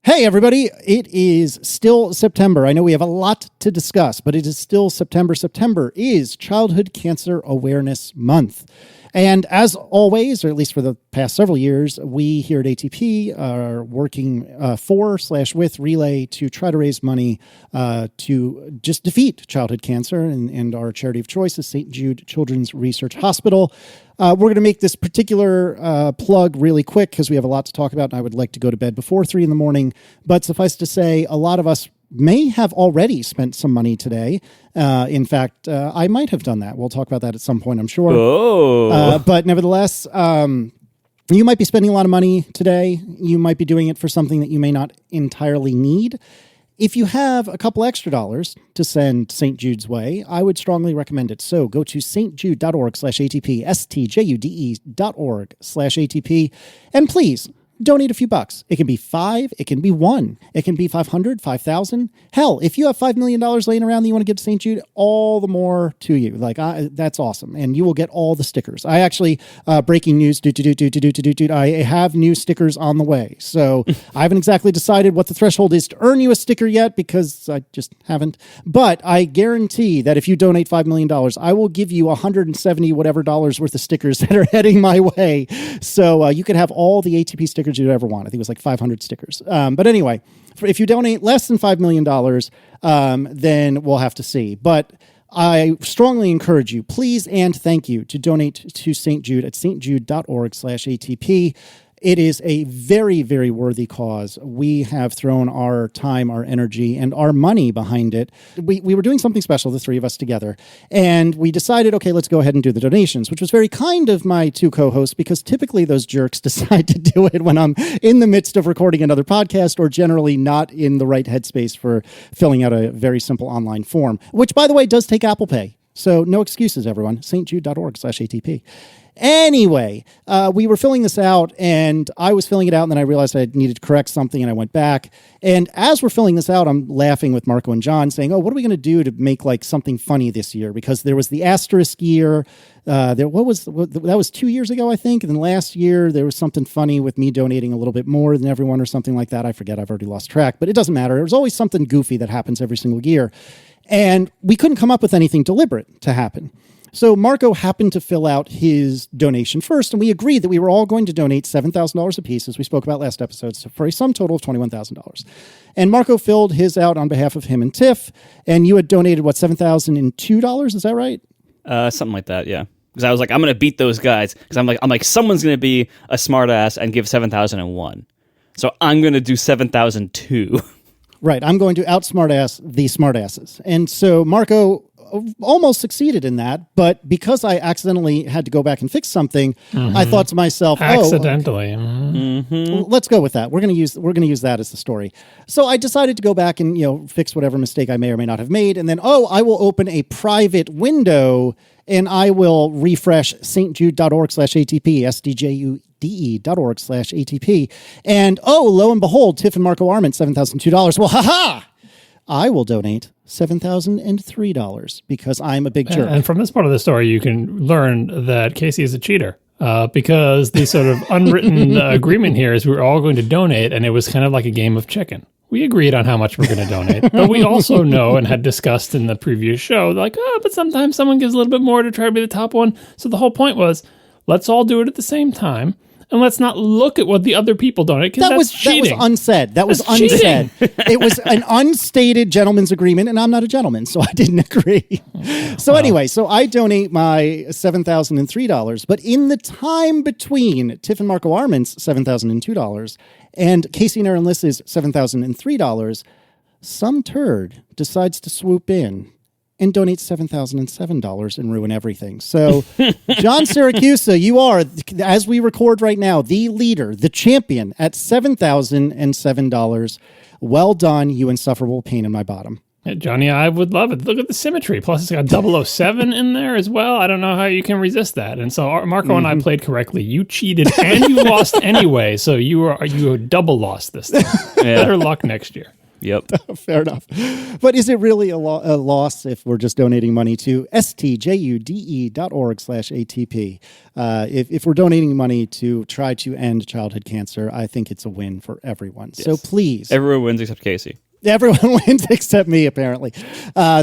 Hey, everybody. It is still September. I know we have a lot to discuss, but it is still September. September is Childhood Cancer Awareness Month. And as always, or at least for the past several years, we here at ATP are working for/with Relay to try to raise money to just defeat childhood cancer. And our charity of choice is St. Jude Children's Research Hospital. We're going to make this particular plug really quick because we have a lot to talk about, and I would like to go to bed before 3 a.m. But suffice to say, a lot of us may have already spent some money today. In fact, I might have done that. We'll talk about that at some point, I'm sure. Oh. But nevertheless, you might be spending a lot of money today. You might be doing it for something that you may not entirely need. If you have a couple extra dollars to send St. Jude's way, I would strongly recommend it. So go to stjude.org/ATP, stjude.org/ATP, and please donate a few bucks. It can be $5, it can be $1, it can be $500, $5,000. Hell, if you have $5 million laying around that you want to give to St. Jude, all the more to you. That's awesome. And you will get all the stickers. I actually, breaking news, I have new stickers on the way. So I haven't exactly decided what the threshold is to earn you a sticker yet because I just haven't. But I guarantee that if you donate $5 million, I will give you 170 whatever dollars worth of stickers that are heading my way. So you could have all the ATP stickers you'd ever want. I think it was like 500 stickers. But anyway, if you donate less than $5 million, then we'll have to see. But I strongly encourage you, please and thank you, to donate to St. Jude at stjude.org/ATP. It is a very, very worthy cause. We have thrown our time, our energy, and our money behind it. We were doing something special, the three of us together, and we decided, okay, let's go ahead and do the donations, which was very kind of my two co-hosts because typically those jerks decide to do it when I'm in the midst of recording another podcast or generally not in the right headspace for filling out a very simple online form, which, by the way, does take Apple Pay. So no excuses, everyone. stjude.org/ATP. Anyway, we were filling this out, and I was filling it out, and then I realized I needed to correct something, and I went back. And as we're filling this out, I'm laughing with Marco and John, saying, "Oh, what are we going to do to make like something funny this year?" Because there was the asterisk year. That was 2 years ago, I think. And then last year there was something funny with me donating a little bit more than everyone, or something like that. I forget. I've already lost track, but it doesn't matter. There's always something goofy that happens every single year, and we couldn't come up with anything deliberate to happen. So Marco happened to fill out his donation first, and we agreed that we were all going to donate $7,000 apiece, as we spoke about last episode, so for a sum total of $21,000. And Marco filled his out on behalf of him and Tiff, and you had donated, what, $7,002? Is that right? Something like that, yeah. Because I was like, I'm going to beat those guys. Because I'm like, someone's going to be a smartass and give 7,001. So I'm going to do 7,002. Right, I'm going to outsmartass the smartasses. And so Marco almost succeeded in that, but because I accidentally had to go back and fix something, I thought to myself, accidentally. Let's go with that. We're going to use that as the story. So I decided to go back and fix whatever mistake I may or may not have made, and then I will open a private window and I will refresh stjude.org/ATP, stjude.org/ATP, and lo and behold, Tiff and Marco Arment, $7,002. Well, haha! I will donate $7,003 because I'm a big jerk. And from this part of the story, you can learn that Casey is a cheater because the sort of unwritten agreement here is we're all going to donate, and it was kind of like a game of chicken. We agreed on how much we're going to donate, but we also know and had discussed in the previous show, but sometimes someone gives a little bit more to try to be the top one. So the whole point was, let's all do it at the same time. And let's not look at what the other people donate, because that's cheating. That was unsaid. That was unsaid. It was an unstated gentleman's agreement, and I'm not a gentleman, so I didn't agree. So anyway, I donate my $7,003, but in the time between Tiff and Marco Arment's $7,002 and Casey and Aaron Liss's $7,003, some turd decides to swoop in and donate $7,007 and ruin everything. So, John Siracusa, you are, as we record right now, the leader, the champion at $7,007. Well done, you insufferable pain in my bottom. Yeah, Johnny, I would love it. Look at the symmetry. Plus, it's got 007 in there as well. I don't know how you can resist that. And so, Marco and I played correctly. You cheated and you lost anyway. So you double lost this time. Better luck next year. Yep. Fair enough. But is it really a loss if we're just donating money to stjude.org/ATP? If we're donating money to try to end childhood cancer, I think it's a win for everyone. Yes. So please. Everyone wins except Casey. Everyone wins except me, apparently.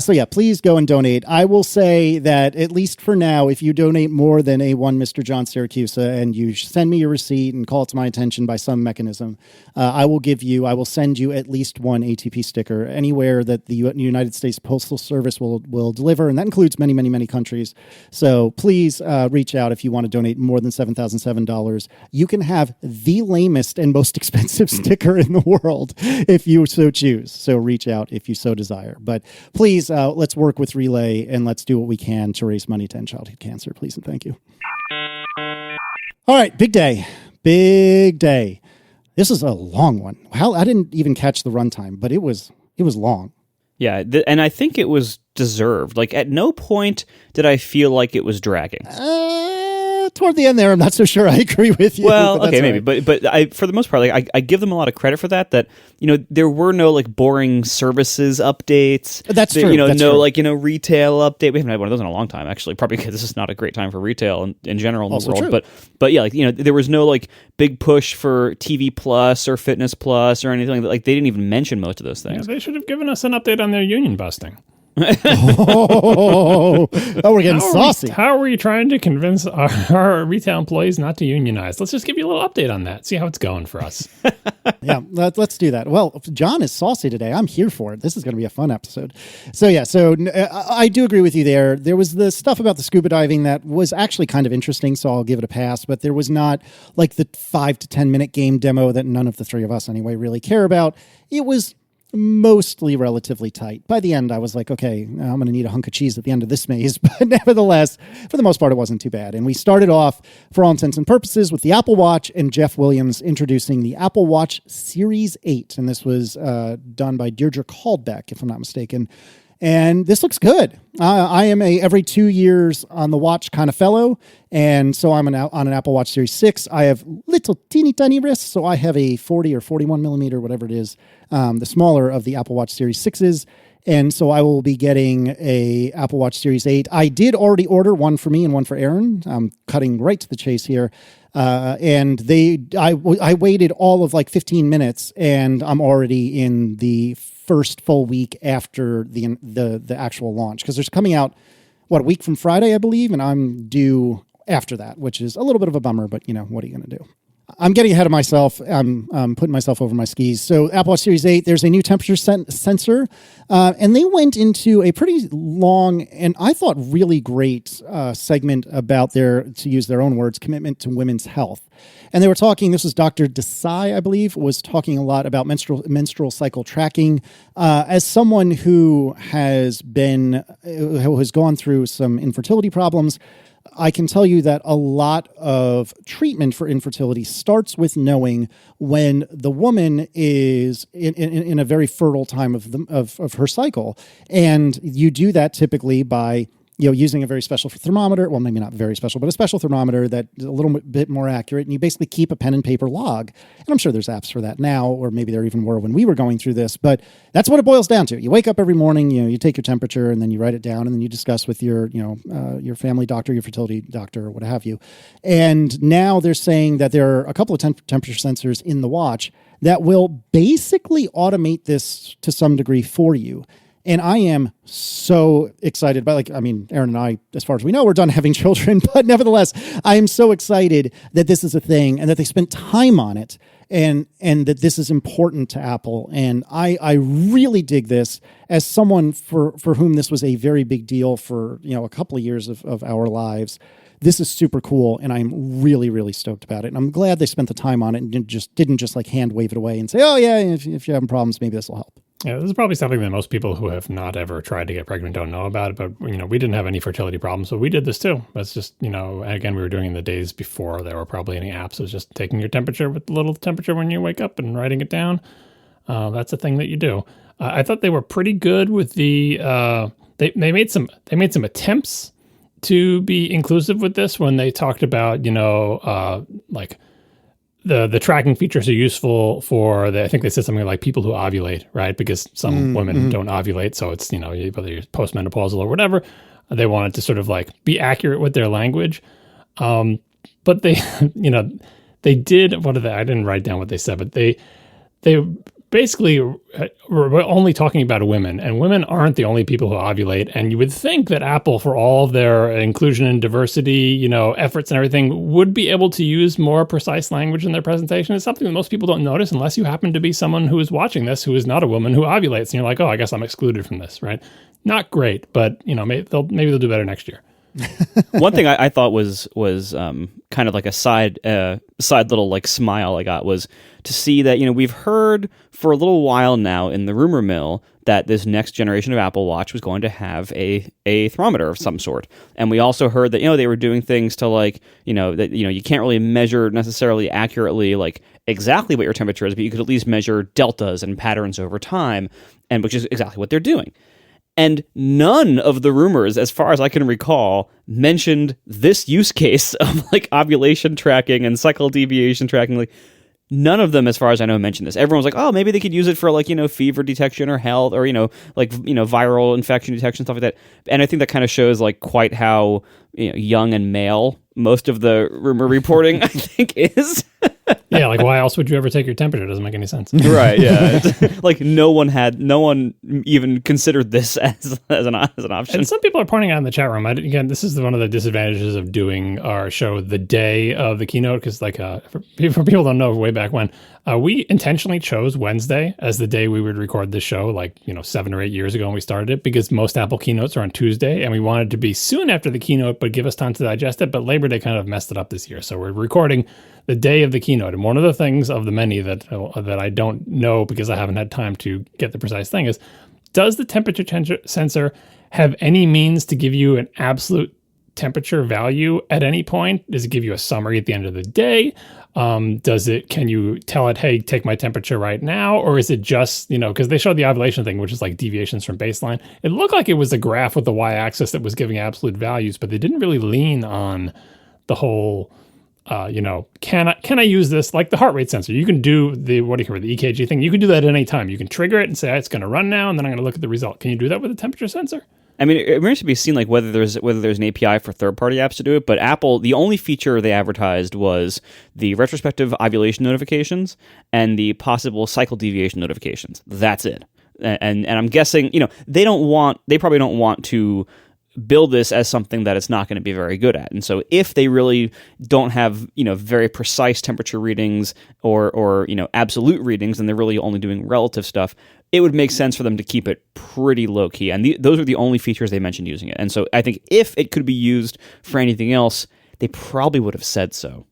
So yeah, please go and donate. I will say that at least for now, if you donate more than a one Mr. John Syracusa and you send me your receipt and call it to my attention by some mechanism, I will send you at least one ATP sticker anywhere that the United States Postal Service will deliver, and that includes many, many, many countries. So please reach out if you want to donate more than $7,007. You can have the lamest and most expensive sticker in the world if you so choose. So reach out if you so desire. But please, let's work with Relay and let's do what we can to raise money to end childhood cancer. Please and thank you. All right, big day. Big day. This is a long one. I didn't even catch the runtime, but it was long. Yeah, and I think it was deserved. Like, at no point did I feel like it was dragging. Toward the end there, I'm not so sure I agree with you. Well, okay, maybe. Right. But I, for the most part, like I give them a lot of credit for that, there were no, like, boring services updates. That's true. That's true. Like, retail update. We haven't had one of those in a long time, actually, probably because this is not a great time for retail in general in also the world. True. But yeah, like, there was no, like, big push for TV Plus or Fitness Plus or anything. Like, they didn't even mention most of those things. Yeah, they should have given us an update on their union busting. We're getting saucy. How are we trying to convince our retail employees not to unionize? Let's just give you a little update on that. See how it's going for us. Yeah, let's do that. Well, John is saucy today. I'm here for it. This is going to be a fun episode. So yeah, I do agree with you there. There was the stuff about the scuba diving that was actually kind of interesting, so I'll give it a pass. But there was not like the 5 to 10 minute game demo that none of the three of us anyway really care about. It was mostly relatively tight. By the end, I was like, okay, I'm going to need a hunk of cheese at the end of this maze. But nevertheless, for the most part, it wasn't too bad. And we started off, for all intents and purposes, with the Apple Watch and Jeff Williams introducing the Apple Watch Series 8. And this was done by Deirdre Caldbeck, if I'm not mistaken. And this looks good. I am a every 2 years on the watch kind of fellow. And so I'm on an Apple Watch Series 6. I have little teeny tiny wrists. So I have a 40 or 41 millimeter, whatever it is, the smaller of the Apple Watch Series 6s. And so I will be getting a Apple Watch Series 8. I did already order one for me and one for Aaron. I'm cutting right to the chase here. And I waited all of like 15 minutes and I'm already in the first full week after the actual launch, because there's coming out a week from Friday, I believe, and I'm due after that, which is a little bit of a bummer, but what are you going to do? I'm getting ahead of myself. I'm putting myself over my skis. So Apple Watch Series 8, there's a new temperature sensor, and they went into a pretty long and I thought really great segment about to use their own words, commitment to women's health. And they were talking, this was Dr. Desai, I believe, was talking a lot about menstrual cycle tracking. As someone who has gone through some infertility problems, I can tell you that a lot of treatment for infertility starts with knowing when the woman is in a very fertile time of her cycle. And you do that typically by using a very special thermometer. Well, maybe not very special, but a special thermometer that is a little bit more accurate. And you basically keep a pen and paper log. And I'm sure there's apps for that now, or maybe there even were when we were going through this. But that's what it boils down to. You wake up every morning, you take your temperature, and then you write it down, and then you discuss with your family doctor, your fertility doctor, or what have you. And now they're saying that there are a couple of temperature sensors in the watch that will basically automate this to some degree for you. And I am so excited by, Aaron and I, as far as we know, we're done having children, but nevertheless, I am so excited that this is a thing and that they spent time on it and that this is important to Apple. And I really dig this as someone for whom this was a very big deal for, a couple of years of our lives. This is super cool, and I'm really, really stoked about it. And I'm glad they spent the time on it and didn't just hand wave it away and say, oh yeah, if you're having problems, maybe this will help. Yeah, this is probably something that most people who have not ever tried to get pregnant don't know about it. But, we didn't have any fertility problems, so we did this too. That's just, again, we were doing it in the days before there were probably any apps. It was just taking your temperature with the little temperature when you wake up and writing it down. That's a thing that you do. I thought they were pretty good with the, they made some attempts to be inclusive with this when they talked about, the tracking features are useful for I think they said something like people who ovulate, right? Because some women don't ovulate, so it's, whether you're postmenopausal or whatever, they wanted to sort of like be accurate with their language. But they, they did, I didn't write down what they said, but they basically were only talking about women, and women aren't the only people who ovulate. And you would think that Apple, for all of their inclusion and diversity, efforts and everything, would be able to use more precise language in their presentation. It's something that most people don't notice unless you happen to be someone who is watching this, who is not a woman who ovulates. And you're like, oh, I guess I'm excluded from this, right? Not great, but maybe they'll do better next year. One thing I thought was kind of like a side little like smile I got was to see that we've heard for a little while now in the rumor mill that this next generation of Apple Watch was going to have a thermometer of some sort, and we also heard that they were doing things to like that you can't really measure necessarily accurately like exactly what your temperature is, but you could at least measure deltas and patterns over time, and which is exactly what they're doing. And none of the rumors, as far as I can recall, mentioned this use case of like ovulation tracking and cycle deviation tracking. Like none of them, as far as I know, mentioned this. Everyone's like, oh, maybe they could use it for like, fever detection or health or, viral infection detection, stuff like that. And I think that kind of shows like quite how young and male most of the rumor reporting, I think, is. Yeah, like why else would you ever take your temperature? It doesn't make any sense. Right, yeah. It's like no one even considered this as an option. And some people are pointing out in the chat room, again, this is one of the disadvantages of doing our show the day of the keynote, because like for people who don't know, way back when, we intentionally chose Wednesday as the day we would record this show, like 7 or 8 years ago when we started it, because most Apple keynotes are on Tuesday, and we wanted to be soon after the keynote, but give us time to digest it. But Labor Day kind of messed it up this year, so we're recording the day of the keynote. And one of the things of the many that I don't know because I haven't had time to get the precise thing is, does the temperature sensor have any means to give you an absolute temperature value at any point? Does it give you a summary at the end of the day? Can you tell it, hey, take my temperature right now? Or is it just, because they showed the ovulation thing, which is like deviations from baseline. It looked like it was a graph with the y-axis that was giving absolute values, but they didn't really lean on the whole, can I use this? Like the heart rate sensor, you can do the EKG thing. You can do that at any time. You can trigger it and say, it's going to run now, and then I'm going to look at the result. Can you do that with a temperature sensor? I mean, it remains to be seen like whether there's an API for third-party apps to do it, but Apple, the only feature they advertised was the retrospective ovulation notifications and the possible cycle deviation notifications. That's it. And I'm guessing, they probably don't want to build this as something that it's not going to be very good at. And so if they really don't have, very precise temperature readings or absolute readings, and they're really only doing relative stuff, it would make sense for them to keep it pretty low key. And those are the only features they mentioned using it. And so I think if it could be used for anything else, they probably would have said so.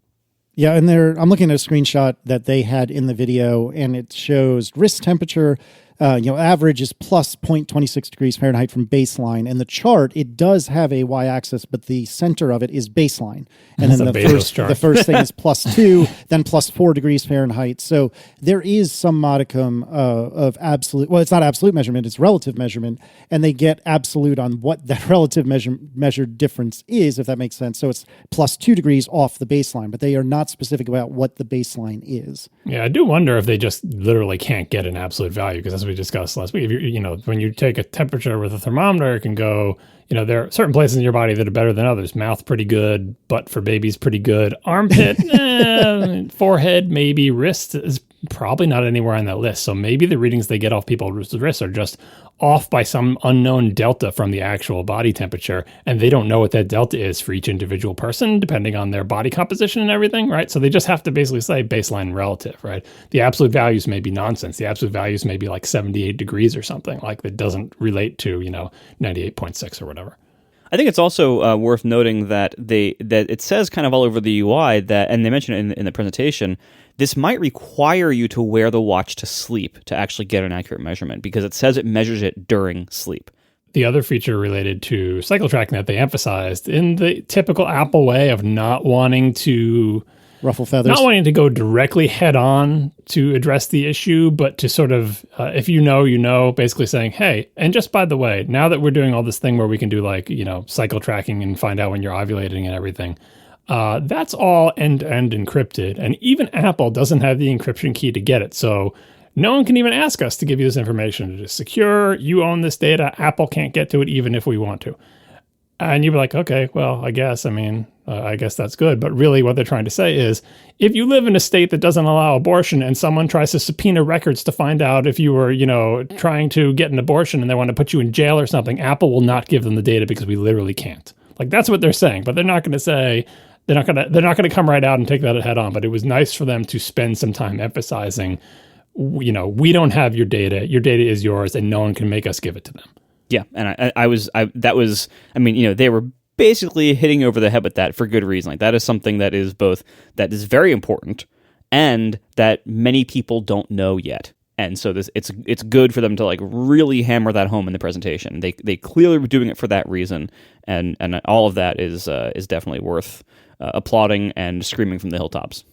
Yeah, and I'm looking at a screenshot that they had in the video, and it shows wrist temperature. Average is plus 0.26 degrees Fahrenheit from baseline. And the chart, it does have a y-axis, but the center of it is baseline. And then the first thing is plus 2, then plus 4 degrees Fahrenheit. So there is some modicum of absolute, well, it's not absolute measurement, it's relative measurement. And they get absolute on what that relative measured difference is, if that makes sense. So it's plus 2 degrees off the baseline, but they are not specific about what the baseline is. Yeah, I do wonder if they just literally can't get an absolute value, because as we discussed last week, if when you take a temperature with a thermometer, it can go, there are certain places in your body that are better than others. Mouth pretty good, butt for babies pretty good, armpit, forehead maybe, wrist is probably not anywhere on that list. So maybe the readings they get off people's wrists are just off by some unknown delta from the actual body temperature, and they don't know what that delta is for each individual person, depending on their body composition and everything, right? So they just have to basically say baseline relative, right? The absolute values may be nonsense. The absolute values may be like 78 degrees or something, like that doesn't relate to, 98.6 or whatever. I think it's also worth noting that it says kind of all over the UI that, and they mentioned it in the presentation, this might require you to wear the watch to sleep to actually get an accurate measurement, because it says it measures it during sleep. The other feature related to cycle tracking that they emphasized in the typical Apple way of not wanting to ruffle feathers, not wanting to go directly head on to address the issue, but to sort of, if basically saying, hey, and just by the way, now that we're doing all this thing where we can do like, cycle tracking and find out when you're ovulating and everything, That's all end-to-end encrypted. And even Apple doesn't have the encryption key to get it. So no one can even ask us to give you this information. It is secure. You own this data. Apple can't get to it even if we want to. And you'd be like, okay, well, I guess that's good. But really what they're trying to say is, if you live in a state that doesn't allow abortion and someone tries to subpoena records to find out if you were, trying to get an abortion and they want to put you in jail or something, Apple will not give them the data because we literally can't. Like, that's what they're saying. But they're not going to say, they're not going to come right out and take that head on. But it was nice for them to spend some time emphasizing, we don't have your data. Your data is yours and no one can make us give it to them. Yeah, and they were basically hitting over the head with that for good reason. Like, that is something that is very important and that many people don't know yet. And so it's good for them to like really hammer that home in the presentation. They clearly were doing it for that reason, and all of that is definitely worth applauding and screaming from the hilltops.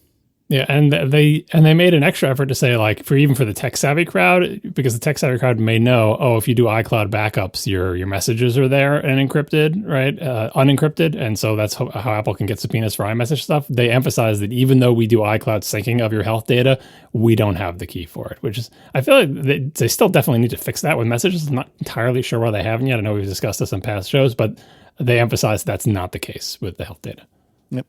Yeah, and they made an extra effort to say, like, for the tech savvy crowd, because the tech savvy crowd may know, if you do iCloud backups, your messages are there and encrypted, right? Unencrypted, and so that's how Apple can get subpoenas for iMessage stuff. They emphasize that even though we do iCloud syncing of your health data, we don't have the key for it, which is, I feel like they still definitely need to fix that with messages. I'm not entirely sure why they haven't yet. I know we've discussed this in past shows, but they emphasize that's not the case with the health data. Yep.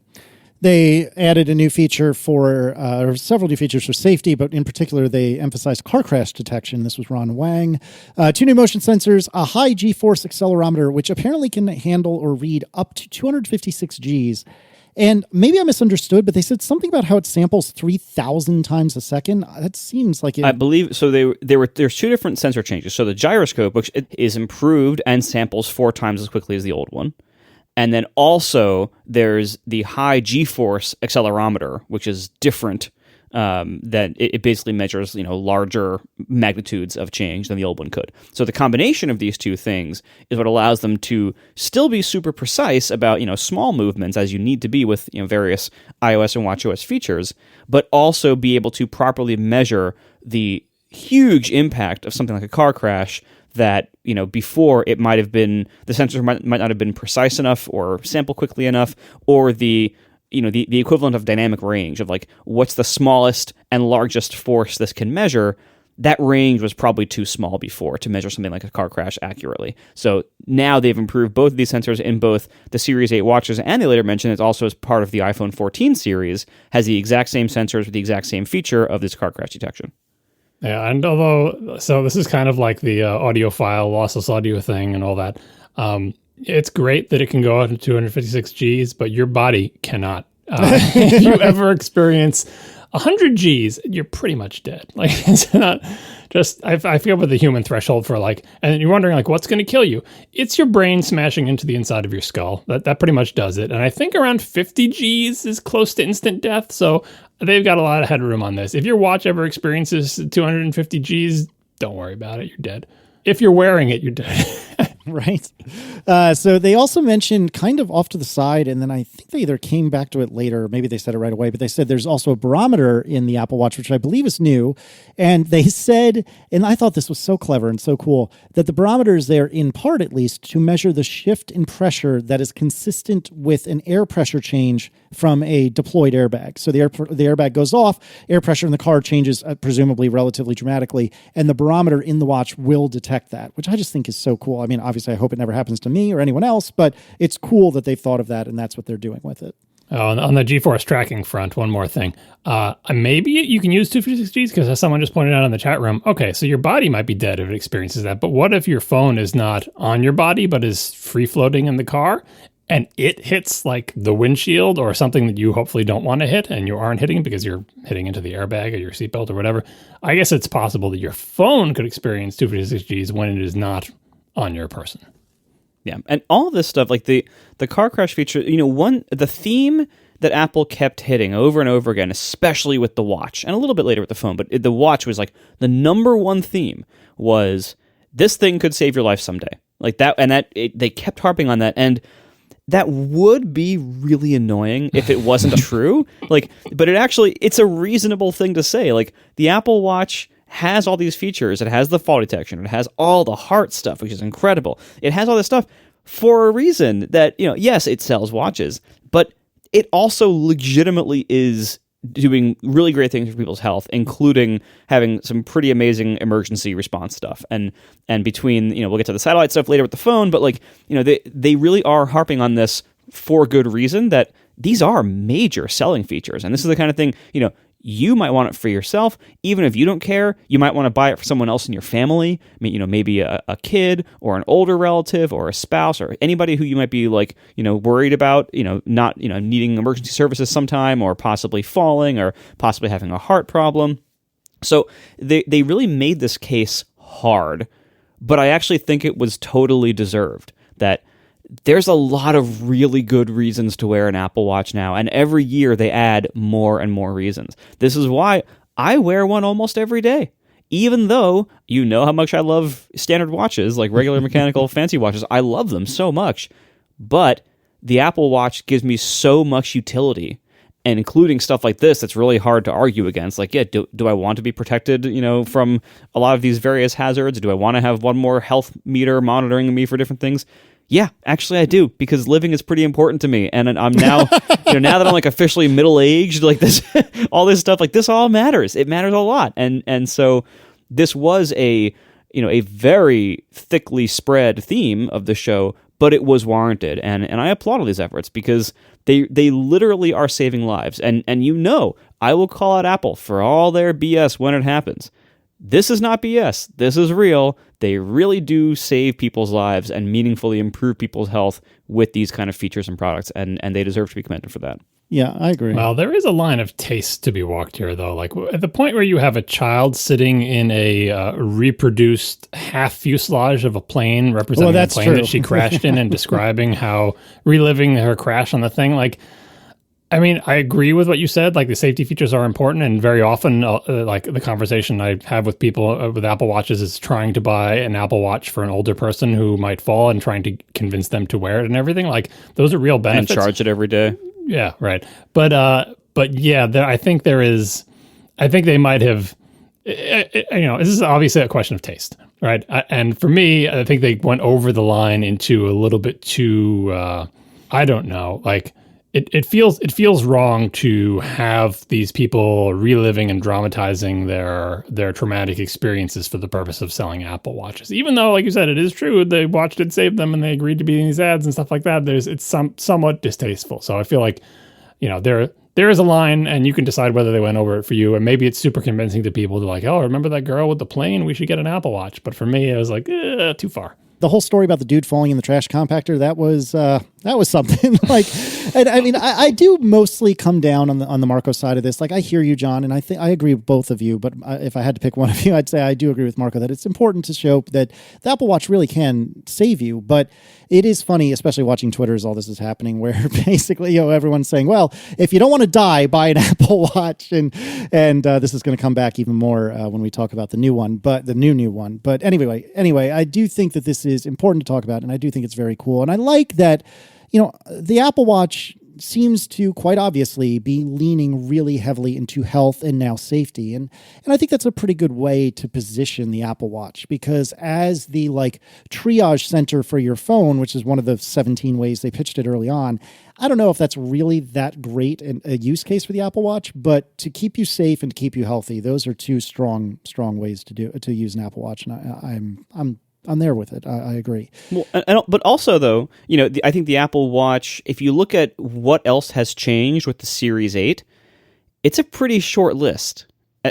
They added a new feature or several new features for safety, but in particular, they emphasized car crash detection. This was Ron Wang. 2 new motion sensors, a high G-force accelerometer, which apparently can handle or read up to 256 Gs. And maybe I misunderstood, but they said something about how it samples 3,000 times a second. That seems like it. I believe so. There's 2 different sensor changes. So the gyroscope, which is improved and samples 4 times as quickly as the old one. And then also there's the high G-force accelerometer, which is different. That it basically measures larger magnitudes of change than the old one could. So the combination of these 2 things is what allows them to still be super precise about small movements, as you need to be with various iOS and watchOS features, but also be able to properly measure the huge impact of something like a car crash. That before it might have been, the sensors might not have been precise enough or sample quickly enough, or the equivalent of dynamic range of like what's the smallest and largest force this can measure. That range was probably too small before to measure something like a car crash accurately. So now they've improved both of these sensors in both the Series 8 watches, and they later mentioned it's also as part of the iPhone 14 series, has the exact same sensors with the exact same feature of this car crash detection. Yeah, and so this is kind of like the audiophile, lossless audio thing and all that. It's great that it can go out to 256 Gs, but your body cannot. If you ever experience 100 Gs, you're pretty much dead. Like, it's not just, I forget what the human threshold for and you're wondering what's going to kill you. It's your brain smashing into the inside of your skull. That pretty much does it. And I think around 50 Gs is close to instant death. So they've got a lot of headroom on this. If your watch ever experiences 250 Gs, don't worry about it. You're dead. If you're wearing it, you're dead. Right. So they also mentioned kind of off to the side, and then I think they either came back to it later, or maybe they said it right away, but they said there's also a barometer in the Apple Watch, which I believe is new. And they said, and I thought this was so clever and so cool, that the barometer is there in part, at least, to measure the shift in pressure that is consistent with an air pressure change from a deployed airbag. So the airbag goes off, air pressure in the car changes presumably relatively dramatically, and the barometer in the watch will detect that, which I just think is so cool. I mean, obviously, I hope it never happens to me or anyone else, but it's cool that they've thought of that, and that's what they're doing with it. On the GeForce tracking front, one more thing. Maybe you can use 256 Gs, because as someone just pointed out in the chat room, okay, so your body might be dead if it experiences that, but what if your phone is not on your body, but is free-floating in the car, and it hits the windshield or something that you hopefully don't want to hit, and you aren't hitting because you're hitting into the airbag or your seatbelt or whatever? I guess it's possible that your phone could experience 256 Gs when it is not on your person. Yeah, and all of this stuff, like the car crash feature, the theme that Apple kept hitting over and over again, especially with the watch, and a little bit later with the phone, but the watch was the number one theme was this thing could save your life someday. Like that, and they kept harping on that, and that would be really annoying if it wasn't true. But it's a reasonable thing to say. The Apple Watch has all these features. It has the fall detection. It has all the heart stuff, which is incredible. It has all this stuff for a reason that, yes, it sells watches, but it also legitimately is doing really great things for people's health, including having some pretty amazing emergency response stuff. And between, we'll get to the satellite stuff later with the phone, but like, they really are harping on this for good reason, that these are major selling features. And this is the kind of thing, you might want it for yourself. Even if you don't care, you might want to buy it for someone else in your family. I mean, maybe a kid or an older relative or a spouse or anybody who you might be like, worried about, not, needing emergency services sometime, or possibly falling, or possibly having a heart problem. So they really made this case hard, but I actually think it was totally deserved. That there's a lot of really good reasons to wear an Apple Watch now, and every year they add more and more reasons. This is why I wear one almost every day, even though you know how much I love standard watches, like regular mechanical fancy watches. I love them so much, but the Apple Watch gives me so much utility, and including stuff like this that's really hard to argue against. Like, yeah, do I want to be protected, from a lot of these various hazards? Do I want to have one more health meter monitoring me for different things? Yeah, actually I do, because living is pretty important to me. And I'm now, now that I'm like officially middle-aged, like this, all this stuff, like this all matters. It matters a lot. And so this was a very thickly spread theme of the show, but it was warranted. And I applaud all these efforts, because they literally are saving lives. And I will call out Apple for all their BS when it happens. This is not BS. This is real. They really do save people's lives and meaningfully improve people's health with these kind of features and products, and they deserve to be commended for that. Yeah, I agree. Well, there is a line of taste to be walked here, though. Like at the point where you have a child sitting in a reproduced half fuselage of a plane representing the plane that she crashed in, and describing how reliving her crash on the thing, like, I mean, I agree with what you said. Like, the safety features are important, and very often, like the conversation I have with people with Apple Watches is trying to buy an Apple Watch for an older person who might fall, and trying to convince them to wear it and everything. Like, those are real benefits. And charge it every day. Yeah, right. But yeah, I think they might have. This is obviously a question of taste, right? And for me, I think they went over the line into a little bit too. I don't know, like. It feels wrong to have these people reliving and dramatizing their traumatic experiences for the purpose of selling Apple Watches. Even though, like you said, it is true, the watch did save them and they agreed to be in these ads and stuff like that. It's somewhat distasteful. So I feel like, there is a line, and you can decide whether they went over it for you, and maybe it's super convincing to people to like, oh, remember that girl with the plane? We should get an Apple Watch. But for me, it was like, too far. The whole story about the dude falling in the trash compactor, that was something. Like, and I mean, I do mostly come down on the Marco side of this. Like, I hear you, John, and I agree with both of you. But if I had to pick one of you, I'd say I do agree with Marco that it's important to show that the Apple Watch really can save you. But it is funny, especially watching Twitter as all this is happening, where basically, everyone's saying, well, if you don't want to die, buy an Apple Watch. And this is going to come back even more when we talk about the new one, but the new one. But anyway, I do think that this is important to talk about, and I do think it's very cool. And I like that, the Apple Watch seems to quite obviously be leaning really heavily into health and now safety. And I think that's a pretty good way to position the Apple Watch, because as the triage center for your phone, which is one of the 17 ways they pitched it early on, I don't know if that's really that great a use case for the Apple Watch, but to keep you safe and to keep you healthy, those are two strong ways to use an Apple Watch. And I'm there with it. I agree. Well, but also, though, I think the Apple Watch, if you look at what else has changed with the Series 8, it's a pretty short list.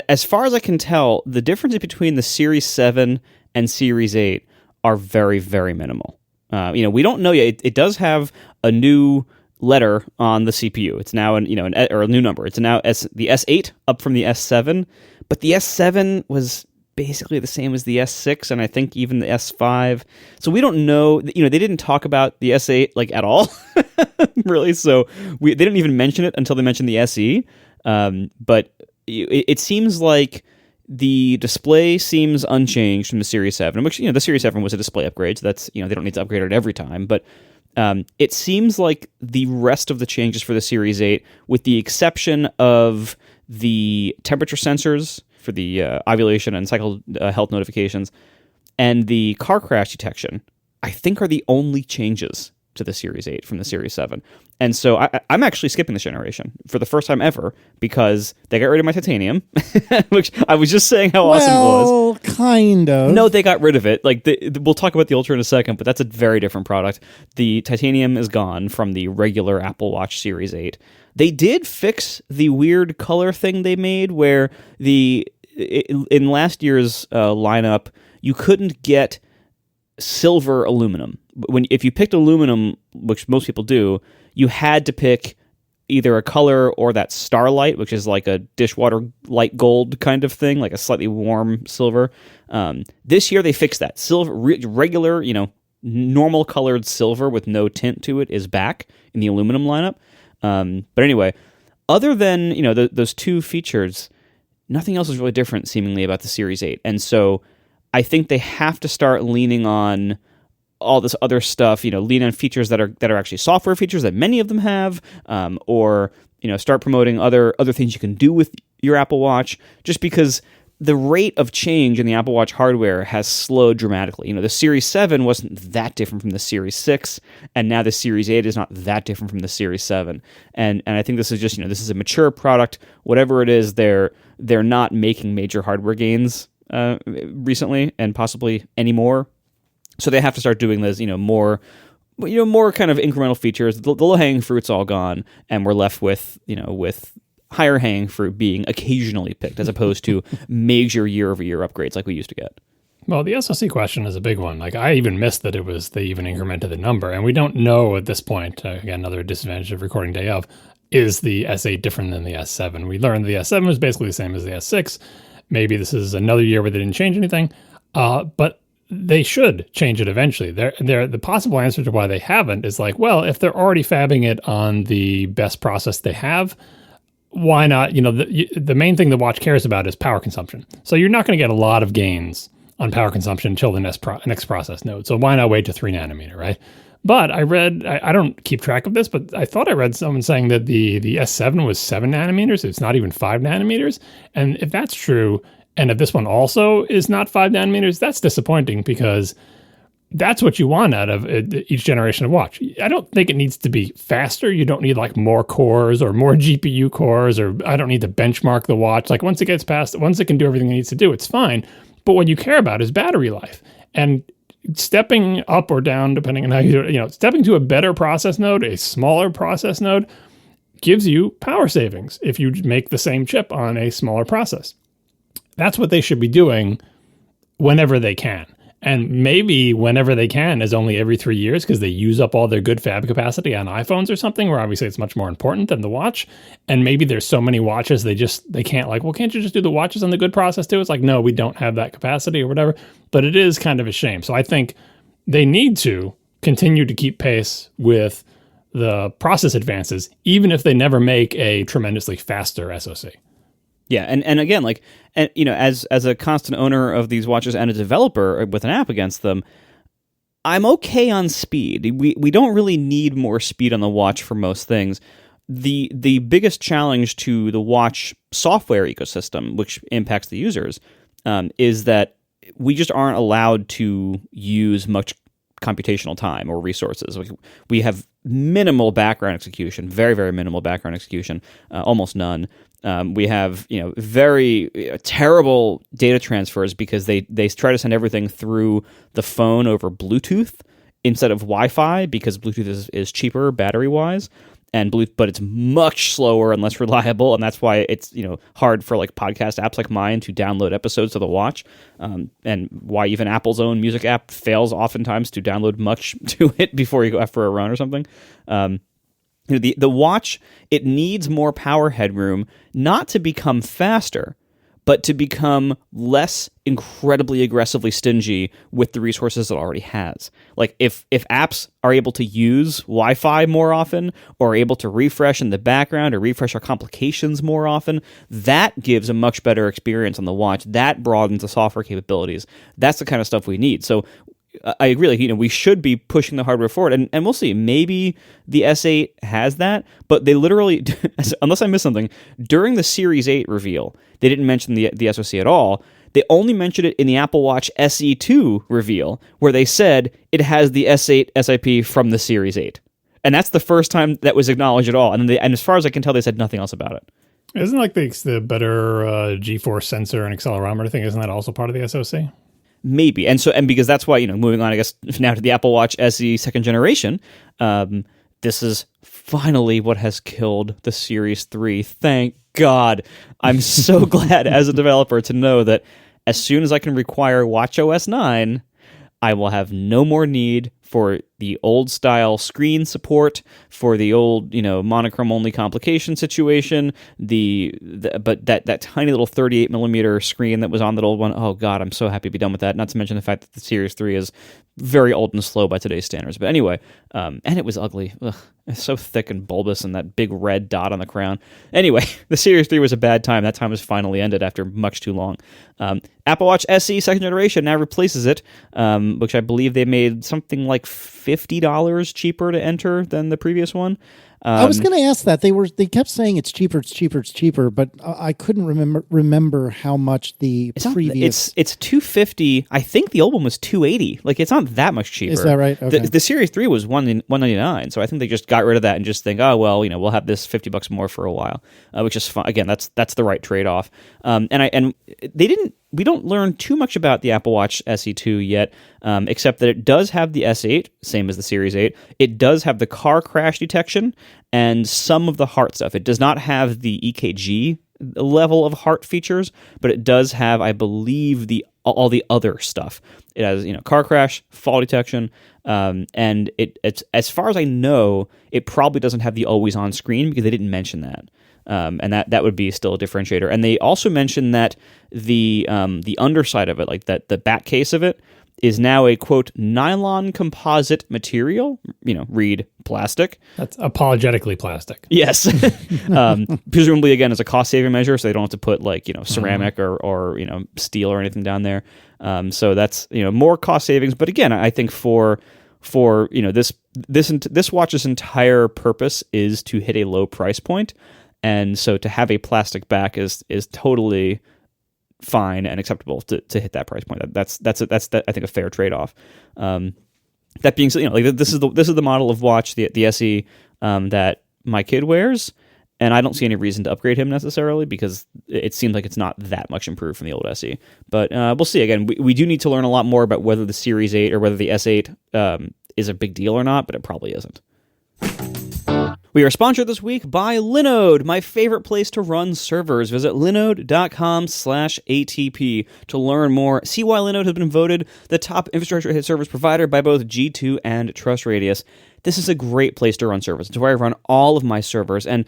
As far as I can tell, the differences between the Series 7 and Series 8 are very, very minimal. We don't know yet. It does have a new letter on the CPU. It's now a new number. It's now the S8 up from the S7, but the S7 was basically the same as the S6, and I think even the S5. So we don't know, they didn't talk about the S8 at all, really. So they didn't even mention it until they mentioned the SE. But it seems like the display seems unchanged from the Series 7, which, the Series 7 was a display upgrade, so that's, they don't need to upgrade it every time. But it seems like the rest of the changes for the Series 8, with the exception of the temperature sensors for the ovulation and cycle health notifications, and the car crash detection, I think are the only changes to the Series 8 from the Series 7. And so I'm actually skipping this generation for the first time ever because they got rid of my titanium, which I was just saying how awesome it was. Well, kind of. No, they got rid of it. Like we'll talk about the Ultra in a second, but that's a very different product. The titanium is gone from the regular Apple Watch Series 8. They did fix the weird color thing they made where in last year's lineup, you couldn't get silver aluminum. If you picked aluminum, which most people do, you had to pick either a color or that starlight, which is like a dishwater light gold kind of thing, like a slightly warm silver. This year they fixed that. Silver, regular, normal colored silver with no tint to it is back in the aluminum lineup. But anyway, other than those two features, nothing else is really different seemingly about the Series 8. And so I think they have to start leaning on all this other stuff, lean on features that are actually software features that many of them have, or start promoting other things you can do with your Apple Watch, just because the rate of change in the Apple Watch hardware has slowed dramatically. The Series 7 wasn't that different from the Series 6, and now the Series 8 is not that different from the Series 7. And I think this is just, this is a mature product. Whatever it is, they're not making major hardware gains recently, and possibly anymore. So they have to start doing this, more kind of incremental features. The low-hanging fruit's all gone, and we're left with higher hanging fruit being occasionally picked, as opposed to major year-over-year upgrades like we used to get. Well, the SoC question is a big one. Like, I even missed that they even incremented the number, and we don't know at this point. Again, another disadvantage of recording day of is the S8 different than the S7. We learned the S7 was basically the same as the S6. Maybe this is another year where they didn't change anything, but they should change it eventually. The possible answer to why they haven't is like, well, if they're already fabbing it on the best process they have, why not? The main thing the watch cares about is power consumption. So you're not going to get a lot of gains on power consumption until the next process node. So why not wait to 3 nanometer, right? But I read, I don't keep track of this, but I thought I read someone saying that the S7 was 7 nanometers. It's not even 5 nanometers. And if that's true, and if this one also is not 5 nanometers, that's disappointing because that's what you want out of each generation of watch. I don't think it needs to be faster. You don't need like more cores or more GPU cores, or I don't need to benchmark the watch. Like once it can do everything it needs to do, it's fine. But what you care about is battery life. And stepping up or down, depending on how you do it, stepping to a better process node, a smaller process node, gives you power savings if you make the same chip on a smaller process. That's what they should be doing whenever they can. And maybe whenever they can is only every 3 years because they use up all their good fab capacity on iPhones or something, where obviously it's much more important than the watch. And maybe there's so many watches they can't can't you just do the watches on the good process too? It's like, no, we don't have that capacity or whatever. But it is kind of a shame. So I think they need to continue to keep pace with the process advances, even if they never make a tremendously faster SoC. Yeah, and again, as a constant owner of these watches and a developer with an app against them, I'm okay on speed. We don't really need more speed on the watch for most things. The biggest challenge to the watch software ecosystem, which impacts the users, is that we just aren't allowed to use much computational time or resources. We have minimal background execution, very, very minimal background execution, almost none. We have very terrible data transfers because they try to send everything through the phone over Bluetooth instead of Wi-Fi because Bluetooth is cheaper battery wise, but it's much slower and less reliable, and that's why it's hard for like podcast apps like mine to download episodes to the watch, and why even Apple's own music app fails oftentimes to download much to it before you go out for a run or something. The watch, it needs more power headroom, not to become faster, but to become less incredibly aggressively stingy with the resources it already has. Like if apps are able to use Wi-Fi more often, or are able to refresh in the background or refresh our complications more often, that gives a much better experience on the watch. That broadens the software capabilities. That's the kind of stuff we need. So I agree, we should be pushing the hardware forward, and we'll see. Maybe the S8 has that, but they literally, unless I missed something, during the Series 8 reveal, they didn't mention the SoC at all. They only mentioned it in the Apple Watch SE2 reveal, where they said it has the S8 SIP from the Series 8. And that's the first time that was acknowledged at all. And as far as I can tell, they said nothing else about it. Isn't like the better G-force sensor and accelerometer thing, isn't that also part of the SoC? Maybe. And because that's why, moving on, I guess, now to the Apple Watch SE second generation, this is finally what has killed the Series 3. Thank God. I'm so glad as a developer to know that as soon as I can require watchOS 9, I will have no more need for the old style screen support, for the old, monochrome only complication situation, but that tiny little 38 millimeter screen that was on that old one. Oh God, I'm so happy to be done with that. Not to mention the fact that the Series 3 is very old and slow by today's standards. But anyway, and it was ugly. Ugh, it's so thick and bulbous and that big red dot on the crown. Anyway, the Series 3 was a bad time. That time has finally ended after much too long. Apple Watch SE second generation now replaces it, which I believe they made something like $50 cheaper to enter than the previous one. I was going to ask that. They kept saying it's cheaper, but I couldn't remember how much the previous. It's $250. I think the old one was $280. Like, it's not that much cheaper. Is that right? Okay. The Series 3 was $199. So I think they just got rid of that and just think, oh well, we'll have this $50 more for a while, which is fine. Again, that's the right trade off. We don't learn too much about the Apple Watch SE2 yet, except that it does have the S8, same as the Series 8. It does have the car crash detection and some of the heart stuff. It does not have the EKG level of heart features, but it does have, I believe, all the other stuff. It has, car crash, fall detection, and it's as far as I know, it probably doesn't have the always on screen because they didn't mention that. And that would be still a differentiator. And they also mentioned that the underside of it, like that the back case of it, is now a, quote, nylon composite material, read plastic. That's apologetically plastic. Yes. Presumably, again, as a cost-saving measure, so they don't have to put, ceramic or steel or anything down there. So that's, more cost savings. But again, I think for this watch's entire purpose is to hit a low price point. And so to have a plastic back is totally fine and acceptable to hit that price point. That's I think a fair trade off. That being said, this is the model of watch, the SE, that my kid wears, and I don't see any reason to upgrade him necessarily because it seems like it's not that much improved from the old SE. But we'll see. Again, we do need to learn a lot more about whether the Series 8 or whether the S8 is a big deal or not, but it probably isn't. We are sponsored this week by Linode, my favorite place to run servers. Visit linode.com/ATP to learn more. See why Linode has been voted the top infrastructure as service provider by both G2 and TrustRadius. This is a great place to run servers. It's where I run all of my servers. And,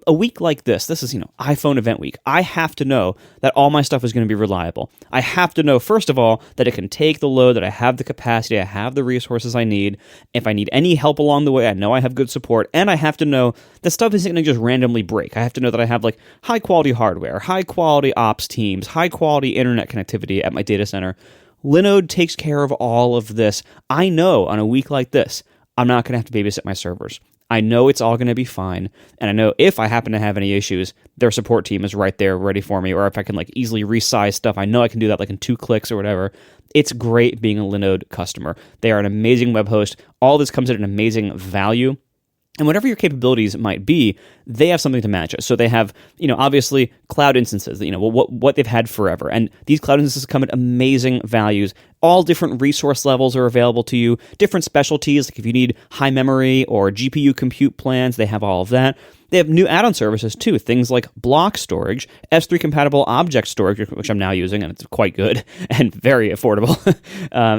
a week like this is, iPhone event week. I have to know that all my stuff is going to be reliable. I have to know, first of all, that it can take the load, that I have the capacity, I have the resources I need. If I need any help along the way, I know I have good support. And I have to know that stuff isn't going to just randomly break. I have to know that I have, high quality hardware, high quality ops teams, high quality internet connectivity at my data center. Linode takes care of all of this. I know on a week like this, I'm not going to have to babysit my servers. I know it's all going to be fine, and I know if I happen to have any issues, their support team is right there ready for me, or if I can easily resize stuff, I know I can do that in 2 clicks or whatever. It's great being a Linode customer. They are an amazing web host. All this comes at an amazing value. And whatever your capabilities might be, they have something to match it. So they have, obviously cloud instances, what they've had forever. And these cloud instances come at amazing values. All different resource levels are available to you, different specialties. Like if you need high memory or GPU compute plans, they have all of that. They have new add-on services too, things like block storage, S3 compatible object storage, which I'm now using, and it's quite good and very affordable.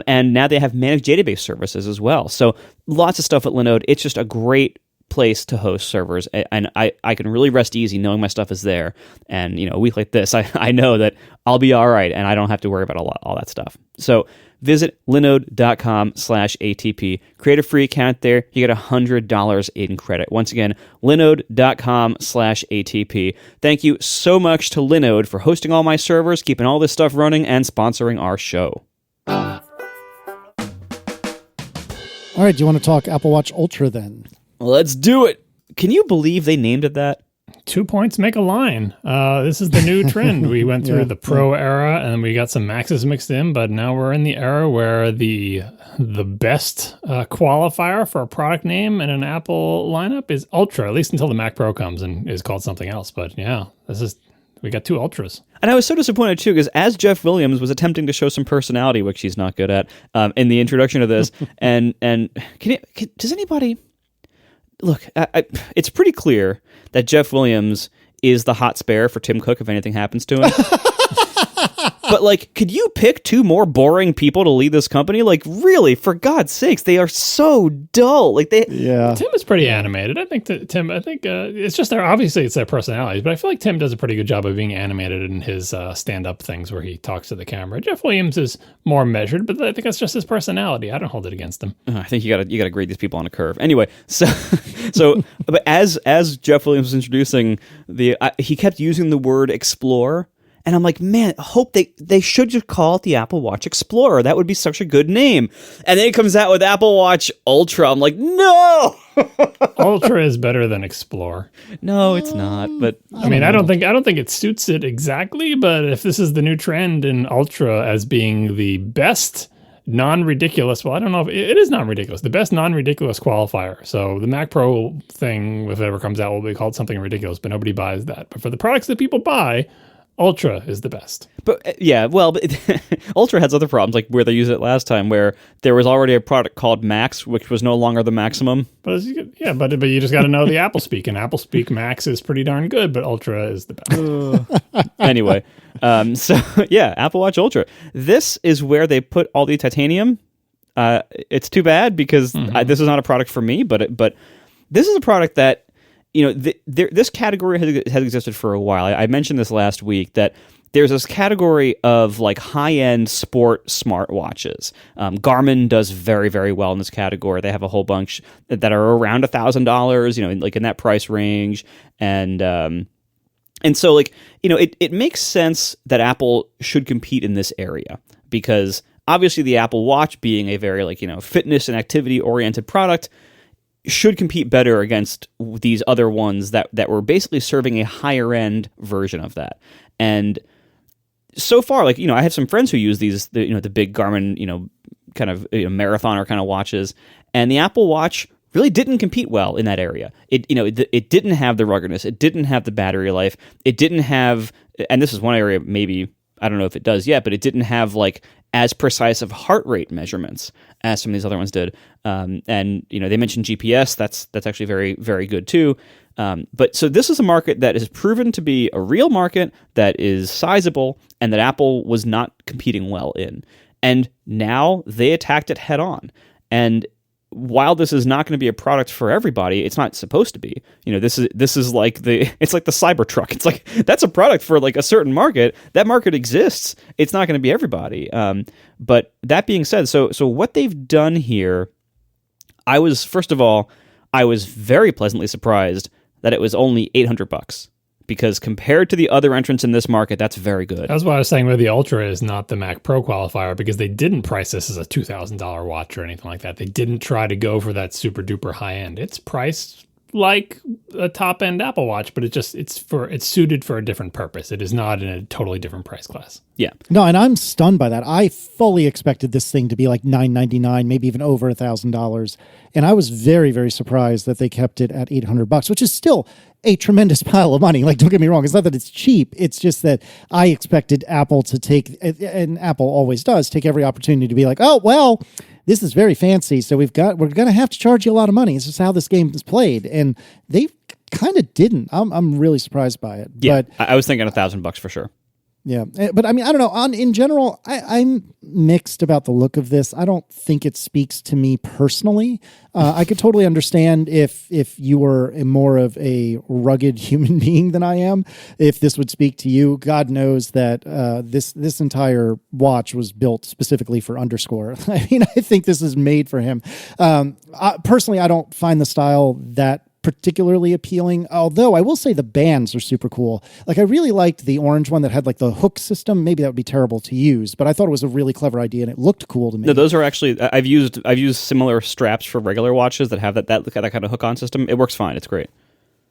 And now they have managed database services as well. So lots of stuff at Linode. It's just a great place to host servers, and I can really rest easy knowing my stuff is there. And a week like this, I know that I'll be all right, and I don't have to worry about all that stuff. So visit linode.com/ATP. Create a free account there. You get $100 in credit. Once again, linode.com/ATP. Thank you so much to Linode for hosting all my servers, keeping all this stuff running, and sponsoring our show. All right, do you want to talk Apple Watch Ultra then? Let's do it. Can you believe they named it that? 2 points make a line. This is the new trend. We went through the Pro era, and we got some Maxes mixed in, but now we're in the era where the best qualifier for a product name in an Apple lineup is Ultra, at least until the Mac Pro comes and is called something else. But yeah, we got 2 Ultras. And I was so disappointed too, because as Jeff Williams was attempting to show some personality, which he's not good at, in the introduction of this, and does anybody look? It's pretty clear that Jeff Williams is the hot spare for Tim Cook if anything happens to him. But, like, could you pick 2 more boring people to lead this company? Like, really, for God's sakes, they are so dull. Like, Tim is pretty animated. I think it's just obviously it's their personalities, but I feel like Tim does a pretty good job of being animated in his stand-up things where he talks to the camera. Jeff Williams is more measured, but I think that's just his personality. I don't hold it against him. I think you gotta grade these people on a curve. Anyway, but as Jeff Williams was introducing he kept using the word explore. And I'm like, man, I hope they should just call it the Apple Watch Explorer. That would be such a good name. And then it comes out with Apple Watch Ultra. I'm like, no! Ultra is better than Explorer. No, it's not. But I don't think it suits it exactly. But if this is the new trend in Ultra as being the best non-ridiculous, well, I don't know if it is non-ridiculous, the best non-ridiculous qualifier. So the Mac Pro thing, if it ever comes out, will be called something ridiculous, but nobody buys that. But for the products that people buy, Ultra is the best. But Ultra has other problems, like where they used it last time, where there was already a product called Max, which was no longer the maximum. But you just got to know the Apple speak, and Apple speak Max is pretty darn good, but Ultra is the best. Anyway, Apple Watch Ultra. This is where they put all the titanium. It's too bad because this is not a product for me, but this is a product that, this category has existed for a while. I mentioned this last week that there's this category of like high-end sport smartwatches. Garmin does very, very well in this category. They have a whole bunch that are around $1,000, like in that price range, and so it makes sense that Apple should compete in this area because obviously the Apple Watch, being a very fitness and activity oriented product, should compete better against these other ones that were basically serving a higher end version of that. And so far, I have some friends who use these, the big Garmin, kind of marathoner kind of watches, and the Apple Watch really didn't compete well in that area. It didn't have the ruggedness, it didn't have the battery life, it didn't have, and this is one area maybe, I don't know if it does yet, but it didn't have as precise of heart rate measurements as some of these other ones did. And they mentioned GPS. That's actually very, very good too. But so this is a market that is proven to be a real market that is sizable and that Apple was not competing well in. And now they attacked it head on. And while this is not going to be a product for everybody, it's not supposed to be. This is like it's like the Cybertruck. It's like that's a product for like a certain market. That market exists. It's not going to be everybody. But that being said, so what they've done here, I was very pleasantly surprised that it was only $800. Because compared to the other entrants in this market, that's very good. That's what I was saying with the Ultra is not the Mac Pro qualifier, because they didn't price this as a $2,000 watch or anything like that. They didn't try to go for that super duper high end. It's priced like a top end Apple Watch, but it's suited for a different purpose. It is not in a totally different price class. Yeah. No, and I'm stunned by that. I fully expected this thing to be like $999, maybe even over $1,000. And I was very, very surprised that they kept it at $800, which is still a tremendous pile of money. Like, don't get me wrong. It's not that it's cheap. It's just that I expected Apple to take, and Apple always does, take every opportunity to be like, oh, well, this is very fancy, so we're going to have to charge you a lot of money. It's just how this game is played. And they kind of didn't. I'm really surprised by it. Yeah, but I was thinking $1,000 for sure. Yeah, but I mean, I don't know. In general, I'm mixed about the look of this. I don't think it speaks to me personally. I could totally understand if you were more of a rugged human being than I am, if this would speak to you. God knows that this entire watch was built specifically for Underscore. I mean, I think this is made for him. Personally, I don't find the style that particularly appealing, although I will say the bands are super cool. Like, I really liked the orange one that had like the hook system. Maybe that would be terrible to use, but I thought it was a really clever idea and it looked cool to me. No, those are actually, I've used similar straps for regular watches that have that kind of hook on system. It works fine. It's great.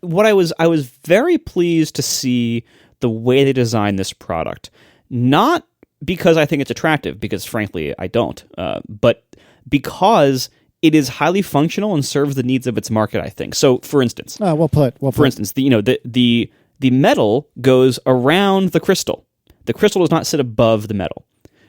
I was very pleased to see the way they designed this product. Not because I think it's attractive, because frankly I don't, but because it is highly functional and serves the needs of its market, I think. So, for instance, For instance, the metal goes around the crystal. The crystal does not sit above the metal.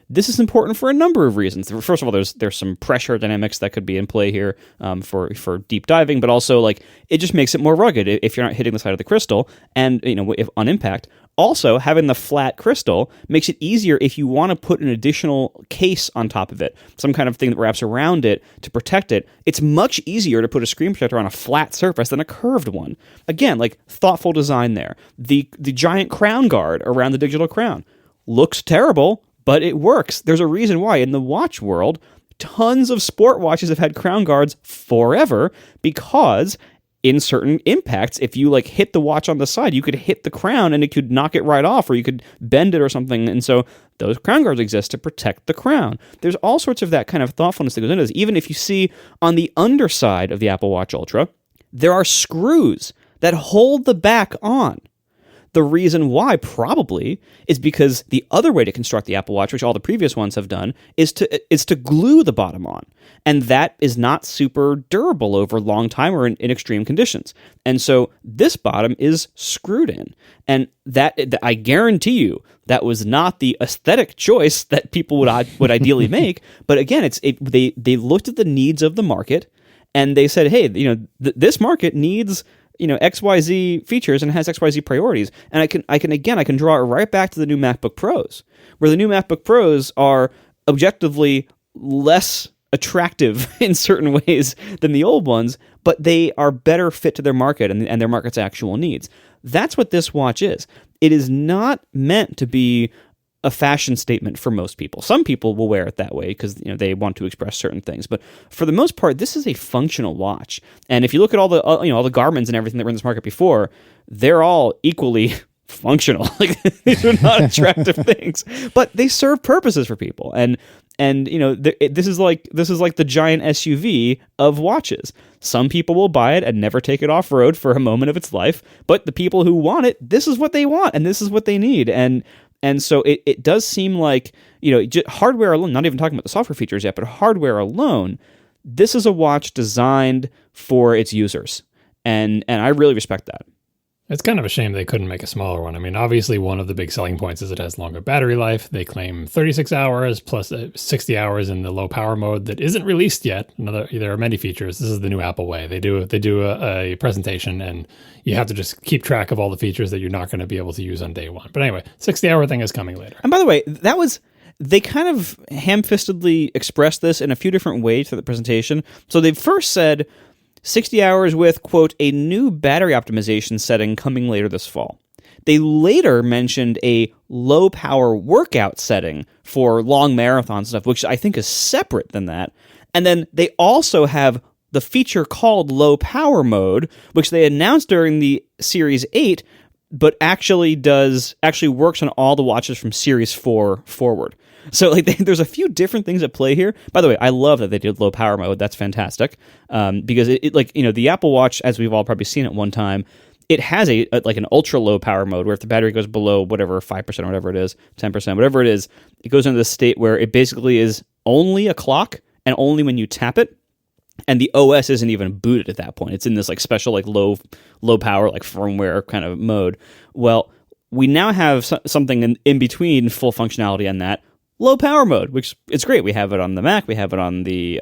This is important for a number of reasons. First of all, there's some pressure dynamics that could be in play here for deep diving, but also like it just makes it more rugged if you're not hitting the side of the crystal, and if on impact. Also, having the flat crystal makes it easier if you want to put an additional case on top of it, some kind of thing that wraps around it to protect it. It's much easier to put a screen protector on a flat surface than a curved one. Again, like thoughtful design there. The giant crown guard around the digital crown looks terrible, but it works. There's a reason why in the watch world, tons of sport watches have had crown guards forever, because in certain impacts, if you like hit the watch on the side, you could hit the crown and it could knock it right off, or you could bend it or something. And so those crown guards exist to protect the crown. There's all sorts of that kind of thoughtfulness that goes into this. Even if you see on the underside of the Apple Watch Ultra, there are screws that hold the back on. The reason why probably is because the other way to construct the Apple Watch, which all the previous ones have done, is to glue the bottom on. And that is not super durable over a long time or in extreme conditions. And so this bottom is screwed in. And that I guarantee you, that was not the aesthetic choice that people would ideally make. But again, they looked at the needs of the market and they said, hey, this market needs XYZ features and has XYZ priorities. And I can draw it right back to the new MacBook Pros, where the new MacBook Pros are objectively less attractive in certain ways than the old ones, but they are better fit to their market and their market's actual needs. That's what this watch is. It is not meant to be a fashion statement for most people. Some people will wear it that way because they want to express certain things, but for the most part, this is a functional watch. And if you look at all the all the Garmins and everything that were in this market before, they're all equally functional. Like these are not attractive things, but they serve purposes for people. And this is like the giant SUV of watches. Some people will buy it and never take it off road for a moment of its life, but the people who want it, this is what they want and this is what they need. And so it does seem like, hardware alone, not even talking about the software features yet, but hardware alone, this is a watch designed for its users. And I really respect that. It's kind of a shame they couldn't make a smaller one. I mean, obviously, one of the big selling points is it has longer battery life. They claim 36 hours plus 60 hours in the low power mode that isn't released yet. There are many features. This is the new Apple way. They do a presentation, and you have to just keep track of all the features that you're not going to be able to use on day one. But anyway, 60-hour thing is coming later. And by the way, they kind of ham-fistedly expressed this in a few different ways for the presentation. So they first said 60 hours with, quote, a new battery optimization setting coming later this fall. They later mentioned a low-power workout setting for long marathon stuff, which I think is separate than that. And then they also have the feature called low power mode, which they announced during the Series 8, but actually works on all the watches from Series 4 forward. So there's a few different things at play here. By the way, I love that they did low power mode. That's fantastic. Because the Apple Watch, as we've all probably seen at one time, it has an ultra low power mode where if the battery goes below whatever 5% or whatever it is, 10%, whatever it is, it goes into the state where it basically is only a clock and only when you tap it. And the OS isn't even booted at that point. It's in this special low power firmware kind of mode. Well, we now have something in between full functionality and that low power mode, which it's great. We have it on the Mac, we have it on the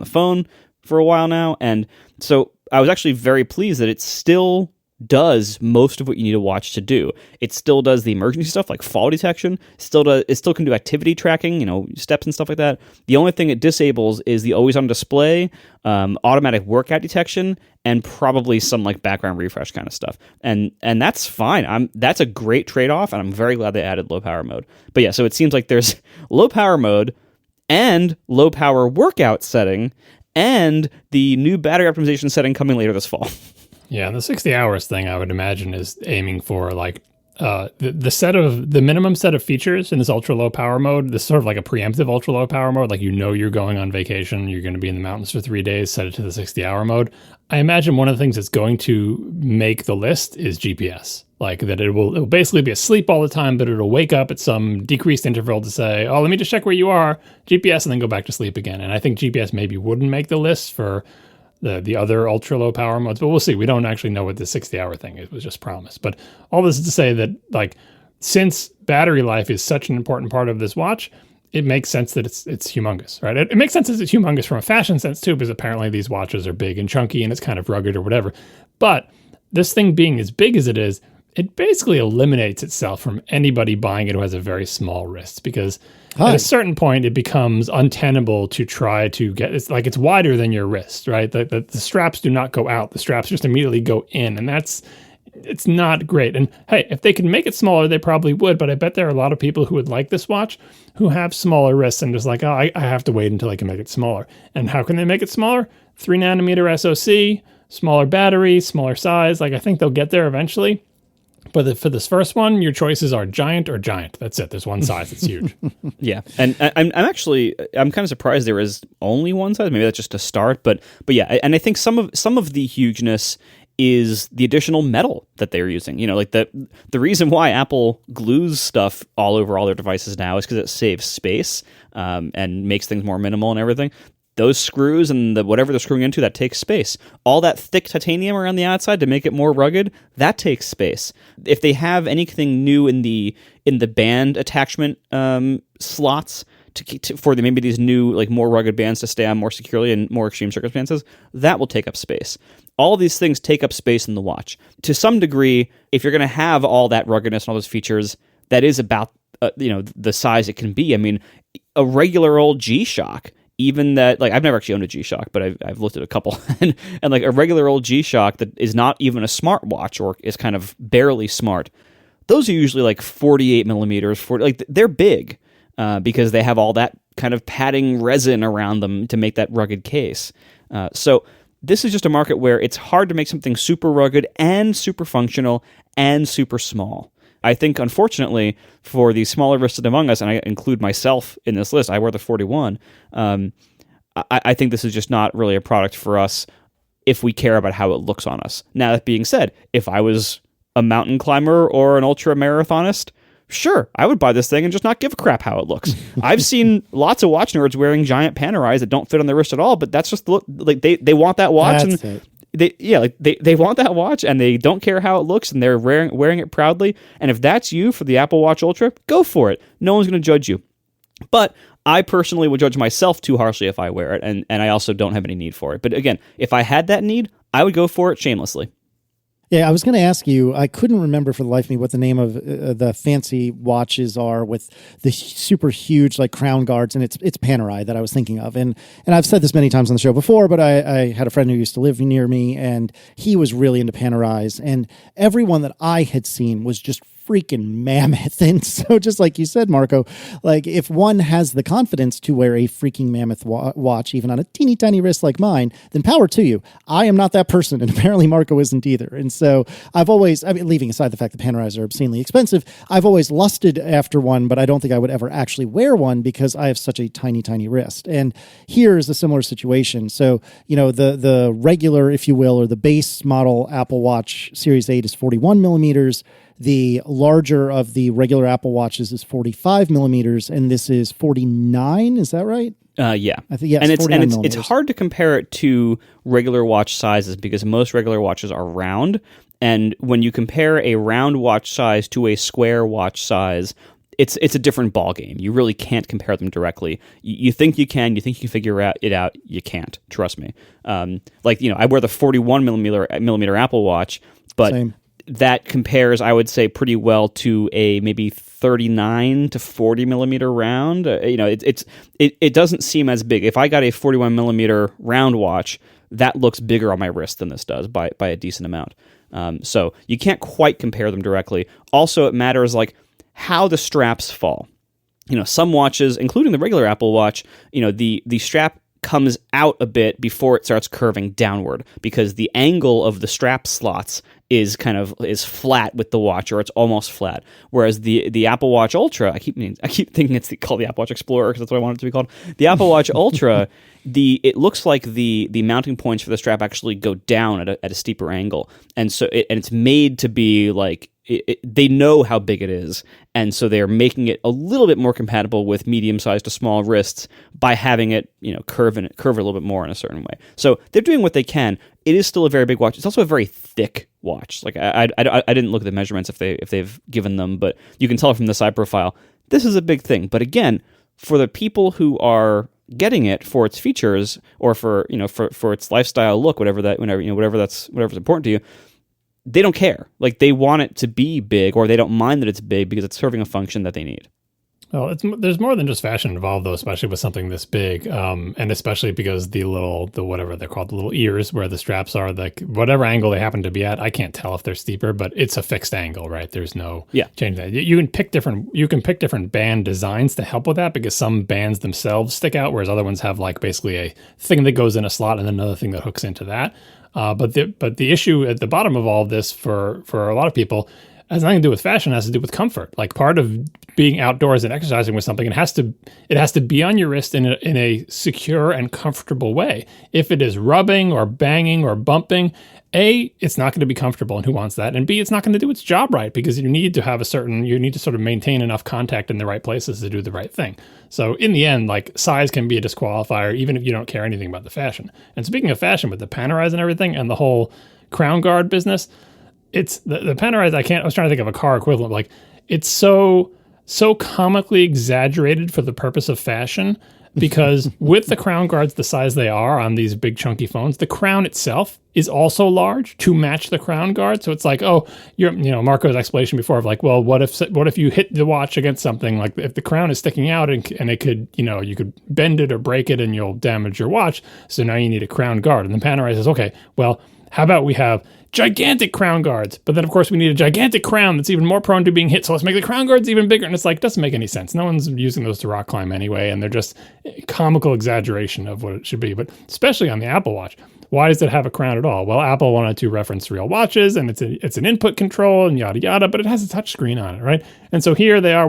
phone for a while now, and so I was actually very pleased that it still does most of what you need a watch to do. It still does the emergency stuff like fall detection. It still can do activity tracking, steps and stuff like that. The only thing it disables is the always-on display, automatic workout detection, and probably some background refresh kind of stuff. And that's fine. That's a great trade-off, and I'm very glad they added low power mode. But yeah, so it seems like there's low power mode and low power workout setting and the new battery optimization setting coming later this fall. Yeah, the 60 hours thing, I would imagine, is aiming for the minimum set of features in this ultra low power mode, this is sort of like a preemptive ultra low power mode, like you're going on vacation, you're going to be in the mountains for 3 days, set it to the 60-hour mode. I imagine one of the things that's going to make the list is GPS. Like that it'll basically be asleep all the time, but it'll wake up at some decreased interval to say, oh, let me just check where you are, GPS, and then go back to sleep again. And I think GPS maybe wouldn't make the list for the other ultra low power modes, but we'll see. We don't actually know what the 60-hour thing is. It was just promised. But all this is to say that, like, since battery life is such an important part of this watch, it makes sense that it's humongous, right? It makes sense that it's humongous from a fashion sense too, because apparently these watches are big and chunky and it's kind of rugged or whatever. But this thing being as big as it is, it basically eliminates itself from anybody buying it who has a very small wrist, because at a certain point it becomes untenable to try to get, it's wider than your wrist, right? The straps do not go out. The straps just immediately go in, and it's not great. And hey, if they could make it smaller, they probably would, but I bet there are a lot of people who would like this watch who have smaller wrists and just like, oh, I have to wait until I can make it smaller. And how can they make it smaller? 3 nanometer SoC, smaller battery, smaller size. Like, I think they'll get there eventually. But for this first one, your choices are giant or giant. That's it. There's one size. It's huge. Yeah, and I'm kind of surprised there is only one size. Maybe that's just a start, but yeah, and I think some of the hugeness is the additional metal that they're using. You know, like the reason why Apple glues stuff all over all their devices now is because it saves space and makes things more minimal and everything. Those screws and whatever they're screwing into, that takes space. All that thick titanium around the outside to make it more rugged, that takes space. If they have anything new in the band attachment slots for maybe these new, like, more rugged bands to stay on more securely in more extreme circumstances, that will take up space. All these things take up space in the watch. To some degree, if you're going to have all that ruggedness and all those features, that is about the size it can be. I mean, a regular old G-Shock, even that, like, I've never actually owned a G-Shock, but I've looked at a couple, and like a regular old G-Shock that is not even a smartwatch or is kind of barely smart, those are usually like 48 millimeters, like they're big because they have all that kind of padding resin around them to make that rugged case. So this is just a market where it's hard to make something super rugged and super functional and super small. I think, unfortunately, for the smaller wristed among us, and I include myself in this list, I wear the 41, I think this is just not really a product for us if we care about how it looks on us. Now, that being said, if I was a mountain climber or an ultra marathonist, sure, I would buy this thing and just not give a crap how it looks. I've seen lots of watch nerds wearing giant Panerais that don't fit on their wrist at all, but that's just like they want that watch. That's and it. They want that watch and they don't care how it looks and they're wearing it proudly. And if that's you for the Apple Watch Ultra, go for it. No one's going to judge you. But I personally would judge myself too harshly if I wear it, and I also don't have any need for it. But again, if I had that need, I would go for it shamelessly. Yeah, I was going to ask you, I couldn't remember for the life of me what the name of the fancy watches are with the super huge, like, crown guards, and it's Panerai that I was thinking of. And I've said this many times on the show before, but I had a friend who used to live near me, and he was really into Panerais, and everyone that I had seen was just freaking mammoth. And so, just like you said, Marco, like, if one has the confidence to wear a freaking mammoth watch, even on a teeny tiny wrist like mine, then power to you. I am not that person, and apparently Marco isn't either. And so I've always, leaving aside the fact that Panerais are obscenely expensive, I've always lusted after one, but I don't think I would ever actually wear one because I have such a tiny, tiny wrist. And here is a similar situation. So, the regular, if you will, or the base model Apple Watch Series 8 is 41 millimeters. The larger of the regular Apple Watches is 45 millimeters, and this is 49. Is that right? Yeah. I think, yes, and it's hard to compare it to regular watch sizes because most regular watches are round, and when you compare a round watch size to a square watch size, it's a different ballgame. You really can't compare them directly. You think you can. You think you can figure it out. You can't. Trust me. I wear the 41 millimeter Apple Watch, but Same. That compares, I would say, pretty well to a maybe 39 to 40 millimeter round. It doesn't seem as big. If I got a 41 millimeter round watch, that looks bigger on my wrist than this does by a decent amount. So you can't quite compare them directly. Also, it matters like how the straps fall. Some watches, including the regular Apple Watch, the strap comes out a bit before it starts curving downward because the angle of the strap slots is flat with the watch, or it's almost flat. Whereas the Apple Watch Ultra, I keep thinking it's called the Apple Watch Explorer because that's what I want it to be called. The Apple Watch Ultra, it looks like the mounting points for the strap actually go down at a steeper angle, and so it's made to be like. They know how big it is, and so they're making it a little bit more compatible with medium-sized to small wrists by having it, curve a little bit more in a certain way. So they're doing what they can. It is still a very big watch. It's also a very thick watch. Like I didn't look at the measurements if they've given them, but you can tell from the side profile this is a big thing. But again, for the people who are getting it for its features or for its lifestyle look, whatever's important to you. They don't care. Like, they want it to be big, or they don't mind that it's big because it's serving a function that they need. Well, there's more than just fashion involved, though, especially with something this big, and especially because the whatever they're called, the little ears where the straps are, like whatever angle they happen to be at, I can't tell if they're steeper, but it's a fixed angle, right? There's no change that. You can pick different band designs to help with that because some bands themselves stick out, whereas other ones have like basically a thing that goes in a slot and another thing that hooks into that. But the issue at the bottom of all of this for a lot of people has nothing to do with fashion. It has to do with comfort. Like, part of being outdoors and exercising with something, it has to be on your wrist in a secure and comfortable way. If it is rubbing or banging or bumping, A, it's not going to be comfortable, and who wants that? And B, it's not going to do its job right because you need to sort of maintain enough contact in the right places to do the right thing. So in the end, like, size can be a disqualifier even if you don't care anything about the fashion. And speaking of fashion, with the Panerai and everything and the whole crown guard business, it's the Panerai. I was trying to think of a car equivalent. Like, it's so comically exaggerated for the purpose of fashion. Because with the crown guards the size they are on these big chunky phones, the crown itself is also large to match the crown guard. So it's like, Marco's explanation before of like, well, what if you hit the watch against something, like if the crown is sticking out and it could, you could bend it or break it and you'll damage your watch. So now you need a crown guard. And then Panerai says, okay, well, how about we have gigantic crown guards? But then, of course, we need a gigantic crown that's even more prone to being hit. So let's make the crown guards even bigger. And it's like, doesn't make any sense. No one's using those to rock climb anyway. And they're just comical exaggeration of what it should be. But especially on the Apple Watch, why does it have a crown at all? Well, Apple wanted to reference real watches, and it's an input control and yada, yada, but it has a touch screen on it, right? And so here they are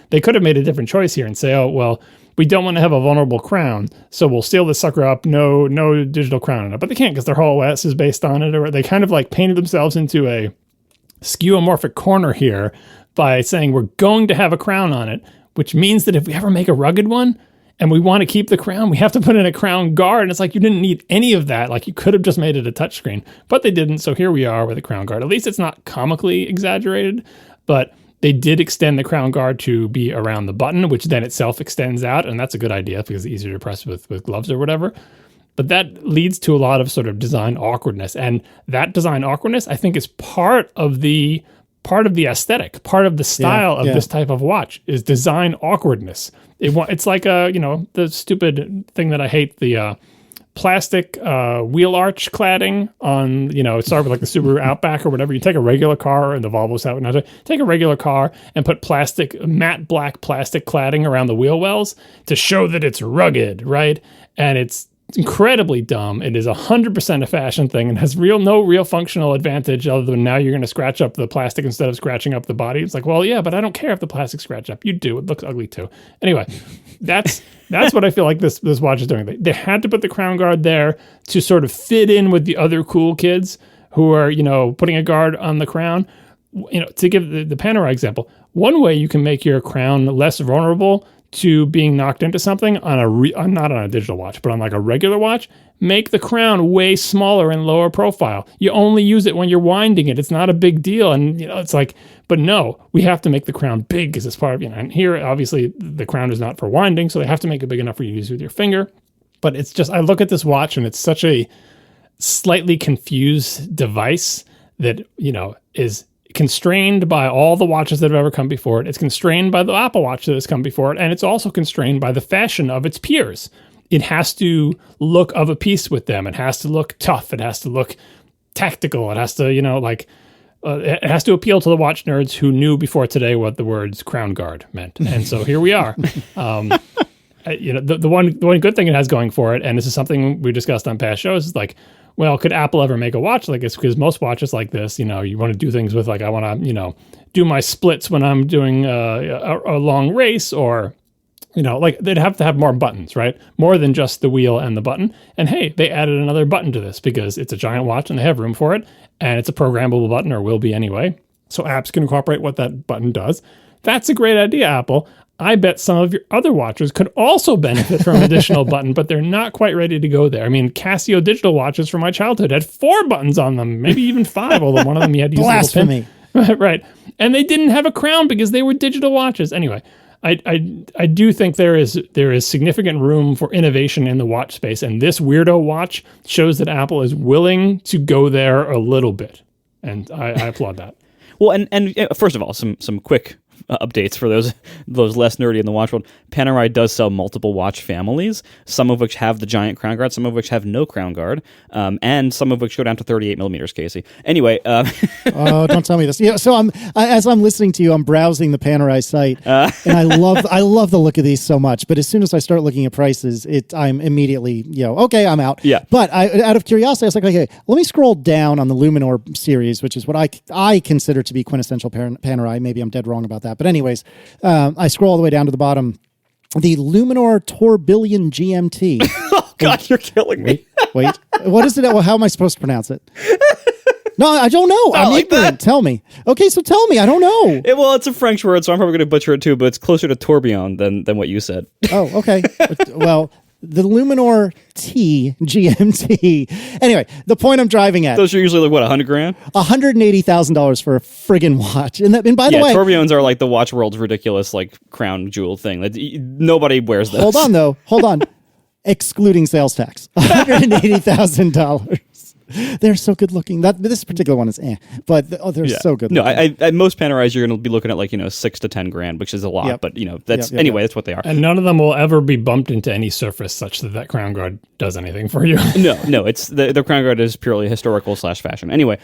they could have made a different choice here and say, oh, well, we don't want to have a vulnerable crown, so we'll seal this sucker up, no digital crown in it. But they can't because their whole OS is based on it, or they kind of like painted themselves into a skeuomorphic corner here by saying we're going to have a crown on it, which means that if we ever make a rugged one and we want to keep the crown, we have to put in a crown guard. And it's like, you didn't need any of that. Like, you could have just made it a touchscreen, but they didn't. So here we are with a crown guard. At least it's not comically exaggerated, but they did extend the crown guard to be around the button, which then itself extends out. And that's a good idea because it's easier to press with gloves or whatever. But that leads to a lot of sort of design awkwardness. And that design awkwardness, I think, is part of the aesthetic, part of the style of this type of watch is design awkwardness. It's like, the stupid thing that I hate, the plastic wheel arch cladding on, it started with like the Subaru Outback or whatever. You take a regular car, and the Volvo's out now. Take a regular car and put matte black plastic cladding around the wheel wells to show that it's rugged, right? And it's incredibly dumb. It is 100% a fashion thing and has no real functional advantage other than now you're going to scratch up the plastic instead of scratching up the body. It's like, well, yeah, but I don't care if the plastic scratch up. You do. It looks ugly too. Anyway, that's what I feel like this watch is doing. They had to put the crown guard there to sort of fit in with the other cool kids who are, putting a guard on the crown. To give the Panerai example, one way you can make your crown less vulnerable to being knocked into something on not on a digital watch, but on like a regular watch, make the crown way smaller and lower profile. You only use it when you're winding it. It's not a big deal. And, it's like, but no, we have to make the crown big because it's part of, and here, obviously, the crown is not for winding, so they have to make it big enough for you to use with your finger. But it's just, I look at this watch and it's such a slightly confused device that, is constrained by all the watches that have ever come before it. It's constrained by the Apple Watch that has come before it, and it's also constrained by the fashion of its peers. It has to look of a piece with them. It has to look tough. It has to look tactical. It has to, it has to appeal to the watch nerds who knew before today what the words crown guard meant. And so here we are. The one good thing it has going for it, and this is something we discussed on past shows, is like, well, could Apple ever make a watch like this? Because most watches like this, you want to do things with, like, I want to, do my splits when I'm doing a long race, or, like, they'd have to have more buttons, right? More than just the wheel and the button. And hey, they added another button to this because it's a giant watch and they have room for it, and it's a programmable button, or will be anyway. So apps can incorporate what that button does. That's a great idea, Apple. I bet some of your other watches could also benefit from an additional button, but they're not quite ready to go there. I mean, Casio digital watches from my childhood had 4 buttons on them, maybe even 5, although one of them you had to use a little pin. Blasphemy. Right. And they didn't have a crown because they were digital watches. Anyway, I do think there is significant room for innovation in the watch space, and this weirdo watch shows that Apple is willing to go there a little bit, and I applaud that. Well, and first of all, some quick updates for those less nerdy in the watch world. Panerai does sell multiple watch families, some of which have the giant crown guard, some of which have no crown guard, and some of which go down to 38 millimeters, Casey. Anyway. Oh, don't tell me this. Yeah, so as I'm listening to you, I'm browsing the Panerai site, and I love the look of these so much. But as soon as I start looking at prices, I'm immediately, okay, I'm out. Yeah. But out of curiosity, I was like, okay, let me scroll down on the Luminor series, which is what I consider to be quintessential Panerai. Maybe I'm dead wrong about that. But anyways, I scroll all the way down to the bottom. The Luminor Tourbillon GMT. Oh, God, you're killing me. Wait. What is it? How am I supposed to pronounce it? No, I don't know. I'm like ignorant. that. Tell me. Okay, so tell me. I don't know. Well, it's a French word, so I'm probably going to butcher it too, but it's closer to tourbillon than what you said. Oh, okay. Well, the Luminor T GMT. Anyway, the point I'm driving at. Those are usually like, what, $100,000? $180,000 for a friggin' watch. And by the way, tourbillons are like the watch world's ridiculous like crown jewel thing. Like, nobody wears those. Hold on. Excluding sales tax. $180,000. They're so good looking. This particular one is but they're so good looking. No, I most Panerais you're going to be looking at like, $6 to $10,000, which is a lot, but that's that's what they are. And none of them will ever be bumped into any surface such that crown guard does anything for you. No, it's the crown guard is purely historical / fashion. Anyway,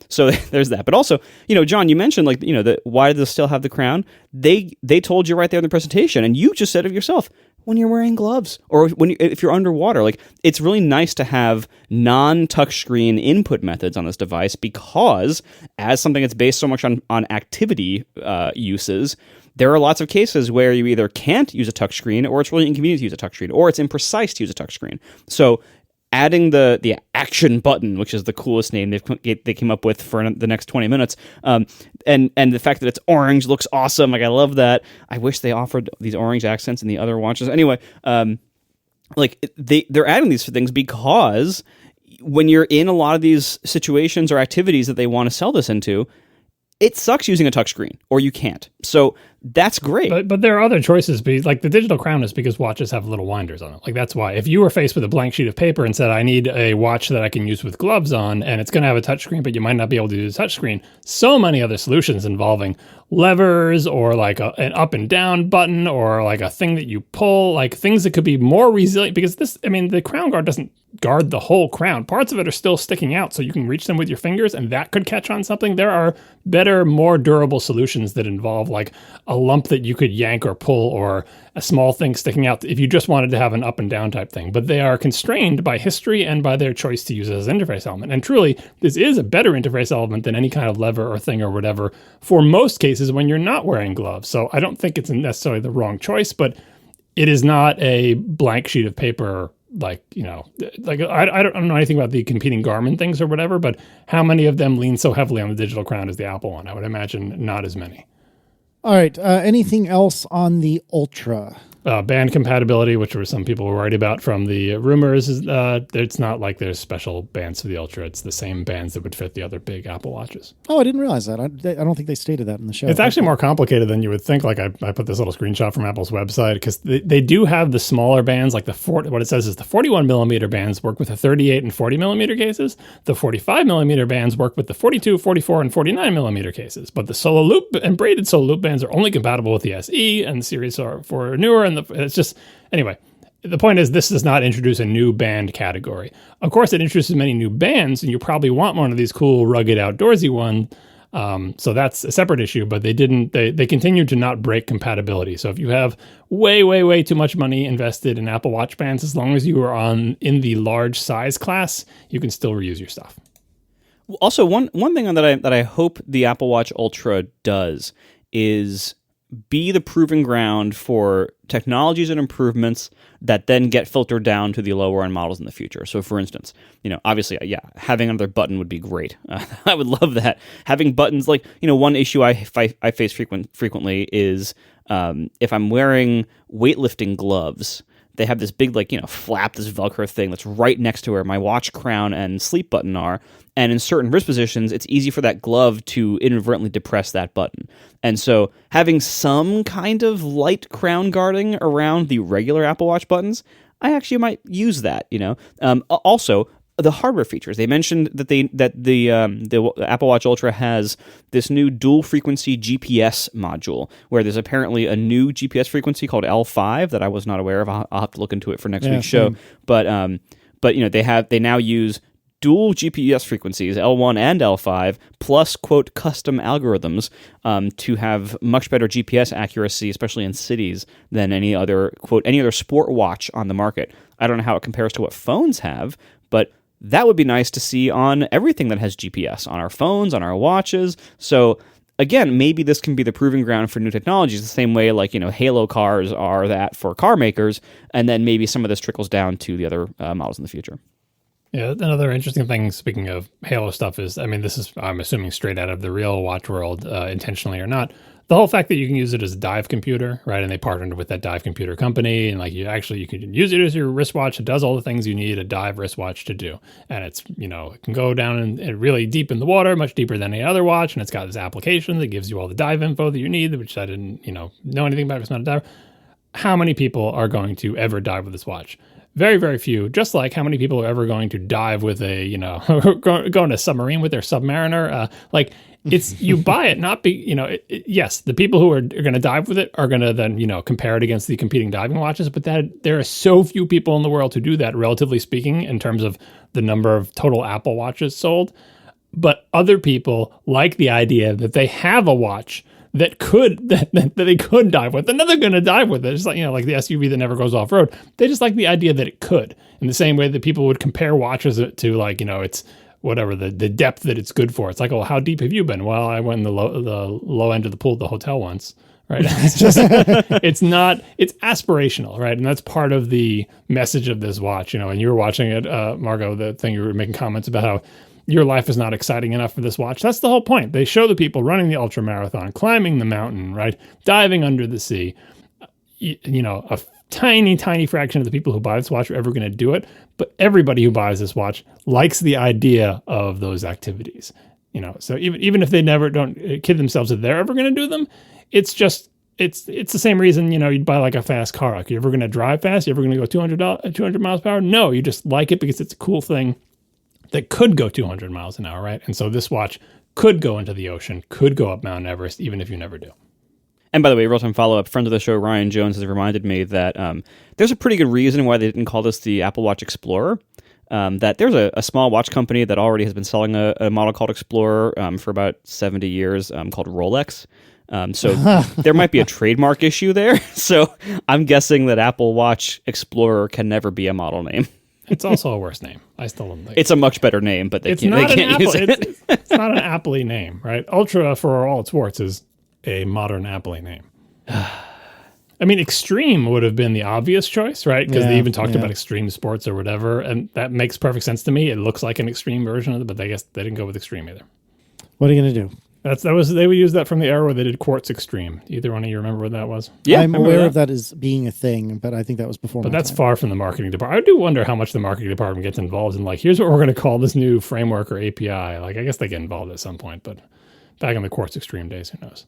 so there's that. But also, John, you mentioned like, why do they still have the crown? They told you right there in the presentation, and you just said it yourself. When you're wearing gloves, or if you're underwater, like, it's really nice to have non-touchscreen input methods on this device, because as something that's based so much on activity uses, there are lots of cases where you either can't use a touchscreen, or it's really inconvenient to use a touchscreen, or it's imprecise to use a touchscreen. So adding the action button, which is the coolest name they came up with for the next 20 minutes, and the fact that it's orange looks awesome. Like, I love that. I wish they offered these orange accents in the other watches. Anyway, like, they're adding these things because when you're in a lot of these situations or activities that they want to sell this into, it sucks using a touchscreen, or you can't. So that's great. But there are other choices. Like, the digital crown is because watches have little winders on it. Like, that's why. If you were faced with a blank sheet of paper and said, I need a watch that I can use with gloves on, and it's going to have a touchscreen, but you might not be able to use a touchscreen, so many other solutions involving levers, or like an up and down button, or like a thing that you pull, like things that could be more resilient. Because the crown guard doesn't guard the whole crown. Parts of it are still sticking out, so you can reach them with your fingers, and that could catch on something. There are better, more durable solutions that involve like a lump that you could yank or pull, or a small thing sticking out if you just wanted to have an up and down type thing. But they are constrained by history and by their choice to use it as an interface element. And truly, this is a better interface element than any kind of lever or thing or whatever for most cases when you're not wearing gloves. So I don't think it's necessarily the wrong choice, but it is not a blank sheet of paper. Like, I don't know anything about the competing Garmin things or whatever, but how many of them lean so heavily on the digital crown as the Apple one? I would imagine not as many. All right. Anything else on the Ultra? Band compatibility, which were some people were worried about from the rumors, is it's not like there's special bands for the Ultra. It's the same bands that would fit the other big Apple Watches. Oh, I didn't realize that. I don't think they stated that in the show. It's actually more complicated than you would think. Like, I put this little screenshot from Apple's website, because they do have the smaller bands, like what it says is the 41 millimeter bands work with the 38 and 40 millimeter cases. The 45 millimeter bands work with the 42, 44, and 49 millimeter cases. But the solo loop and braided solo loop bands are only compatible with the SE, and the series are for newer, and it's just, anyway, the point is this does not introduce a new band category. Of course, it introduces many new bands, and you probably want one of these cool, rugged, outdoorsy ones. So that's a separate issue, but they continued to not break compatibility. So if you have way too much money invested in Apple Watch bands, as long as you are in the large size class, you can still reuse your stuff. Also, one thing that I hope the Apple Watch Ultra does is be the proving ground for technologies and improvements that then get filtered down to the lower end models in the future. So, for instance, obviously, having another button would be great. I would love that. Having buttons one issue I face frequently is if I'm wearing weightlifting gloves. They have this big, flap, this Velcro thing that's right next to where my watch crown and sleep button are. And in certain wrist positions, it's easy for that glove to inadvertently depress that button. And so having some kind of light crown guarding around the regular Apple Watch buttons, I actually might use that, Also, the hardware features. They mentioned that the Apple Watch Ultra has this new dual frequency GPS module, where there's apparently a new GPS frequency called L5 that I was not aware of. I'll have to look into it for next week's show. But they now use dual GPS frequencies, L1 and L5, plus quote custom algorithms to have much better GPS accuracy, especially in cities, than any other sport watch on the market. I don't know how it compares to what phones have, but that would be nice to see on everything that has GPS, on our phones, on our watches. So again, maybe this can be the proving ground for new technologies, the same way Halo cars are that for car makers, and then maybe some of this trickles down to the other models in the future. Yeah, another interesting thing, speaking of Halo stuff, is, this is, I'm assuming, straight out of the real watch world, intentionally or not, the whole fact that you can use it as a dive computer, right? And they partnered with that dive computer company, and you can use it as your wristwatch. It does all the things you need a dive wristwatch to do. And it's, it can go down and really deep in the water, much deeper than any other watch. And it's got this application that gives you all the dive info that you need, which I didn't, know anything about. It's not a diver. How many people are going to ever dive with this watch? Very, very few. Just like how many people are ever going to dive with a, go in a submarine with their Submariner. It's, you buy it, not be, yes, the people who are going to dive with it are going to then, compare it against the competing diving watches. But there are so few people in the world who do that, relatively speaking, in terms of the number of total Apple Watches sold. But other people like the idea that they have a watch that they could dive with, and then they're going to dive with it. It's like the SUV that never goes off road. They just like the idea that it could, in the same way that people would compare watches to it's whatever the depth that it's good for. It's like, oh, how deep have you been? Well, I went in the low end of the pool at the hotel once, right? It's just it's aspirational, right? And that's part of the message of this watch. And you were watching it, Margot, the thing you were making comments about how your life is not exciting enough for this watch. That's the whole point. They show the people running the ultra marathon, climbing the mountain, right? Diving under the sea. A tiny fraction of the people who buy this watch are ever going to do it. But everybody who buys this watch likes the idea of those activities. So even if they don't kid themselves that they're ever going to do them, it's just, it's the same reason, you'd buy like a fast car. Like, you're ever going to drive fast? You're ever going to go 200 miles per hour? No, you just like it because it's a cool thing that could go 200 miles an hour, right? And so this watch could go into the ocean, could go up Mount Everest, even if you never do. And by the way, real-time follow-up, friend of the show, Ryan Jones, has reminded me that there's a pretty good reason why they didn't call this the Apple Watch Explorer. That there's a small watch company that already has been selling a model called Explorer for about 70 years called Rolex. So there might be a trademark issue there. So I'm guessing that Apple Watch Explorer can never be a model name. It's also a worse name. I still don't think it's a much better name, but they can't use it. It's not an Apple-y name, right? Ultra, for all its warts, is a modern Apple-y name. Extreme would have been the obvious choice, right? Because they even talked about extreme sports or whatever, and that makes perfect sense to me. It looks like an extreme version of it, but I guess they didn't go with extreme either. What are you going to do? They would use that from the era where they did Quartz Extreme. Either one of you remember what that was? Yeah, I'm aware of that as being a thing, but I think that was before. But that's far from the marketing department. I do wonder how much the marketing department gets involved in. Here's what we're going to call this new framework or API. I guess they get involved at some point, but back in the Quartz Extreme days, who knows?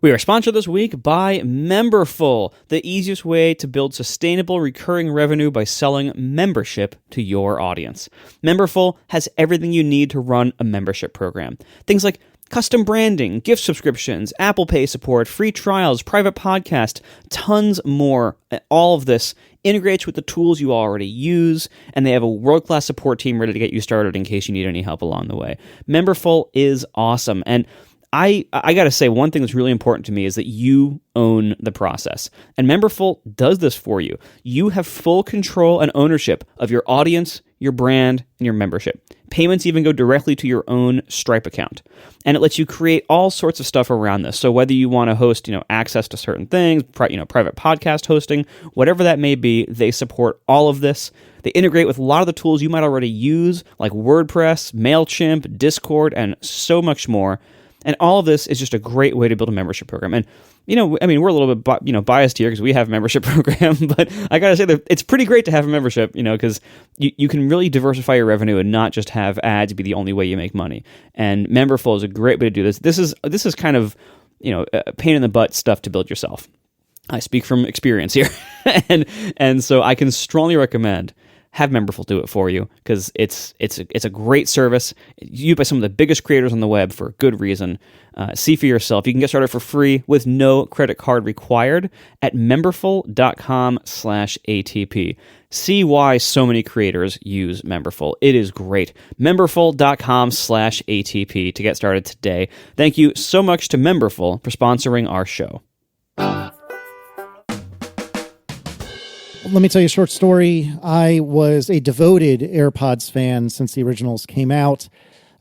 We are sponsored this week by Memberful, the easiest way to build sustainable recurring revenue by selling membership to your audience. Memberful has everything you need to run a membership program. Things like custom branding, gift subscriptions, Apple Pay support, free trials, private podcast, tons more. All of this integrates with the tools you already use, and they have a world-class support team ready to get you started in case you need any help along the way. Memberful is awesome, and I got to say, one thing that's really important to me is that you own the process. And Memberful does this for you. You have full control and ownership of your audience, your brand, and your membership. Payments even go directly to your own Stripe account. And it lets you create all sorts of stuff around this. So whether you want to host, access to certain things, private podcast hosting, whatever that may be, they support all of this. They integrate with a lot of the tools you might already use, like WordPress, MailChimp, Discord, and so much more. And all of this is just a great way to build a membership program. And, we're a little bit, biased here because we have a membership program, but I got to say that it's pretty great to have a membership, because you can really diversify your revenue and not just have ads be the only way you make money. And Memberful is a great way to do this. This is kind of, a pain in the butt stuff to build yourself. I speak from experience here. and so I can strongly recommend have Memberful do it for you, because it's a great service used by some of the biggest creators on the web for a good reason. See for yourself. You can get started for free with no credit card required at memberful.com/ATP. See why so many creators use Memberful. It is great. Memberful.com/ATP to get started today. Thank you so much to Memberful for sponsoring our show. Let me tell you a short story. I was a devoted AirPods fan since the originals came out.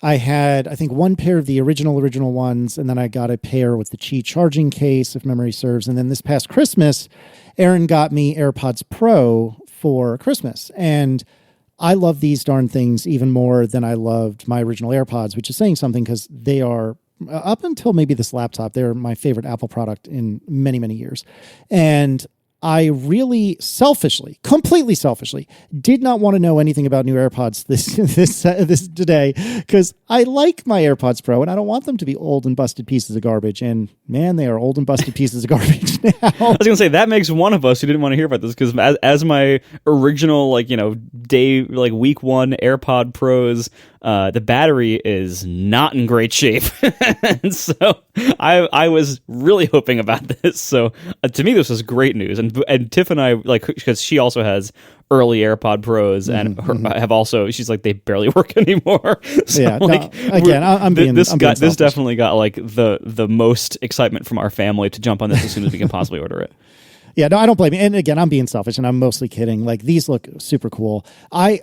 I had, I think, one pair of the original ones, and then I got a pair with the Qi charging case, if memory serves. And then this past Christmas, Aaron got me AirPods Pro for Christmas. And I love these darn things even more than I loved my original AirPods, which is saying something, because they are, up until maybe this laptop, they're my favorite Apple product in many, many years. And I really completely selfishly, did not want to know anything about new AirPods this today, because I like my AirPods Pro and I don't want them to be old and busted pieces of garbage. And man, they are old and busted pieces of garbage now. I was going to say, that makes one of us who didn't want to hear about this, because as my original, week one AirPod Pros, the battery is not in great shape. And so I was really hoping about this. So to me, this was great news. And Tiff and I, because she also has early AirPod Pros and have also, she's like, they barely work anymore. So yeah. No, again, I'm being this selfish. definitely got the most excitement from our family to jump on this as soon as we can possibly order it. Yeah, no, I don't blame you. And again, I'm being selfish, and I'm mostly kidding. Like, these look super cool. I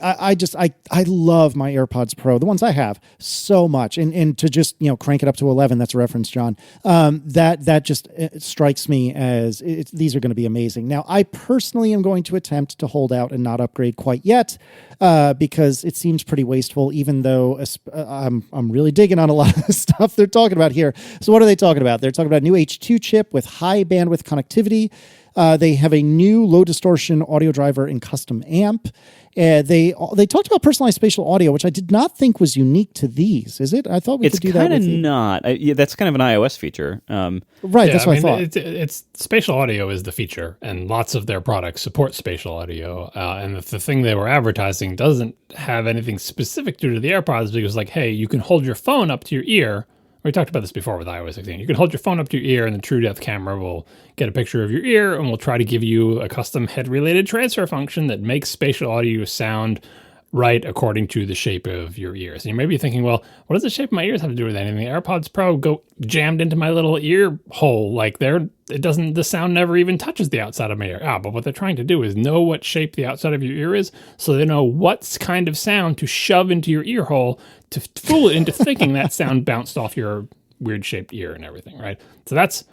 love my AirPods Pro, the ones I have, so much. And to just, crank it up to 11, that's a reference, John. That just strikes me as these are going to be amazing. Now, I personally am going to attempt to hold out and not upgrade quite yet, because it seems pretty wasteful, even though I'm really digging on a lot of the stuff they're talking about here. So what are they talking about? They're talking about a new H2 chip with high bandwidth connectivity. They have a new low distortion audio driver and custom amp. They talked about personalized spatial audio, which I did not think was unique to these. Is it? I thought we could do that. It's kind of not. That's kind of an iOS feature. Right. That's what I thought. It's spatial audio is the feature, and lots of their products support spatial audio. And the thing they were advertising doesn't have anything specific to the AirPods, because hey, you can hold your phone up to your ear. We talked about this before with iOS 16. You can hold your phone up to your ear, and the True Depth camera will get a picture of your ear, and will try to give you a custom head-related transfer function that makes spatial audio sound right according to the shape of your ears. And you may be thinking, well, what does the shape of my ears have to do with anything? The AirPods Pro go jammed into my little ear hole. The sound never even touches the outside of my ear. But what they're trying to do is know what shape the outside of your ear is, so they know what kind of sound to shove into your ear hole to fool it into thinking that sound bounced off your weird shaped ear and everything, right? So that's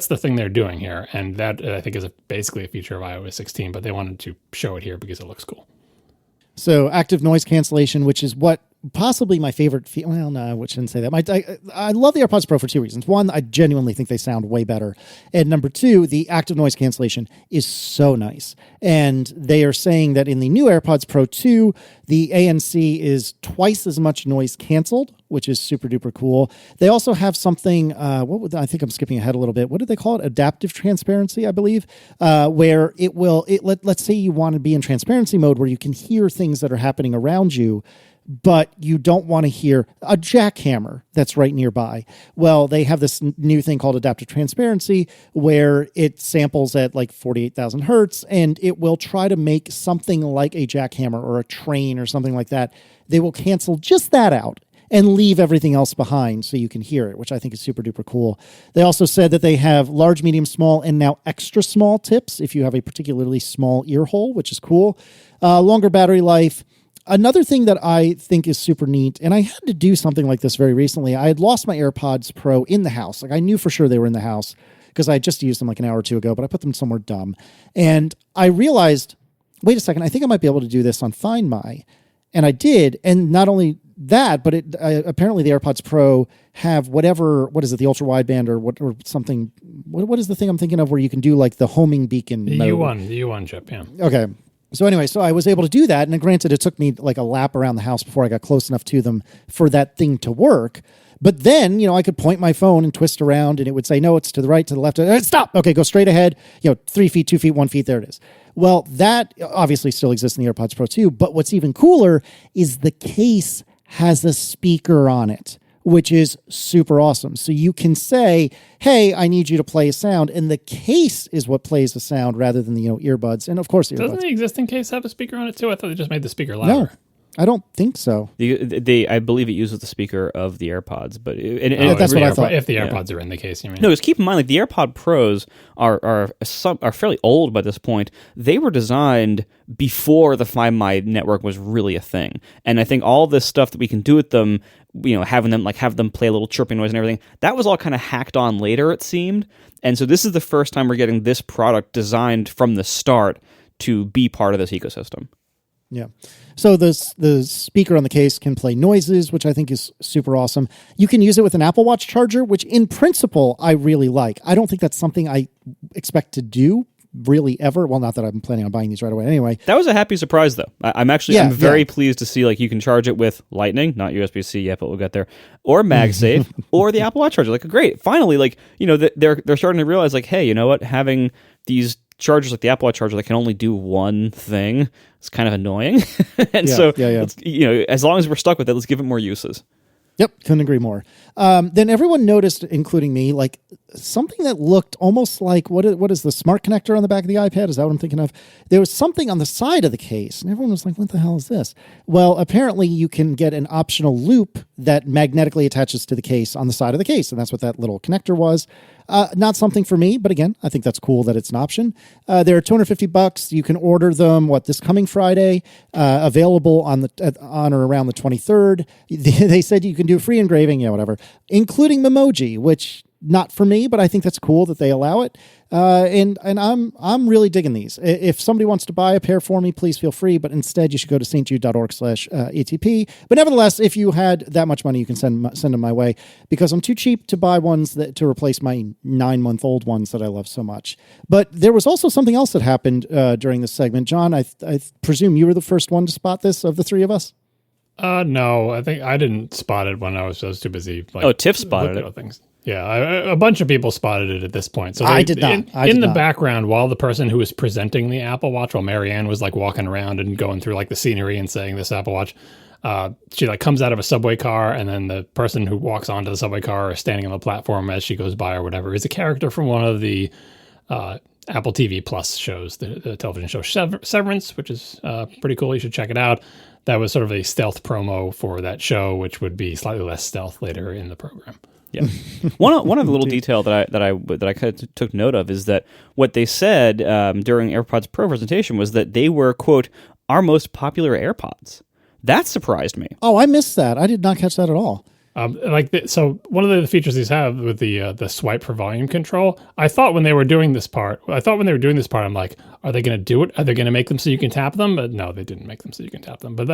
the thing they're doing here. And that, I think, is basically a feature of iOS 16, but they wanted to show it here because it looks cool. So active noise cancellation, which is what possibly my favorite. Well, no, I shouldn't say that. I love the AirPods Pro for two reasons. One, I genuinely think they sound way better. And number two, the active noise cancellation is so nice. And they are saying that in the new AirPods Pro 2, the ANC is twice as much noise canceled, which is super duper cool. They also have something, I think I'm skipping ahead a little bit. What did they call it? Adaptive transparency, I believe, where let's say you want to be in transparency mode where you can hear things that are happening around you, but you don't want to hear a jackhammer that's right nearby. Well, they have this new thing called adaptive transparency where it samples at like 48,000 hertz, and it will try to make something like a jackhammer or a train or something like that. They will cancel just that out and leave everything else behind so you can hear it, which I think is super duper cool. They also said that they have large, medium, small, and now extra small tips if you have a particularly small ear hole, which is cool. Longer battery life. Another thing that I think is super neat, and I had to do something like this very recently. I had lost my AirPods Pro in the house. Like I knew for sure they were in the house because I just used them like an hour or two ago, but I put them somewhere dumb. And I realized, wait a second, I think I might be able to do this on Find My. And I did. And not only that, but apparently the AirPods Pro have what is it, the ultra wideband or something. What is the thing I'm thinking of where you can do like the homing beacon the mode? The U1 chip, yeah. Okay. So anyway, so I was able to do that. And granted, it took me like a lap around the house before I got close enough to them for that thing to work. But then, I could point my phone and twist around and it would say, no, it's to the right, to the left. Stop. Okay, go straight ahead. 3 feet, 2 feet, 1 feet. There it is. Well, that obviously still exists in the AirPods Pro 2. But what's even cooler is the case has a speaker on it, which is super awesome. So you can say, hey, I need you to play a sound. And the case is what plays the sound rather than the earbuds. And of course, the earbuds. Doesn't the existing case have a speaker on it too? I thought they just made the speaker louder. No. I don't think so. I believe it uses the speaker of the AirPods, but that's what I thought. If the AirPods are in the case, you mean? No, just keep in mind, like the AirPod Pros are fairly old by this point. They were designed before the Find My network was really a thing, and I think all this stuff that we can do with them, having them have them play a little chirping noise and everything, that was all kind of hacked on later, it seemed. And so this is the first time we're getting this product designed from the start to be part of this ecosystem. Yeah. So the speaker on the case can play noises, which I think is super awesome. You can use it with an Apple Watch charger, which in principle I really like. I don't think that's something I expect to do really ever. Well, not that I'm planning on buying these right away anyway. That was a happy surprise though. I'm very pleased to see like you can charge it with Lightning, not USB-C yet, but we'll get there, or MagSafe, or the Apple Watch charger. Like great, finally, like they're starting to realize like, hey, you know what, having these chargers like the Apple Watch charger that can only do one thing is kind of annoying. And let's, as long as we're stuck with it, let's give it more uses. Yep, couldn't agree more. Then everyone noticed, including me, like something that looked almost like what is the smart connector on the back of the iPad? Is that what I'm thinking of? There was something on the side of the case, and everyone was like, what the hell is this? Well, apparently you can get an optional loop that magnetically attaches to the case on the side of the case, and that's what that little connector was. Not something for me, but again, I think that's cool that it's an option. They're $250. You can order them, this coming Friday, available on or around the 23rd. They said you can do free engraving, whatever, including Memoji, which not for me, but I think that's cool that they allow it. And I'm really digging these. If somebody wants to buy a pair for me, please feel free. But instead, you should go to stjude.org/ATP. But nevertheless, if you had that much money, you can send them my way because I'm too cheap to buy ones to replace my 9-month-old ones that I love so much. But there was also something else that happened during this segment. John, I presume you were the first one to spot this of the three of us? No, I think I didn't spot it when I was too busy. Tiff spotted it. Things. Yeah, a bunch of people spotted it at this point. So I did not. In the background, while the person who was presenting the Apple Watch, while Marianne was like walking around and going through like the scenery and saying this Apple Watch, she like comes out of a subway car, and then the person who walks onto the subway car or standing on the platform as she goes by or whatever is a character from one of the Apple TV Plus shows, the television show Severance, which is pretty cool. You should check it out. That was sort of a stealth promo for that show, which would be slightly less stealth later in the program. Yeah, one of the little detail that I kind of took note of is that what they said during AirPods Pro presentation was that they were, quote, our most popular AirPods. That surprised me. Oh, I missed that. I did not catch that at all. So one of the features these have with the swipe for volume control, I thought when they were doing this part, I'm like, are they going to do it? Are they going to make them so you can tap them? But no, they didn't make them so you can tap them. But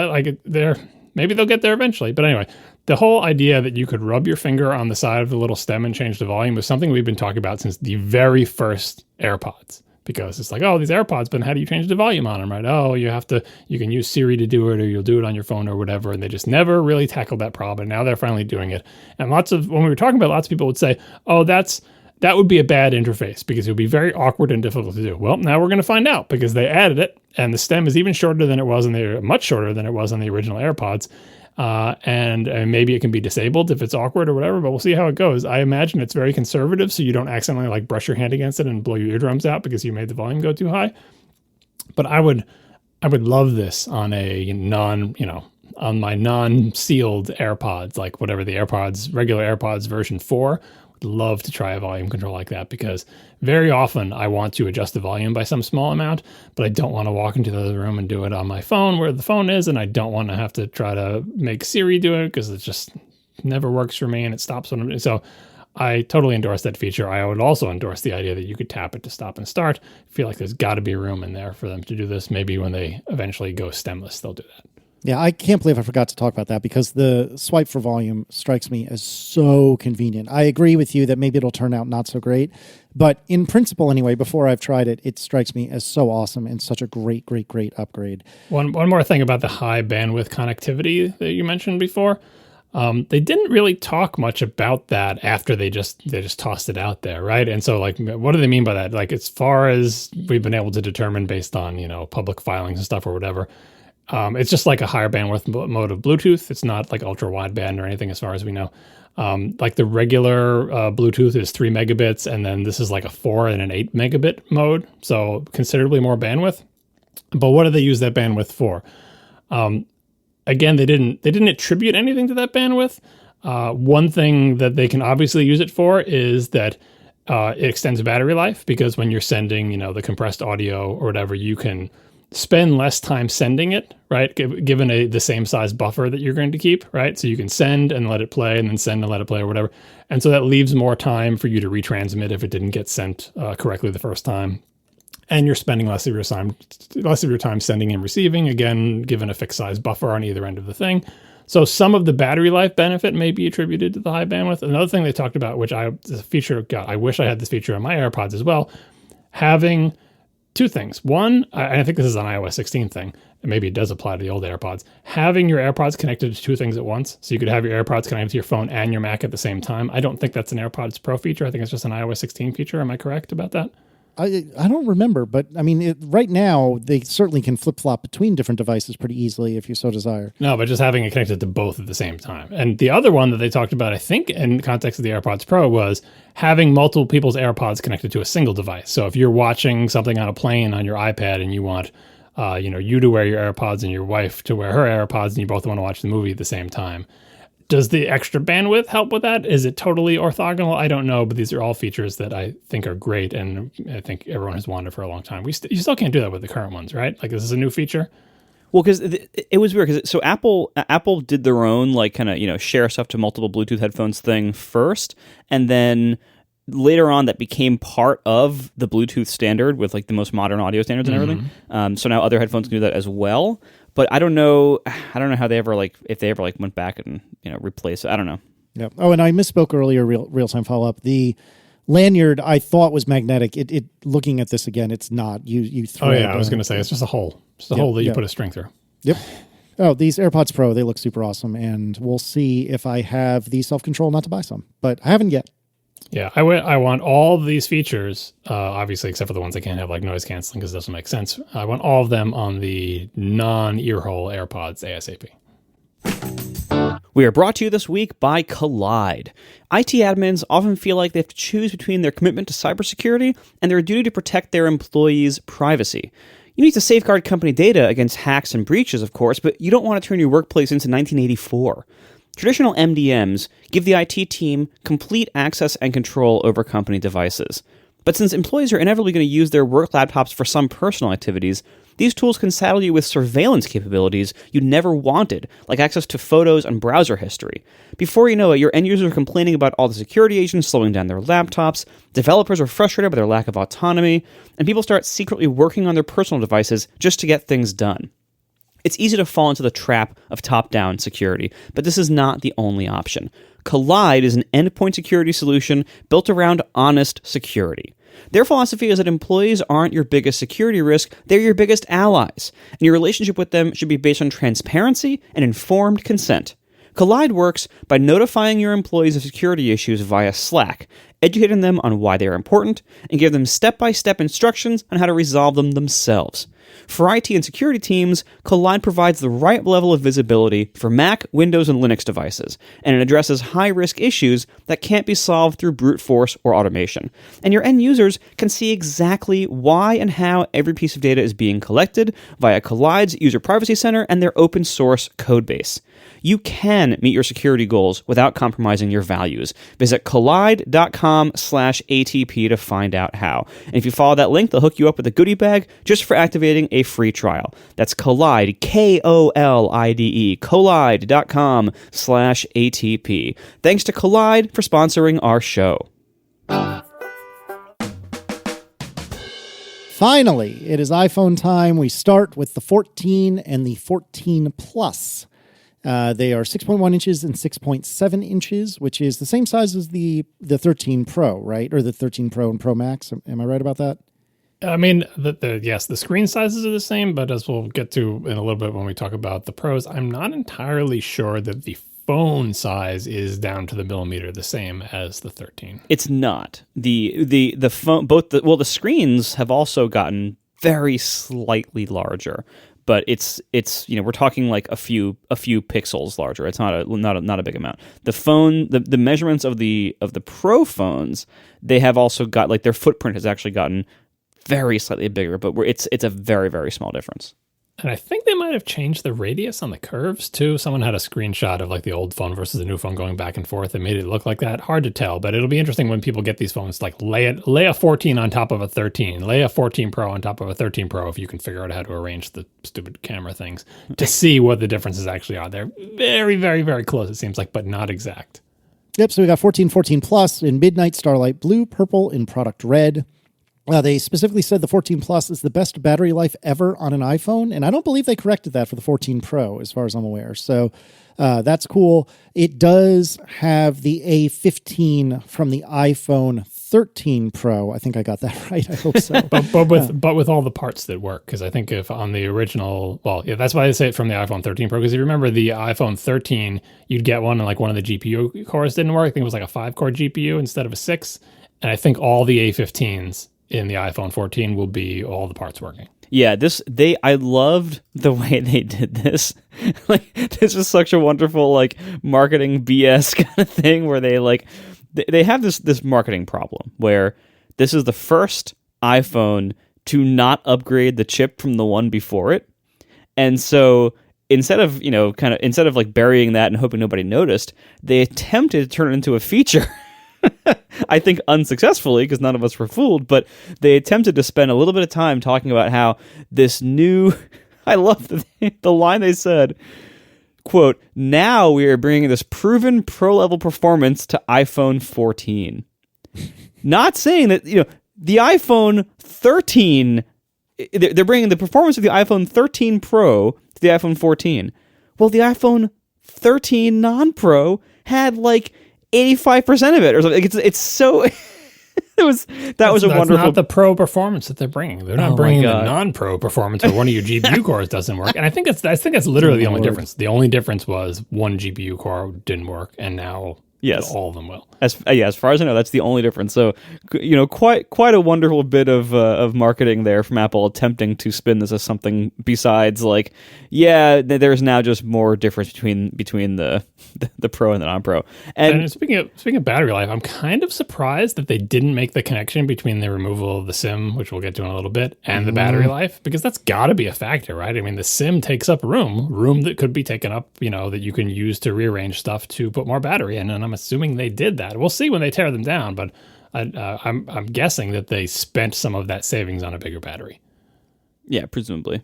maybe they'll get there eventually. But anyway, the whole idea that you could rub your finger on the side of the little stem and change the volume was something we've been talking about since the very first AirPods. Because it's like, oh, these AirPods, but how do you change the volume on them, right? Oh, you can use Siri to do it, or you'll do it on your phone or whatever. And they just never really tackled that problem. And now they're finally doing it. And when we were talking about it, lots of people would say, oh, that would be a bad interface because it would be very awkward and difficult to do. Well, now we're going to find out because they added it, and the stem is even shorter than it was, much shorter than it was on the original AirPods. And maybe it can be disabled if it's awkward or whatever, but we'll see how it goes. I imagine it's very conservative, so you don't accidentally like brush your hand against it and blow your eardrums out because you made the volume go too high. But I would love this on a on my non-sealed AirPods, like whatever the regular AirPods version 4. Would love to try a volume control like that, because very often I want to adjust the volume by some small amount, but I don't want to walk into the other room and do it on my phone where the phone is, and I don't want to have to try to make Siri do it because it just never works for me and it stops when I'm doing. So I totally endorse that feature. I would also endorse the idea that you could tap it to stop and start. I feel like there's got to be room in there for them to do this. Maybe when they eventually go stemless, they'll do that. Yeah, I can't believe I forgot to talk about that, because the swipe for volume strikes me as so convenient. I agree with you that maybe it'll turn out not so great, but in principle anyway, before I've tried it, it strikes me as so awesome and such a great upgrade. One more thing about the high bandwidth connectivity that you mentioned before. They didn't really talk much about that after they just tossed it out there, right? And so, like, what do they mean by that? Like, as far as we've been able to determine based on, public filings and stuff or whatever, it's just like a higher bandwidth mode of Bluetooth. It's not like ultra wideband or anything as far as we know. Like the regular Bluetooth is 3 megabits, and then this is like a 4 and an 8 megabit mode, so considerably more bandwidth. But what do they use that bandwidth for? Again, they didn't attribute anything to that bandwidth. One thing that they can obviously use it for is that it extends battery life, because when you're sending, the compressed audio or whatever, you can spend less time sending it, right? Given the same size buffer that you're going to keep, right? So you can send and let it play, and then send and let it play or whatever. And so that leaves more time for you to retransmit if it didn't get sent correctly the first time. And you're spending less of your time sending and receiving, again, given a fixed size buffer on either end of the thing. So some of the battery life benefit may be attributed to the high bandwidth. Another thing they talked about, which I wish I had this feature on my AirPods as well, having two things. One, I think this is an iOS 16 thing, and maybe it does apply to the old AirPods, having your AirPods connected to two things at once. So you could have your AirPods connected to your phone and your Mac at the same time. I don't think that's an AirPods Pro feature. I think it's just an iOS 16 feature. Am I correct about that? I don't remember, but I mean, right now they certainly can flip-flop between different devices pretty easily if you so desire. No, but just having it connected to both at the same time. And the other one that they talked about, I think, in context of the AirPods Pro, was having multiple people's AirPods connected to a single device. So if you're watching something on a plane on your iPad and you want, you to wear your AirPods and your wife to wear her AirPods, and you both want to watch the movie at the same time. Does the extra bandwidth help with that? Is it totally orthogonal? I don't know, but these are all features that I think are great, and I think everyone has wanted for a long time. You still can't do that with the current ones, right? Like, this is a new feature. Well, because it was weird. So Apple did their own, like, kind of, share stuff to multiple Bluetooth headphones thing first, and then later on that became part of the Bluetooth standard with, like, the most modern audio standards and everything. So now other headphones can do that as well. But I don't know how they ever, like, if they ever, like, went back and, replaced it. I don't know. Yeah. Oh, and I misspoke earlier, real-time follow-up. The lanyard I thought was magnetic. It looking at this again, it's not. You throw it. I was going to say, it's just a hole. Just a hole that you put a string through. Yep. Oh, these AirPods Pro, they look super awesome, and we'll see if I have the self-control not to buy some. But I haven't yet. Yeah, I want all of these features, obviously, except for the ones that can't have, like, noise canceling, because it doesn't make sense. I want all of them on the non-earhole AirPods ASAP. We are brought to you this week by Kolide. IT admins often feel like they have to choose between their commitment to cybersecurity and their duty to protect their employees' privacy. You need to safeguard company data against hacks and breaches, of course, but you don't want to turn your workplace into 1984. Traditional MDMs give the IT team complete access and control over company devices. But since employees are inevitably going to use their work laptops for some personal activities, these tools can saddle you with surveillance capabilities you never wanted, like access to photos and browser history. Before you know it, your end users are complaining about all the security agents slowing down their laptops, developers are frustrated by their lack of autonomy, and people start secretly working on their personal devices just to get things done. It's easy to fall into the trap of top-down security, but this is not the only option. Kolide is an endpoint security solution built around honest security. Their philosophy is that employees aren't your biggest security risk, they're your biggest allies, and your relationship with them should be based on transparency and informed consent. Kolide works by notifying your employees of security issues via Slack, educating them on why they are important, and give them step-by-step instructions on how to resolve them themselves. For IT and security teams, Kolide provides the right level of visibility for Mac, Windows, and Linux devices, and it addresses high-risk issues that can't be solved through brute force or automation. And your end users can see exactly why and how every piece of data is being collected via Kolide's User Privacy Center and their open source codebase. You can meet your security goals without compromising your values. Visit kolide.com/ATP to find out how. And if you follow that link, they'll hook you up with a goodie bag just for activating a free trial. That's Kolide, Kolide, kolide.com/ATP. Thanks to Kolide for sponsoring our show. Finally, it is iPhone time. We start with the 14 and the 14 Plus. They are 6.1 inches and 6.7 inches, which is the same size as the 13 Pro, right? Or the 13 Pro and Pro Max. Am I right about that? I mean, yes, the screen sizes are the same, but as we'll get to in a little bit when we talk about the Pros, I'm not entirely sure that the phone size is down to the millimeter the same as the 13. It's not. The phone, the screens have also gotten very slightly larger. But it's we're talking like a few pixels larger. It's not a big amount. The phone, the measurements of the Pro phones, they have also got like their footprint has actually gotten very slightly bigger, but it's a very, very small difference. And I think they might have changed the radius on the curves too. Someone had a screenshot of like the old phone versus the new phone going back and forth and made it look like that. Hard to tell, but it'll be interesting when people get these phones, like lay a 14 on top of a 13, lay a 14 Pro on top of a 13 Pro if you can figure out how to arrange the stupid camera things to see what the differences actually are. They're very, very, very close, it seems like, but not exact. Yep, so we got 14 Plus in Midnight Starlight Blue, Purple, in Product Red. They specifically said the 14 Plus is the best battery life ever on an iPhone, and I don't believe they corrected that for the 14 Pro, as far as I'm aware. So that's cool. It does have the A15 from the iPhone 13 Pro. I think I got that right. I hope so. but with all the parts that work, because I think if on the original, that's why I say it from the iPhone 13 Pro, because if you remember the iPhone 13, you'd get one and like one of the GPU cores didn't work. I think it was like a 5-core GPU instead of a 6, and I think all the A15s in the iPhone 14 will be all the parts working. Yeah, I loved the way they did this. Like, this is such a wonderful like marketing BS kind of thing where they have this marketing problem where this is the first iPhone to not upgrade the chip from the one before it. And so instead of like burying that and hoping nobody noticed, they attempted to turn it into a feature. I think unsuccessfully, because none of us were fooled, but they attempted to spend a little bit of time talking about how this new, I love the line they said, quote, now we are bringing this proven pro-level performance to iPhone 14. Not saying that, the iPhone 13, they're bringing the performance of the iPhone 13 Pro to the iPhone 14. Well, the iPhone 13 non-Pro had like 85% of it or something. It's so was a wonderful. That's not the Pro performance that they're bringing. They're not bringing the non-Pro performance where one of your GPU cores doesn't work. And I think that's literally the only difference. The only difference was one GPU core didn't work, and now all of them will. As far as I know, that's the only difference. So, quite a wonderful bit of marketing there from Apple attempting to spin this as something besides like, there's now just more difference between the Pro and the non-Pro. And speaking of battery life, I'm kind of surprised that they didn't make the connection between the removal of the SIM, which we'll get to in a little bit, and the battery life, because that's got to be a factor, right? I mean, the SIM takes up room that could be taken up, that you can use to rearrange stuff to put more battery in, and I'm assuming they did that. We'll see when they tear them down, but I'm guessing that they spent some of that savings on a bigger battery. Yeah, presumably.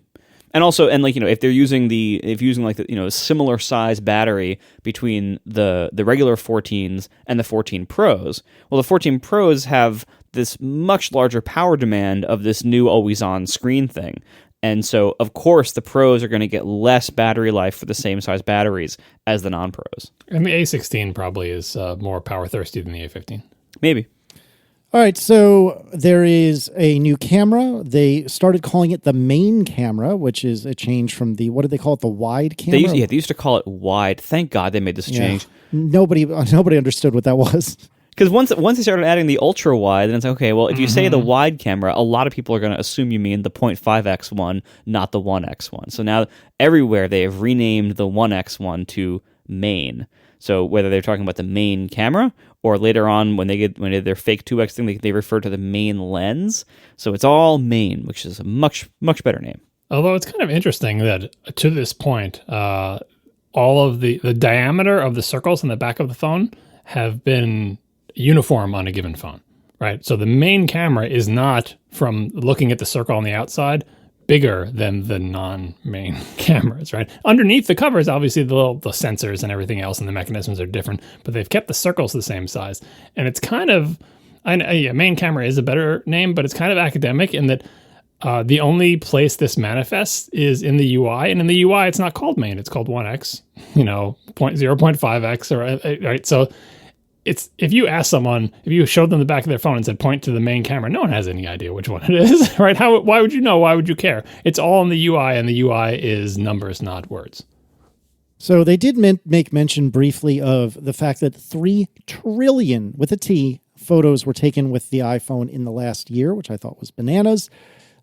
And also, if you're using a similar size battery between the regular 14s and the 14 Pros, well, the 14 Pros have this much larger power demand of this new always-on screen thing. And so, of course, the Pros are going to get less battery life for the same size batteries as the non-Pros. And the A16 probably is more power thirsty than the A15. Maybe. All right, so there is a new camera. They started calling it the main camera, which is a change from what did they call it, the wide camera? They used to call it wide. Thank God they made this change. Nobody understood what that was. Because once they started adding the ultra wide, then it's like, okay, well, if you say the wide camera, a lot of people are going to assume you mean the 0.5x one, not the 1x one. So now everywhere they have renamed the 1x one to main. So whether they're talking about the main camera or later on when they did their fake 2x thing, they refer to the main lens. So it's all main, which is a much better name. Although it's kind of interesting that to this point, all of the diameter of the circles in the back of the phone have been uniform on a given phone, right? So the main camera is not, from looking at the circle on the outside, bigger than the non-main cameras, right? Underneath the covers, obviously the sensors and everything else and the mechanisms are different, but they've kept the circles the same size. And it's kind of, main camera is a better name, but it's kind of academic in that the only place this manifests is in the UI, and in the UI, it's not called main; it's called 1x, 0.5x, right? So if you ask someone, if you showed them the back of their phone and said point to the main camera, no one has any idea which one it is, right? Why would you know? Why would you care? It's all in the UI, and the UI is numbers, not words. So they did make mention briefly of the fact that 3 trillion, with a T, photos were taken with the iPhone in the last year, which I thought was bananas.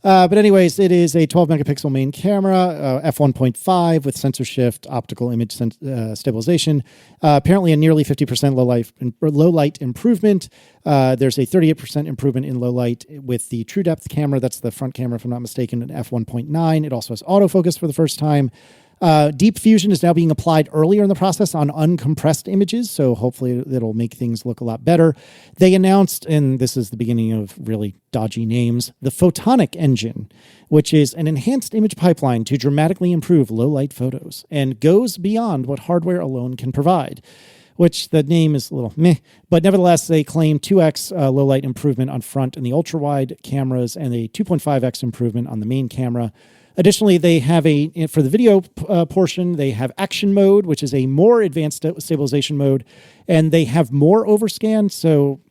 But anyways, it is a 12 megapixel main camera, f1.5 with sensor shift, optical image stabilization. Apparently a nearly 50% low light improvement. There's a 38% improvement in low light with the true depth camera. That's the front camera, if I'm not mistaken, an f1.9. It also has autofocus for the first time. Deep fusion is now being applied earlier in the process on uncompressed images, so hopefully it'll make things look a lot better. They announced, and this is the beginning of really dodgy names, the Photonic Engine, which is an enhanced image pipeline to dramatically improve low-light photos and goes beyond what hardware alone can provide, which the name is a little meh, but nevertheless, they claim 2x low-light improvement on front and the ultra-wide cameras and a 2.5x improvement on the main camera. Additionally, they have for the video portion, they have action mode, which is a more advanced stabilization mode, and they have more overscan. So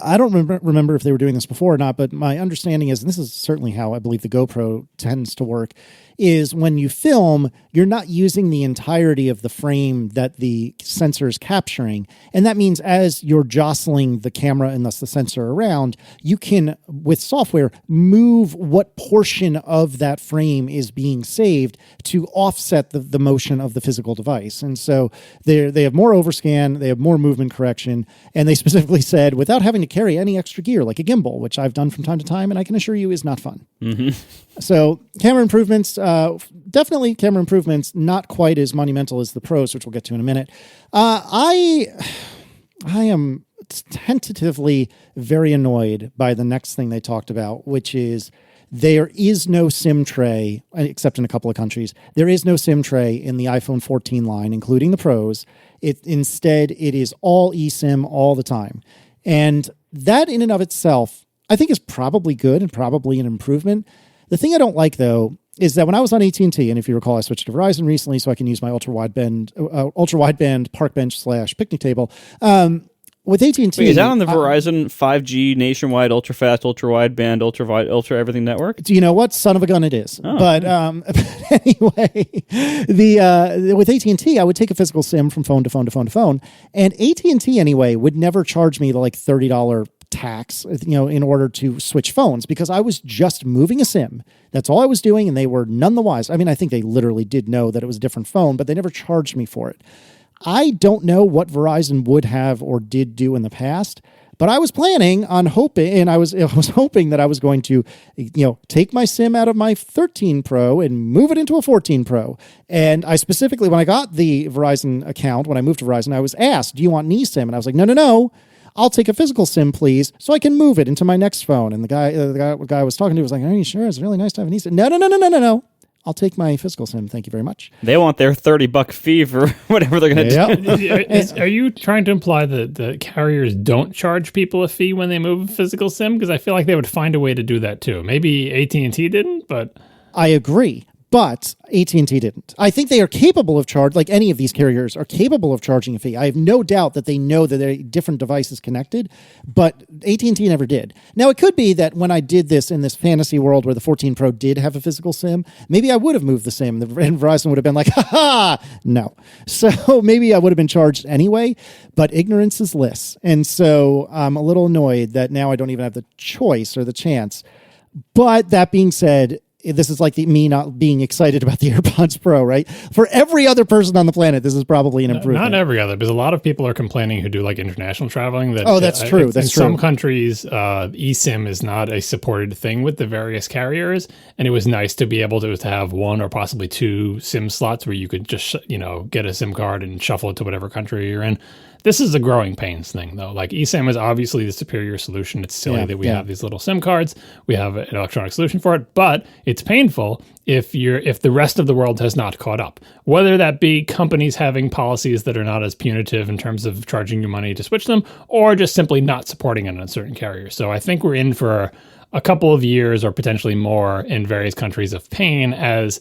I don't remember if they were doing this before or not, but my understanding is, and this is certainly how I believe the GoPro tends to work, is when you film, you're not using the entirety of the frame that the sensor is capturing. And that means as you're jostling the camera and thus the sensor around, you can, with software, move what portion of that frame is being saved to offset the motion of the physical device. And so they have more overscan, they have more movement correction, and they specifically said, without having to carry any extra gear like a gimbal, which I've done from time to time, and I can assure you is not fun. Mm-hmm. So camera improvements, definitely camera improvements, not quite as monumental as the pros, which we'll get to in a minute. I am tentatively very annoyed by the next thing they talked about, which is there is no SIM tray, except in a couple of countries. There is no SIM tray in the iPhone 14 line, including the pros. Instead, it is all eSIM all the time. And that in and of itself, I think is probably good and probably an improvement. The thing I don't like, though, is that when I was on AT&T, and if you recall, I switched to Verizon recently so I can use my ultra-wideband park bench / picnic table. With AT&T... Wait, is that on the Verizon 5G nationwide ultra-fast, ultra-wideband, ultra everything network? Do you know what? Son of a gun it is. Oh. But anyway, with AT&T, I would take a physical SIM from phone to phone to phone to phone, and AT&T, anyway, would never charge me the $30 tax, in order to switch phones, because I was just moving a SIM. That's all I was doing, and they were none the wiser. I mean, I think they literally did know that it was a different phone, but they never charged me for it. I don't know what Verizon would have or did do in the past, but I was planning on hoping, and I was hoping that I was going to, take my SIM out of my 13 Pro and move it into a 14 Pro. And I specifically, when I got the Verizon account, when I moved to Verizon, I was asked, do you want an eSIM? And I was like, no. I'll take a physical SIM, please, so I can move it into my next phone. And the guy I was talking to was like, are you sure? It's really nice to have an eSIM. No. I'll take my physical SIM. Thank you very much. They want their $30 fee for whatever they're going to do. Are you trying to imply that the carriers don't charge people a fee when they move a physical SIM? Because I feel like they would find a way to do that too. Maybe AT&T didn't, but... I agree. But AT&T didn't. I think they are capable of like any of these carriers are capable of charging a fee. I have no doubt that they know that there are different devices connected, but AT&T never did. Now, it could be that when I did this in this fantasy world where the 14 Pro did have a physical SIM, maybe I would have moved the SIM and Verizon would have been like, no. So maybe I would have been charged anyway, but ignorance is bliss. And so I'm a little annoyed that now I don't even have the choice or the chance. But that being said, this is like me not being excited about the AirPods Pro, right? For every other person on the planet, this is probably an improvement. Not every other, because a lot of people are complaining who do like international traveling. That's true. That's true. In some countries, eSIM is not a supported thing with the various carriers, and it was nice to be able to have one or possibly two SIM slots where you could just get a SIM card and shuffle it to whatever country you're in. This is a growing pains thing, though. Like eSIM is obviously the superior solution. It's silly that we have these little SIM cards. We have an electronic solution for it, but it's painful if the rest of the world has not caught up. Whether that be companies having policies that are not as punitive in terms of charging you money to switch them, or just simply not supporting it on certain carriers. So I think we're in for a couple of years or potentially more in various countries of pain as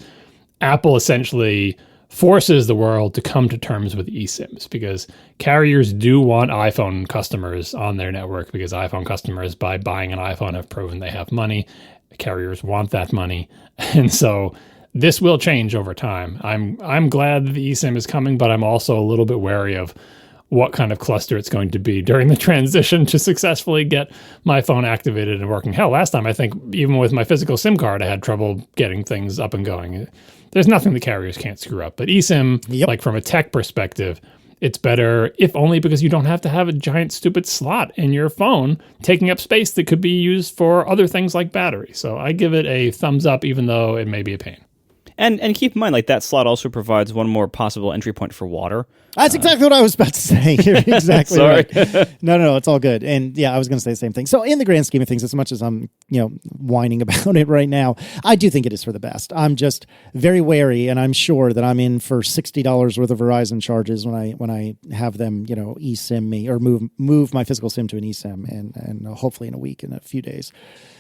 Apple essentially forces the world to come to terms with eSIMs, because carriers do want iPhone customers on their network, because iPhone customers, by buying an iPhone, have proven they have money. Carriers want that money. And so this will change over time. I'm glad that the eSIM is coming, but I'm also a little bit wary of what kind of cluster it's going to be during the transition to successfully get my phone activated and working. Hell, last time, I think even with my physical SIM card, I had trouble getting things up and going. There's nothing the carriers can't screw up. But eSIM, like from a tech perspective, it's better, if only because you don't have to have a giant stupid slot in your phone taking up space that could be used for other things like battery. So I give it a thumbs up, even though it may be a pain. And keep in mind, like that slot also provides one more possible entry point for water. That's exactly what I was about to say. You're exactly Sorry. right. No, it's all good. And yeah, I was going to say the same thing. So in the grand scheme of things, as much as I'm, whining about it right now, I do think it is for the best. I'm just very wary, and I'm sure that I'm in for $60 worth of Verizon charges when I have them, eSIM me or move my physical SIM to an eSIM, and hopefully in a few days.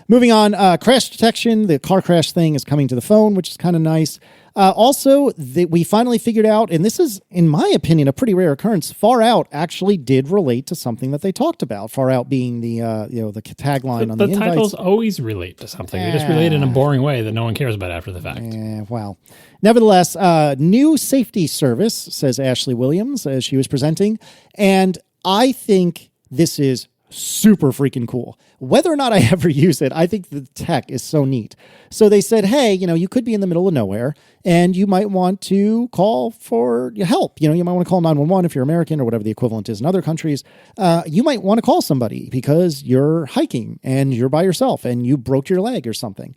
Moving on, crash detection. The car crash thing is coming to the phone, which is kind of nice. Also, we finally figured out, and this is, in my opinion, a pretty rare occurrence. Far Out actually did relate to something that they talked about. Far Out being the tagline on the invites. The titles always relate to something. They just relate in a boring way that no one cares about after the fact. Well, nevertheless, new safety service, says Ashley Williams as she was presenting, and I think this is super freaking cool. Whether or not I ever use it, I think the tech is so neat. So they said, hey, you could be in the middle of nowhere and you might want to call for help. You might want to call 911 if you're American or whatever the equivalent is in other countries. You might want to call somebody because you're hiking and you're by yourself and you broke your leg or something.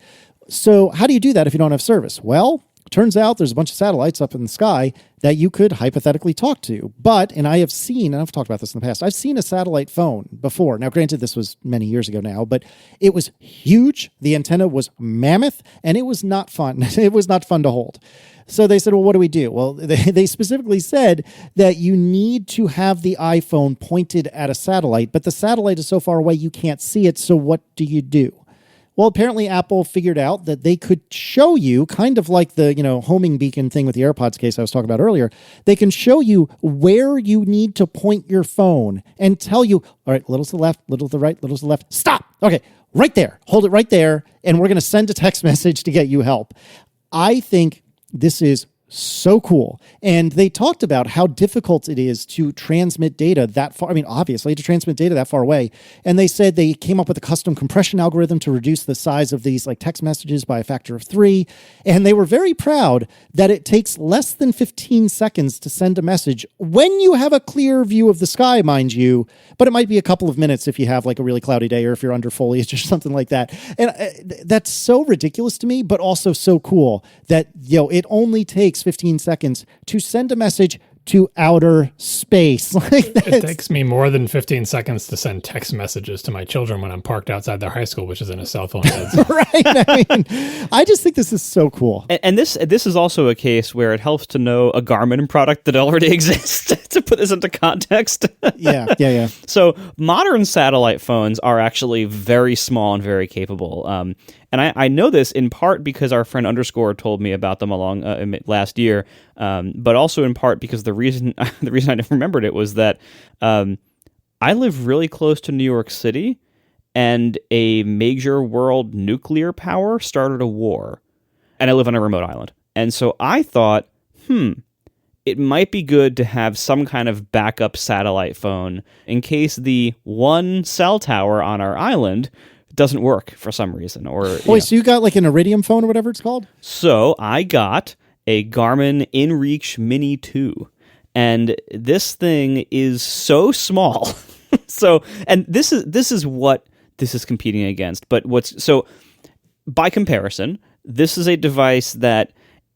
So how do you do that if you don't have service? Well, turns out there's a bunch of satellites up in the sky that you could hypothetically talk to. And I have seen, and I've talked about this in the past, I've seen a satellite phone before. Now, granted, this was many years ago now, but it was huge. The antenna was mammoth, and it was not fun. It was not fun to hold. So they said, well, what do we do? Well, they specifically said that you need to have the iPhone pointed at a satellite, but the satellite is so far away you can't see it, so what do you do? Well, apparently Apple figured out that they could show you, kind of like the, homing beacon thing with the AirPods case I was talking about earlier. They can show you where you need to point your phone and tell you, all right, little to the left, little to the right, little to the left. Stop. Okay, right there. Hold it right there. And we're going to send a text message to get you help. I think this is so cool. And they talked about how difficult it is to transmit data that far. I mean, obviously, to transmit data that far away. And they said they came up with a custom compression algorithm to reduce the size of these text messages by a factor of 3. And they were very proud that it takes less than 15 seconds to send a message when you have a clear view of the sky, mind you. But it might be a couple of minutes if you have a really cloudy day or if you're under foliage or something like that. And that's so ridiculous to me, but also so cool that, it only takes 15 seconds to send a message to outer space. It takes me more than 15 seconds to send text messages to my children when I'm parked outside their high school, which is in a cell phone. Right. I just think this is so cool. And this is also a case where it helps to know a Garmin product that already exists. to put this into context. Yeah. So modern satellite phones are actually very small and very capable. And I know this in part because our friend Underscore told me about them along last year, but also in part because the reason I never remembered it was that I live really close to New York City, and a major world nuclear power started a war, and I live on a remote island. And so I thought, it might be good to have some kind of backup satellite phone in case the one cell tower on our island doesn't work for some reason. Wait, so you got like an Iridium phone or whatever it's called? So I got a Garmin InReach Mini 2, and this thing is so small. And this is what this is competing against. But by comparison, this is a device that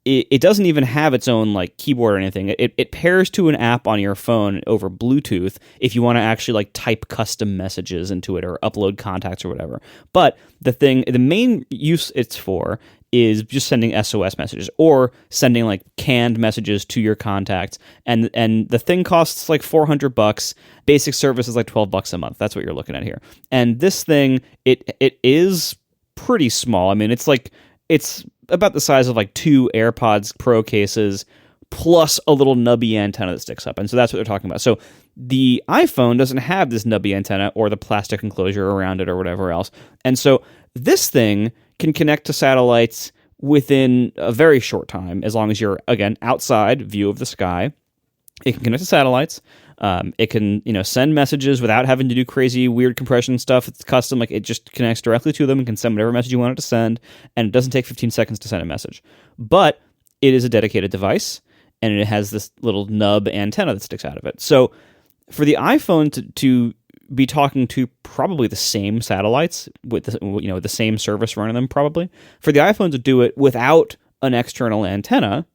it doesn't even have its own like keyboard or anything. It pairs to an app on your phone over Bluetooth if you want to actually like type custom messages into it or upload contacts or whatever. But the main use it's for is just sending SOS messages or sending like canned messages to your contacts. And the thing costs like $400. Basic service is like $12 a month. That's what you're looking at here. And this thing, it is pretty small. I mean, it's about the size of like 2 AirPods Pro cases plus a little nubby antenna that sticks up. And so that's what they're talking about. So the iPhone doesn't have this nubby antenna or the plastic enclosure around it or whatever else. And so this thing can connect to satellites within a very short time, as long as you're, again, outside view of the sky. It can connect to satellites. It can, send messages without having to do crazy, weird compression stuff. It's custom. Like, it just connects directly to them and can send whatever message you want it to send. And it doesn't take 15 seconds to send a message. But it is a dedicated device, and it has this little nub antenna that sticks out of it. So for the iPhone to be talking to probably the same satellites with the same service running them, probably for the iPhone to do it without an external antenna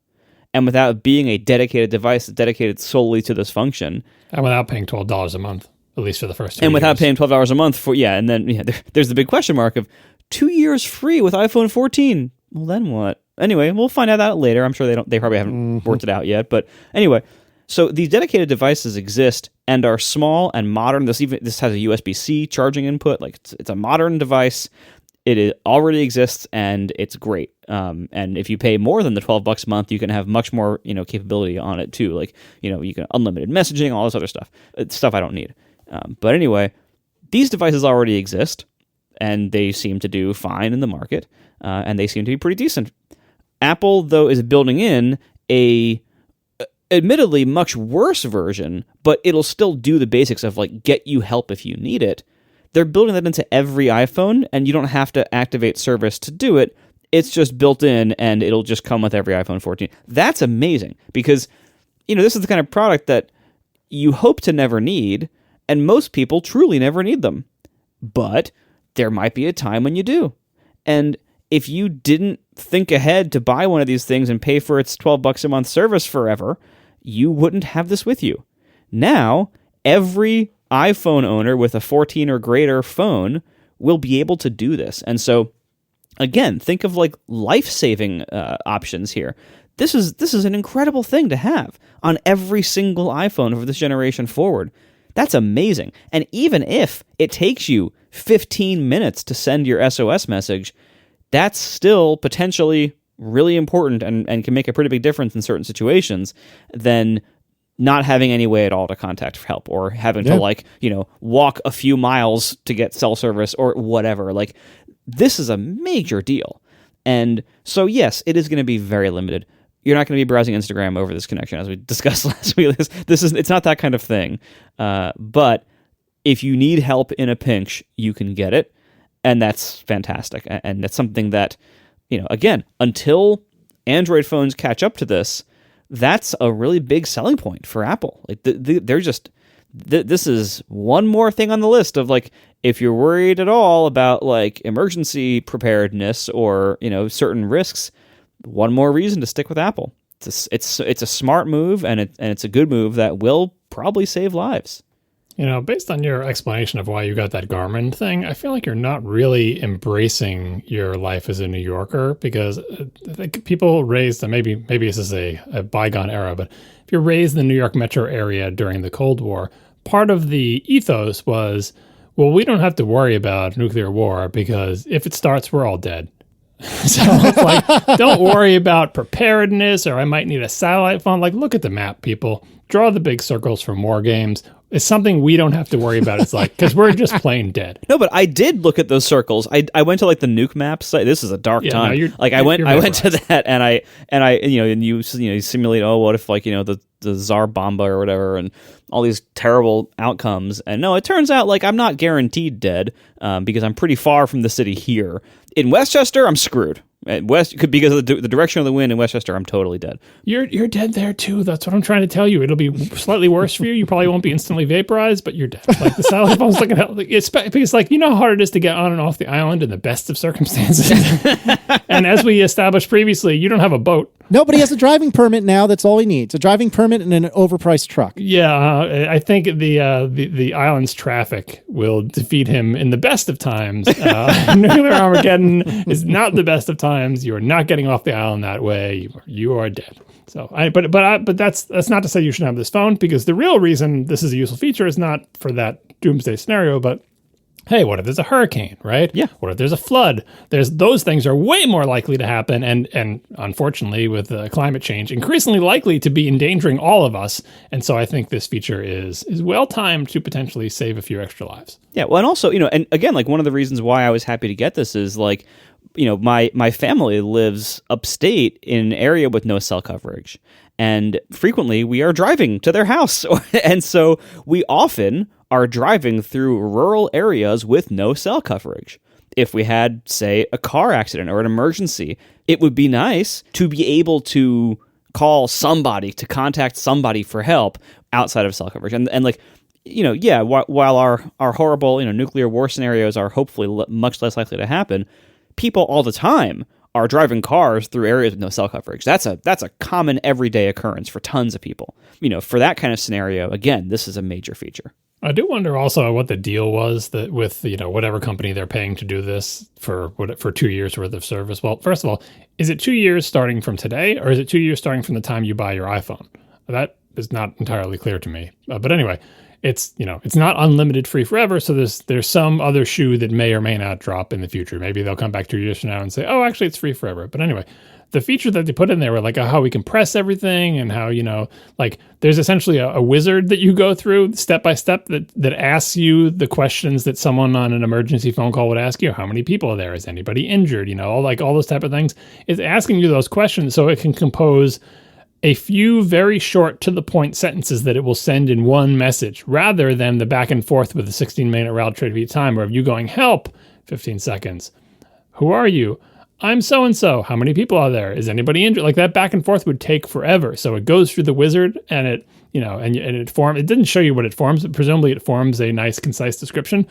and without being a dedicated device dedicated solely to this function, and without paying $12 a month, at least for the first 2 and years. without paying $12 a month for and then there's the big question mark of 2 years free with iPhone 14. Well, then what? Anyway, we'll find out that later. I'm sure they probably haven't worked it out yet, but anyway. So these dedicated devices exist and are small and modern. This has a USB-C charging input. Like it's a modern device. Already exists and it's great. And if you pay more than the $12 a month, you can have much more capability on it too. Like you can unlimited messaging, all this other stuff. It's stuff I don't need. But anyway, these devices already exist and they seem to do fine in the market. And they seem to be pretty decent. Apple though is building in a admittedly much worse version, but it'll still do the basics of like get you help if you need it. They're building that into every iPhone, and you don't have to activate service to do it. It's just built in, and it'll just come with every iPhone 14. That's amazing because, this is the kind of product that you hope to never need, and most people truly never need them. But there might be a time when you do. And if you didn't think ahead to buy one of these things and pay for its $12 a month service forever, you wouldn't have this with you. Now, every iPhone owner with a 14 or greater phone will be able to do this. And so, again, think of like life-saving options here. This is an incredible thing to have on every single iPhone for this generation forward. That's amazing. And even if it takes you 15 minutes to send your SOS message, that's still potentially really important and can make a pretty big difference in certain situations than not having any way at all to contact for help or having to walk a few miles to get cell service or whatever. Like, this is a major deal. And so, yes, it is going to be very limited. You're not going to be browsing Instagram over this connection, as we discussed last week. It's not that kind of thing. But if you need help in a pinch, you can get it. And that's fantastic. And that's something that, again, until Android phones catch up to this, that's a really big selling point for Apple. Like they're just, this is one more thing on the list of like, if you're worried at all about like emergency preparedness or, certain risks, one more reason to stick with Apple. It's a smart move and it's a good move that will probably save lives. Based on your explanation of why you got that Garmin thing, I feel like you're not really embracing your life as a New Yorker, because I think people raised, and maybe this is a bygone era, but if you're raised in the New York metro area during the Cold War, part of the ethos was, well, we don't have to worry about nuclear war because if it starts, we're all dead. So it's like, don't worry about preparedness, or I might need a satellite phone. Like, look at the map, people. Draw the big circles from war games. It's something we don't have to worry about. It's like, because we're just plain dead. No, but I did look at those circles. I went to like the nuke map site. This is a dark time. No, I went to that, and you simulate, oh, what if like the Tsar Bomba or whatever, and all these terrible outcomes. And no, it turns out like I'm not guaranteed dead because I'm pretty far from the city here. In Westchester, I'm screwed. Because of the direction of the wind in Westchester, I'm totally dead. You're dead there too. That's what I'm trying to tell you. It'll be slightly worse for you. You probably won't be instantly vaporized, but you're dead. Like the satellite phone's looking at because like how hard it is to get on and off the island in the best of circumstances. And as we established previously, you don't have a boat. Nobody has a driving permit now. That's all he needs: a driving permit and an overpriced truck. Yeah, I think the island's traffic will defeat him in the best of times. Nuclear Armageddon is not the best of times. You are not getting off the island that way. You are dead. So, but that's not to say you shouldn't have this phone, because the real reason this is a useful feature is not for that doomsday scenario, but hey, what if there's a hurricane, right? Yeah. What if there's a flood? Those things are way more likely to happen, and unfortunately, with climate change, increasingly likely to be endangering all of us. And so I think this feature is well timed to potentially save a few extra lives. Yeah. Well, and also, and again, like one of the reasons why I was happy to get this is like, my family lives upstate in an area with no cell coverage, and frequently we are driving to their house, and so we often are driving through rural areas with no cell coverage. If we had, say, a car accident or an emergency, it would be nice to be able to call somebody, to contact somebody for help outside of cell coverage. And like, while our horrible, nuclear war scenarios are hopefully much less likely to happen, people all the time are driving cars through areas with no cell coverage. That's a common everyday occurrence for tons of people. For that kind of scenario, again, this is a major feature. I do wonder also what the deal was that with whatever company they're paying to do this for 2 years worth of service. Well, first of all, is it 2 years starting from today, or is it 2 years starting from the time you buy your iPhone? That is not entirely clear to me. But anyway, it's not unlimited free forever. So there's some other shoe that may or may not drop in the future. Maybe they'll come back 2 years from now and say, oh, actually it's free forever. But anyway, the feature that they put in there were like how we compress everything, and how, like there's essentially a wizard that you go through step by step that asks you the questions that someone on an emergency phone call would ask you. How many people are there? Is anybody injured? All those type of things. It's asking you those questions so it can compose a few very short to the point sentences that it will send in one message, rather than the back and forth with a 16-minute route trip each time, where you going, help, 15 seconds. Who are you? I'm so-and-so. How many people are there? Is anybody injured? Like that back and forth would take forever. So it goes through the wizard, and it, it didn't show you what it forms, but presumably it forms a nice, concise description.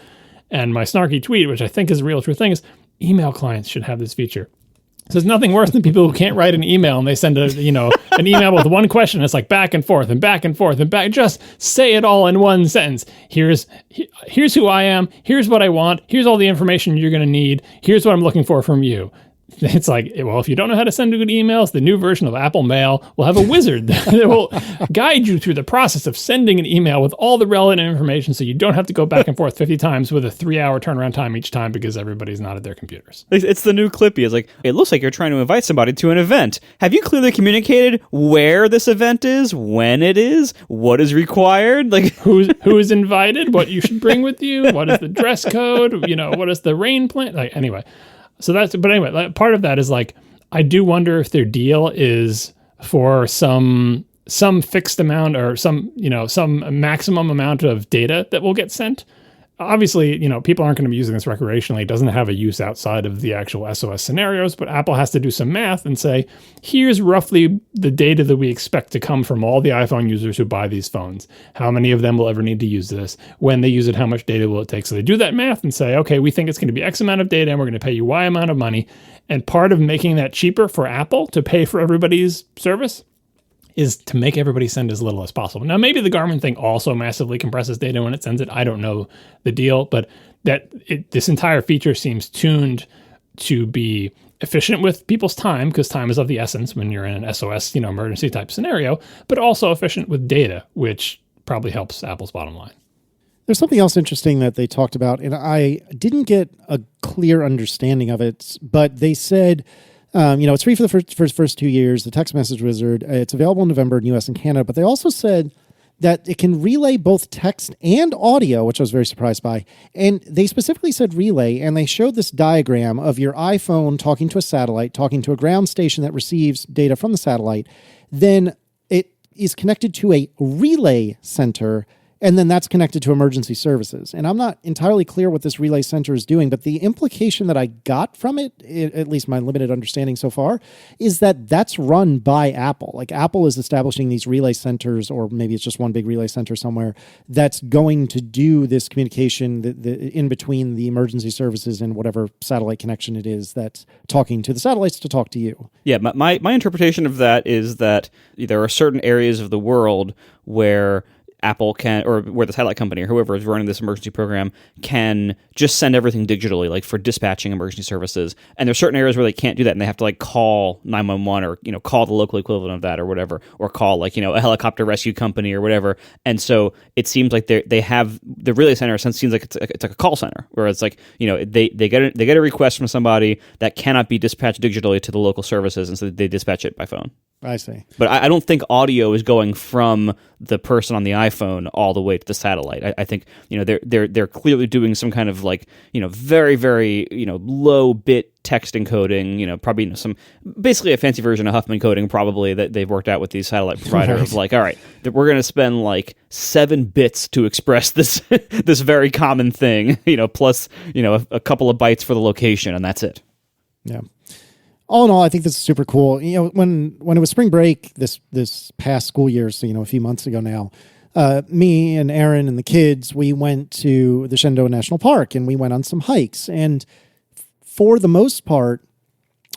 And my snarky tweet, which I think is a real true thing, is email clients should have this feature. So there's nothing worse than people who can't write an email, and they send an email with one question. It's like back and forth and back and forth and back. Just say it all in one sentence. Here's who I am. Here's what I want. Here's all the information you're going to need. Here's what I'm looking for from you. It's like, well, if you don't know how to send good emails, the new version of Apple Mail will have a wizard that will guide you through the process of sending an email with all the relevant information, so you don't have to go back and forth 50 times with a 3-hour turnaround time each time because everybody's not at their computers. It's the new Clippy. It's like, it looks like you're trying to invite somebody to an event. Have you clearly communicated where this event is, when it is, what is required? Like who's invited, what you should bring with you, what is the dress code, what is the rain plan? Like, anyway. But anyway, part of that is like, I do wonder if their deal is for some fixed amount, or some maximum amount of data that will get sent. Obviously, people aren't going to be using this recreationally. It doesn't have a use outside of the actual SOS scenarios, but Apple has to do some math and say, here's roughly the data that we expect to come from all the iPhone users who buy these phones. How many of them will ever need to use this? When they use it, how much data will it take? So they do that math and say, okay, we think it's going to be X amount of data, and we're going to pay you Y amount of money. And part of making that cheaper for Apple to pay for everybody's service is to make everybody send as little as possible. Now, maybe the Garmin thing also massively compresses data when it sends it. I don't know the deal, but this entire feature seems tuned to be efficient with people's time, because time is of the essence when you're in an SOS, emergency type scenario, but also efficient with data, which probably helps Apple's bottom line. There's something else interesting that they talked about, and I didn't get a clear understanding of it, but they said, it's free for the first 2 years, the text message wizard. It's available in November in US and Canada, but they also said that it can relay both text and audio, which I was very surprised by. And they specifically said relay, and they showed this diagram of your iPhone talking to a satellite, talking to a ground station that receives data from the satellite. Then it is connected to a relay center, and then that's connected to emergency services. And I'm not entirely clear what this relay center is doing, but the implication that I got from it, at least my limited understanding so far, is that that's run by Apple. Like Apple is establishing these relay centers, or maybe it's just one big relay center somewhere, that's going to do this communication in between the emergency services and whatever satellite connection it is that's talking to the satellites to talk to you. Yeah, my interpretation of that is that there are certain areas of the world where Apple can, or where the satellite company or whoever is running this emergency program can just send everything digitally, like for dispatching emergency services. And there's certain areas where they can't do that, and they have to like call 911 or call the local equivalent of that or whatever, or call like a helicopter rescue company or whatever. And so it seems like they have the relay center. Seems like it's like a call center where it's like they get a request from somebody that cannot be dispatched digitally to the local services, and so they dispatch it by phone. I see. But I don't think audio is going from the person on the iPhone all the way to the satellite. I think they're clearly doing some kind of like very very low bit text encoding. Probably some basically a fancy version of Huffman coding probably that they've worked out with these satellite providers. Right. Like, all right, we're going to spend like 7 bits to express this this very common thing. Plus a couple of bytes for the location, and that's it. Yeah. All in all, I think this is super cool. When it was spring break this past school year, so a few months ago now, me and Aaron and the kids, we went to the Shenandoah National Park and we went on some hikes. And for the most part,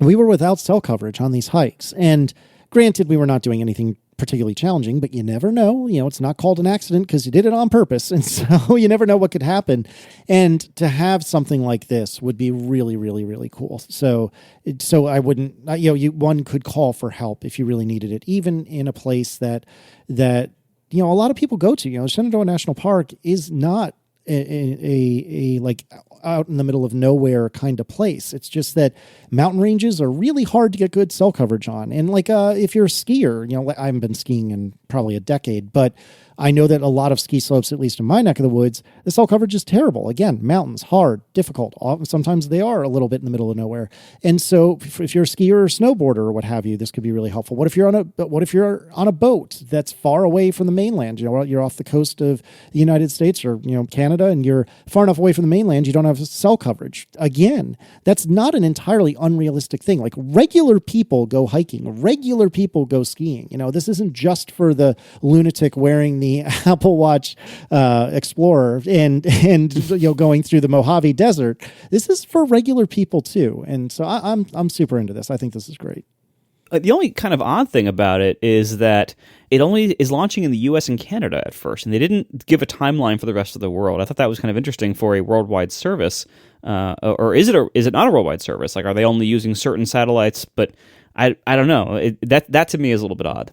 we were without cell coverage on these hikes. And granted, we were not doing anything particularly challenging, but you never know. It's not called an accident because you did it on purpose. And so you never know what could happen. And to have something like this would be really, really, really cool. So I wouldn't, one could call for help if you really needed it, even in a place that a lot of people go to. Shenandoah National Park is not a like out in the middle of nowhere kind of place. It's just that mountain ranges are really hard to get good cell coverage on. And like if you're a skier, I haven't been skiing in probably a decade, but I know that a lot of ski slopes, at least in my neck of the woods, the cell coverage is terrible. Again, mountains, hard, difficult. Sometimes they are a little bit in the middle of nowhere. And so if you're a skier or snowboarder or what have you, this could be really helpful. What if you're on a boat that's far away from the mainland? You're off the coast of the United States or Canada, and you're far enough away from the mainland, you don't have cell coverage. Again, that's not an entirely unrealistic thing. Like regular people go hiking, regular people go skiing. This isn't just for the lunatic wearing the Apple Watch Explorer and going through the Mojave Desert. This is for regular people too, and so I'm super into this. I think this is great. The only kind of odd thing about it is that it only is launching in the US and Canada at first, and they didn't give a timeline for the rest of the world. I thought that was kind of interesting for a worldwide service, or is it not a worldwide service? Like, are they only using certain satellites? But I don't know. That to me is a little bit odd.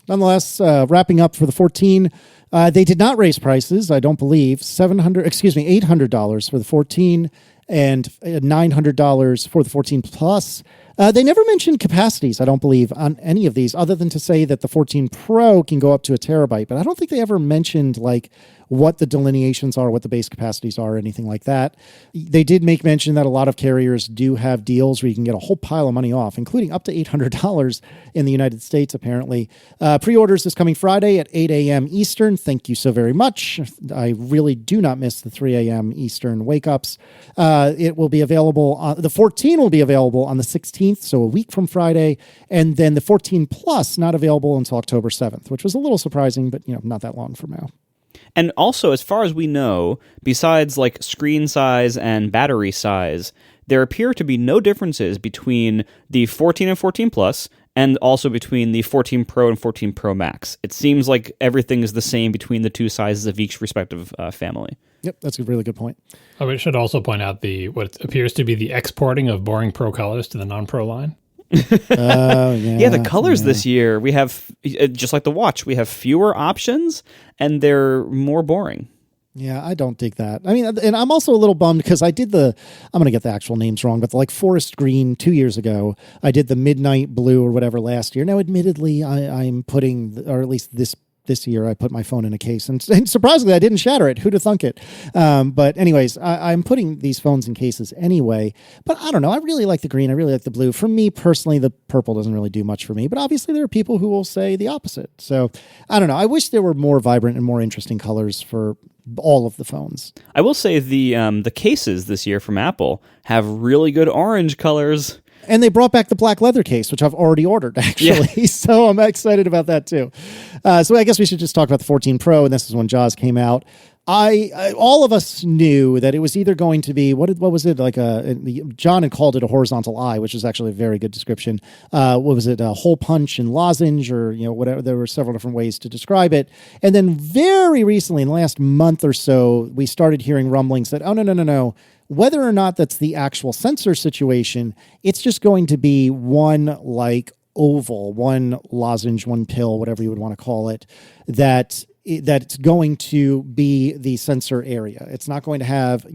Nonetheless, wrapping up for the 14, they did not raise prices, I don't believe. $800 for the 14 and $900 for the 14 Plus. They never mentioned capacities, I don't believe, on any of these, other than to say that the 14 Pro can go up to 1 terabyte. But I don't think they ever mentioned like what the delineations are, what the base capacities are, or anything like that. They did make mention that a lot of carriers do have deals where you can get a whole pile of money off, including up to $800 in the United States, apparently. Pre-orders this coming Friday at 8 a.m. Eastern. Thank you so very much. I really do not miss the 3 a.m. Eastern wake-ups. It will be available, the 14 will be available on the 16th, so a week from Friday, and then the 14 Plus not available until October 7th, which was a little surprising, but not that long from now. And also, as far as we know, besides like screen size and battery size, there appear to be no differences between the 14 and 14 Plus and also between the 14 Pro and 14 Pro Max. It seems like everything is the same between the two sizes of each respective family. Yep, that's a really good point. Oh, we should also point out what appears to be the exporting of boring Pro colors to the non-Pro line. Yeah, the colors this year, we have, just like the watch, we have fewer options, and they're more boring. Yeah, I don't dig that. I mean, and I'm also a little bummed because I'm going to get the actual names wrong, but like forest green 2 years ago, I did the midnight blue or whatever last year. Now, admittedly, I'm putting, or at least this year, I put my phone in a case, and surprisingly, I didn't shatter it. Who'd have thunk it? But anyways, I'm putting these phones in cases anyway. But I don't know. I really like the green. I really like the blue. For me personally, the purple doesn't really do much for me. But obviously, there are people who will say the opposite. So I don't know. I wish there were more vibrant and more interesting colors for all of the phones. I will say the cases this year from Apple have really good orange colors. And they brought back the black leather case, which I've already ordered, actually. Yeah. So I'm excited about that, too. So I guess we should just talk about the 14 Pro, and this is when Jaws came out. All of us knew that it was either going to be, what was it, like John had called it a horizontal eye, which is actually a very good description. What was it, a hole punch and lozenge, or whatever? There were several different ways to describe it. And then very recently, in the last month or so, we started hearing rumblings that, oh, no. Whether or not that's the actual sensor situation, it's just going to be one like oval, one lozenge, one pill, whatever you would want to call it, that it's going to be the sensor area. It's not going to have,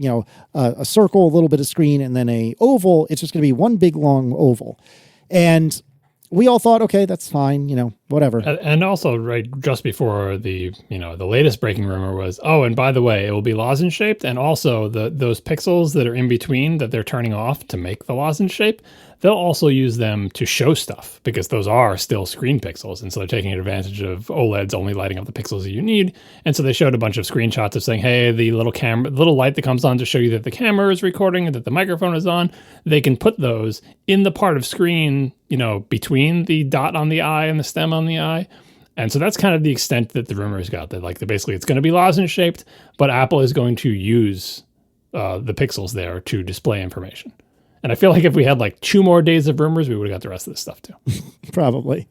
a circle, a little bit of screen, and then a oval. It's just going to be one big long oval. And we all thought, okay, that's fine, whatever. And also, right, just before the latest breaking rumor was, oh, and by the way, it will be lozenge shaped, and also those pixels that are in between that they're turning off to make the lozenge shape, they'll also use them to show stuff because those are still screen pixels, and so they're taking advantage of OLEDs only lighting up the pixels that you need. And so they showed a bunch of screenshots of saying, hey, the little light that comes on to show you that the camera is recording and that the microphone is on, they can put those in the part of screen, between the dot on the eye and the stem on the eye. And so that's kind of the extent that the rumors got, that basically it's going to be lozenge shaped, but Apple is going to use the pixels there to display information. And I feel like if we had 2 more days of rumors, we would have got the rest of this stuff too. Probably.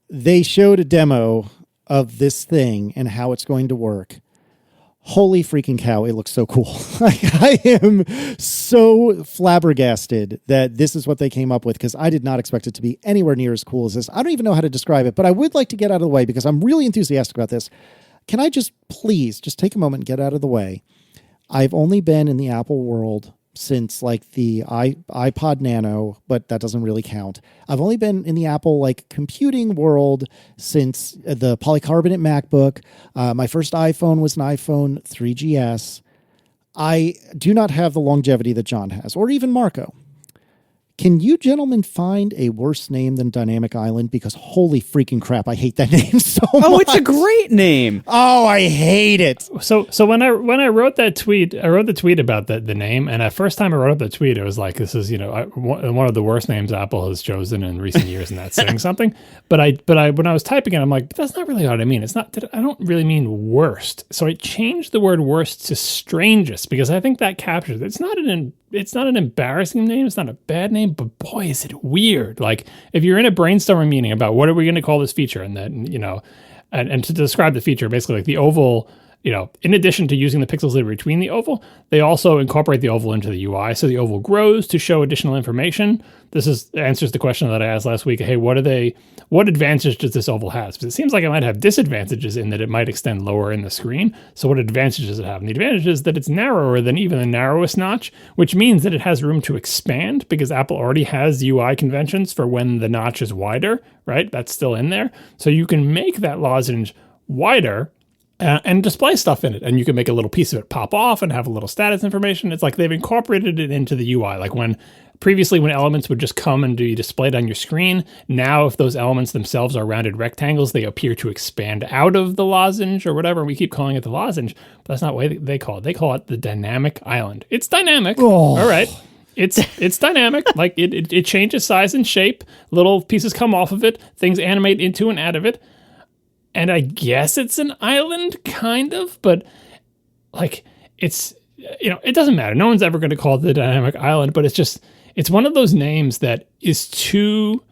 They showed a demo of this thing and how it's going to work. Holy freaking cow, it looks so cool. I am so flabbergasted that this is what they came up with, because I did not expect it to be anywhere near as cool as this. I don't even know how to describe it, but I would like to get out of the way because I'm really enthusiastic about this. Can I please take a moment and get out of the way? I've only been in the Apple world since the iPod Nano, but that doesn't really count. I've only been in the Apple computing world since the polycarbonate MacBook. My first iPhone was an iPhone 3GS. I do not have the longevity that John has, or even Marco. Can you gentlemen find a worse name than Dynamic Island? Because holy freaking crap, I hate that name so much. Oh, it's a great name. Oh, I hate it. So when I wrote that tweet, I wrote the tweet about the name, and the first time I wrote up the tweet, it was like, this is one of the worst names Apple has chosen in recent years, and that's saying something. But when I was typing it, I'm like, but that's not really what I mean. It's not. I don't really mean worst. So I changed the word worst to strangest, because I think that captures it. It's not an embarrassing name. It's not a bad name, but boy, is it weird. If you're in a brainstorming meeting about what are we going to call this feature, and then, and to describe the feature, basically the oval, in addition to using the pixels that are between the oval, they also incorporate the oval into the UI. So the oval grows to show additional information. This answers the question that I asked last week. Hey, what advantage does this oval have? Because it seems like it might have disadvantages in that it might extend lower in the screen. So what advantage does it have? And the advantage is that it's narrower than even the narrowest notch, which means that it has room to expand because Apple already has UI conventions for when the notch is wider, right? That's still in there. So you can make that lozenge wider and display stuff in it. And you can make a little piece of it pop off and have a little status information. It's like they've incorporated it into the UI. Previously, when elements would just come and be displayed on your screen, now if those elements themselves are rounded rectangles, they appear to expand out of the lozenge or whatever. We keep calling it the lozenge, but that's not what they call it. They call it the dynamic island. It's dynamic. Oh. All right. It's dynamic. It changes size and shape. Little pieces come off of it. Things animate into and out of it. And I guess it's an island, kind of, but it's, it doesn't matter. No one's ever going to call it the dynamic island, but it's one of those names that is too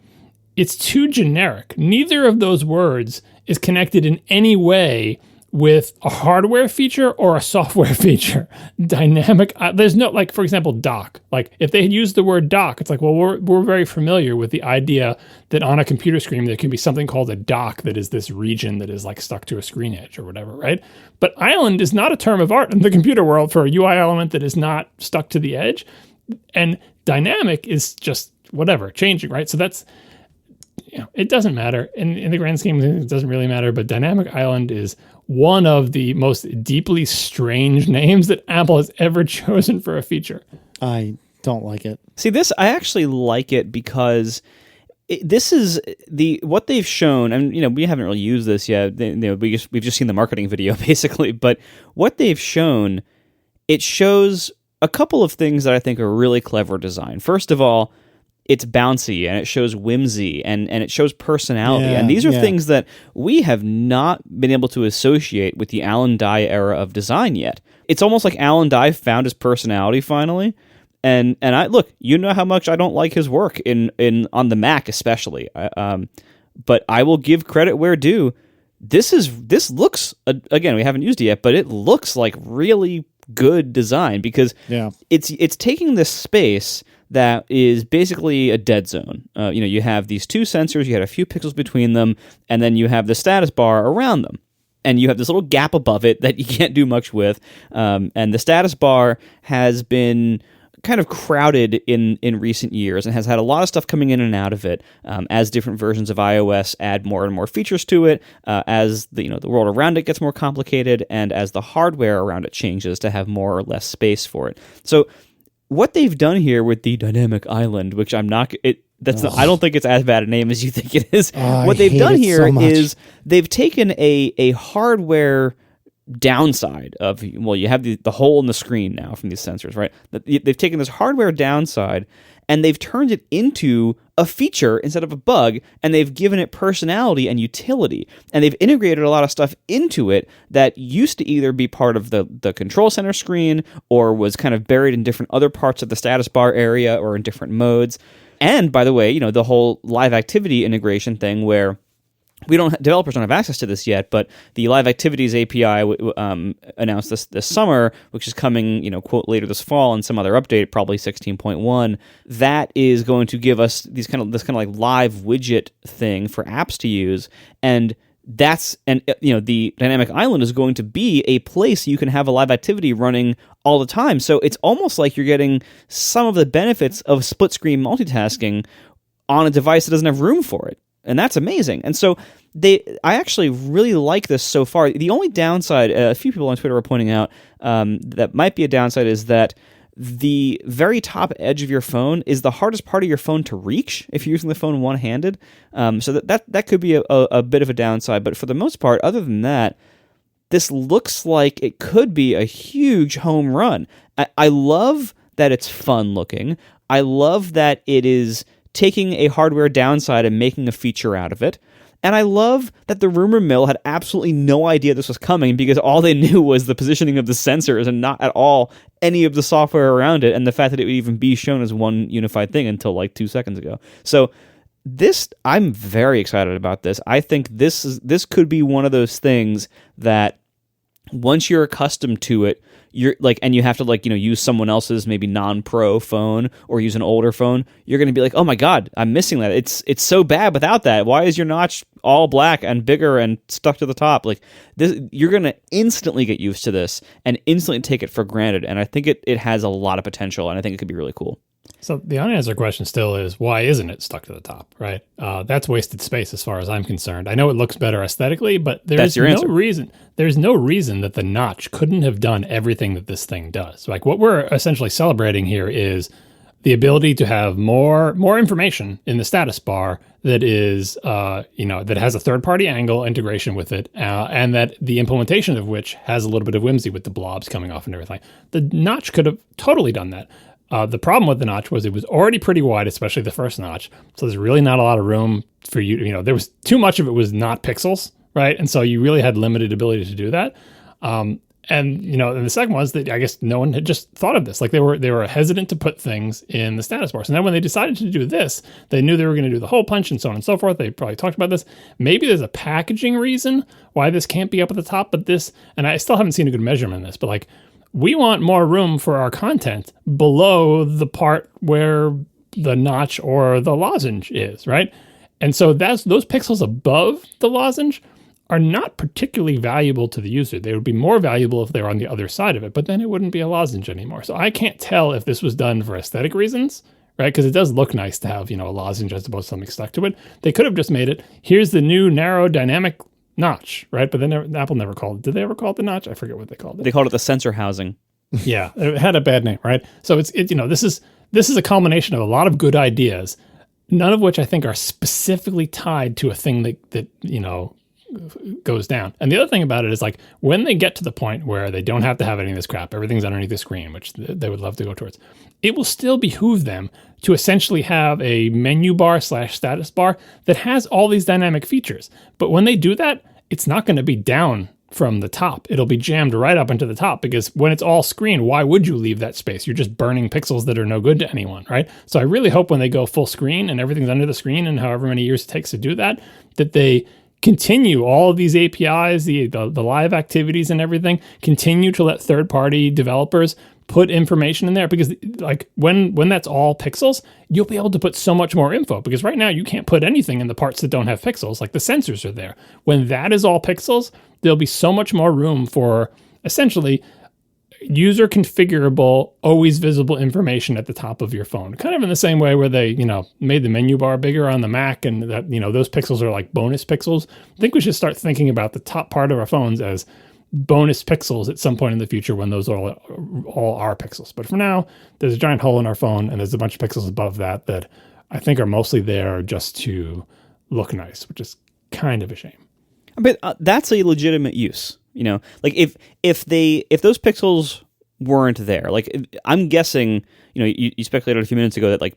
it's too generic. Neither of those words is connected in any way with a hardware feature or a software feature. Dynamic, there's no, like, for example, dock. Like, if they had used the word dock, it's like, well, we're very familiar with the idea that on a computer screen there can be something called a dock that is this region that is like stuck to a screen edge or whatever, right? But island is not a term of art in the computer world for a UI element that is not stuck to the edge. And dynamic is just whatever, changing, right? So that's, it doesn't matter. In the grand scheme of things, it doesn't really matter, but dynamic island is one of the most deeply strange names that Apple has ever chosen for a feature. I don't like it. See, I actually like it because this is what they've shown, and we haven't really used this yet. We've just seen the marketing video basically, but what they've shown, it shows a couple of things that I think are really clever design. First of all, it's bouncy and it shows whimsy and it shows personality. Yeah, and these are things that we have not been able to associate with the Alan Dye era of design yet. It's almost like Alan Dye found his personality finally. And I look, you know how much I don't like his work in on the Mac especially. But I will give credit where due. This looks, again, we haven't used it yet, but it looks like really good design because it's taking this space that is basically a dead zone. You have these two sensors, you had a few pixels between them, and then you have the status bar around them. And you have this little gap above it that you can't do much with. And the status bar has been kind of crowded in recent years and has had a lot of stuff coming in and out of it as different versions of iOS add more and more features to it, as the world around it gets more complicated, and as the hardware around it changes to have more or less space for it. So what they've done here with the dynamic island, which I don't think it's as bad a name as you think it is. What they've done here is they've taken a hardware downside of, you have the hole in the screen now from these sensors, right? They've taken this hardware downside and they've turned it into a feature instead of a bug, and they've given it personality and utility, and they've integrated a lot of stuff into it that used to either be part of the control center screen or was kind of buried in different other parts of the status bar area or in different modes. And by the way, the whole live activity integration thing where developers don't have access to this yet, but the Live Activities API announced this summer, which is coming, quote, later this fall, and some other update, probably 16.1. That is going to give us this kind of like live widget thing for apps to use, and the dynamic island is going to be a place you can have a live activity running all the time. So it's almost like you're getting some of the benefits of split screen multitasking on a device that doesn't have room for it. And that's amazing. And so I actually really like this so far. The only downside, a few people on Twitter are pointing out that might be a downside, is that the very top edge of your phone is the hardest part of your phone to reach if you're using the phone one-handed. So that could be a bit of a downside. But for the most part, other than that, this looks like it could be a huge home run. I love that it's fun looking. I love that it is taking a hardware downside and making a feature out of it. And I love that the rumor mill had absolutely no idea this was coming because all they knew was the positioning of the sensors and not at all any of the software around it, and the fact that it would even be shown as one unified thing until like 2 seconds ago. So I'm very excited about this. I think this could be one of those things that once you're accustomed to it, you're like, and you have to use someone else's maybe non-pro phone or use an older phone, you're going to be like, oh my God, I'm missing that. It's so bad without that. Why is your notch all black and bigger and stuck to the top? Like this, you're going to instantly get used to this and instantly take it for granted. And I think it has a lot of potential, and I think it could be really cool. So the unanswered question still is, why isn't it stuck to the top, right? That's wasted space as far as I'm concerned. I know it looks better aesthetically, but there's no reason that the notch couldn't have done everything that this thing does. Like what we're essentially celebrating here is the ability to have more information in the status bar that is, that has a third-party angle integration with it, and that the implementation of which has a little bit of whimsy with the blobs coming off and everything. The notch could have totally done that. The problem with the notch was it was already pretty wide, especially the first notch. So there's really not a lot of room for you. There was too much of it was not pixels, right? And so you really had limited ability to do that. And and the second was that I guess no one had just thought of this. Like they were hesitant to put things in the status bar. So then when they decided to do this, they knew they were going to do the hole punch and so on and so forth. They probably talked about this. Maybe there's a packaging reason why this can't be up at the top, but this, and I still haven't seen a good measurement of this, but like we want more room for our content below the part where the notch or the lozenge is, right? And so those pixels above the lozenge are not particularly valuable to the user. They would be more valuable if they were on the other side of it, but then it wouldn't be a lozenge anymore. So I can't tell if this was done for aesthetic reasons, right? Because it does look nice to have, a lozenge as opposed to something stuck to it. They could have just made it, here's the new narrow dynamic notch, right? But then Apple never called it. Did they ever call it the notch? I forget what they called it. They called it the sensor housing. Yeah, it had a bad name, right? So this is a culmination of a lot of good ideas, none of which I think are specifically tied to a thing that goes down. And the other thing about it is like when they get to the point where they don't have to have any of this crap, everything's underneath the screen, which they would love to go towards, it will still behoove them to essentially have a menu bar / status bar that has all these dynamic features. But when they do that, it's not going to be down from the top. It'll be jammed right up into the top because when it's all screen, why would you leave that space? You're just burning pixels that are no good to anyone, right? So I really hope when they go full screen and everything's under the screen and however many years it takes to do that they continue all of these APIs, the live activities and everything, continue to let third-party developers put information in there because like when that's all pixels, you'll be able to put so much more info because right now you can't put anything in the parts that don't have pixels, like the sensors are there. When that is all pixels, there'll be so much more room for essentially user configurable, always visible information at the top of your phone. Kind of in the same way where they, made the menu bar bigger on the Mac and that, those pixels are like bonus pixels. I think we should start thinking about the top part of our phones as bonus pixels at some point in the future when those all are pixels. But for now, there's a giant hole in our phone and there's a bunch of pixels above that I think are mostly there just to look nice, which is kind of a shame. But that's a legitimate use. Like if those pixels weren't there, like I'm guessing, you speculated a few minutes ago that like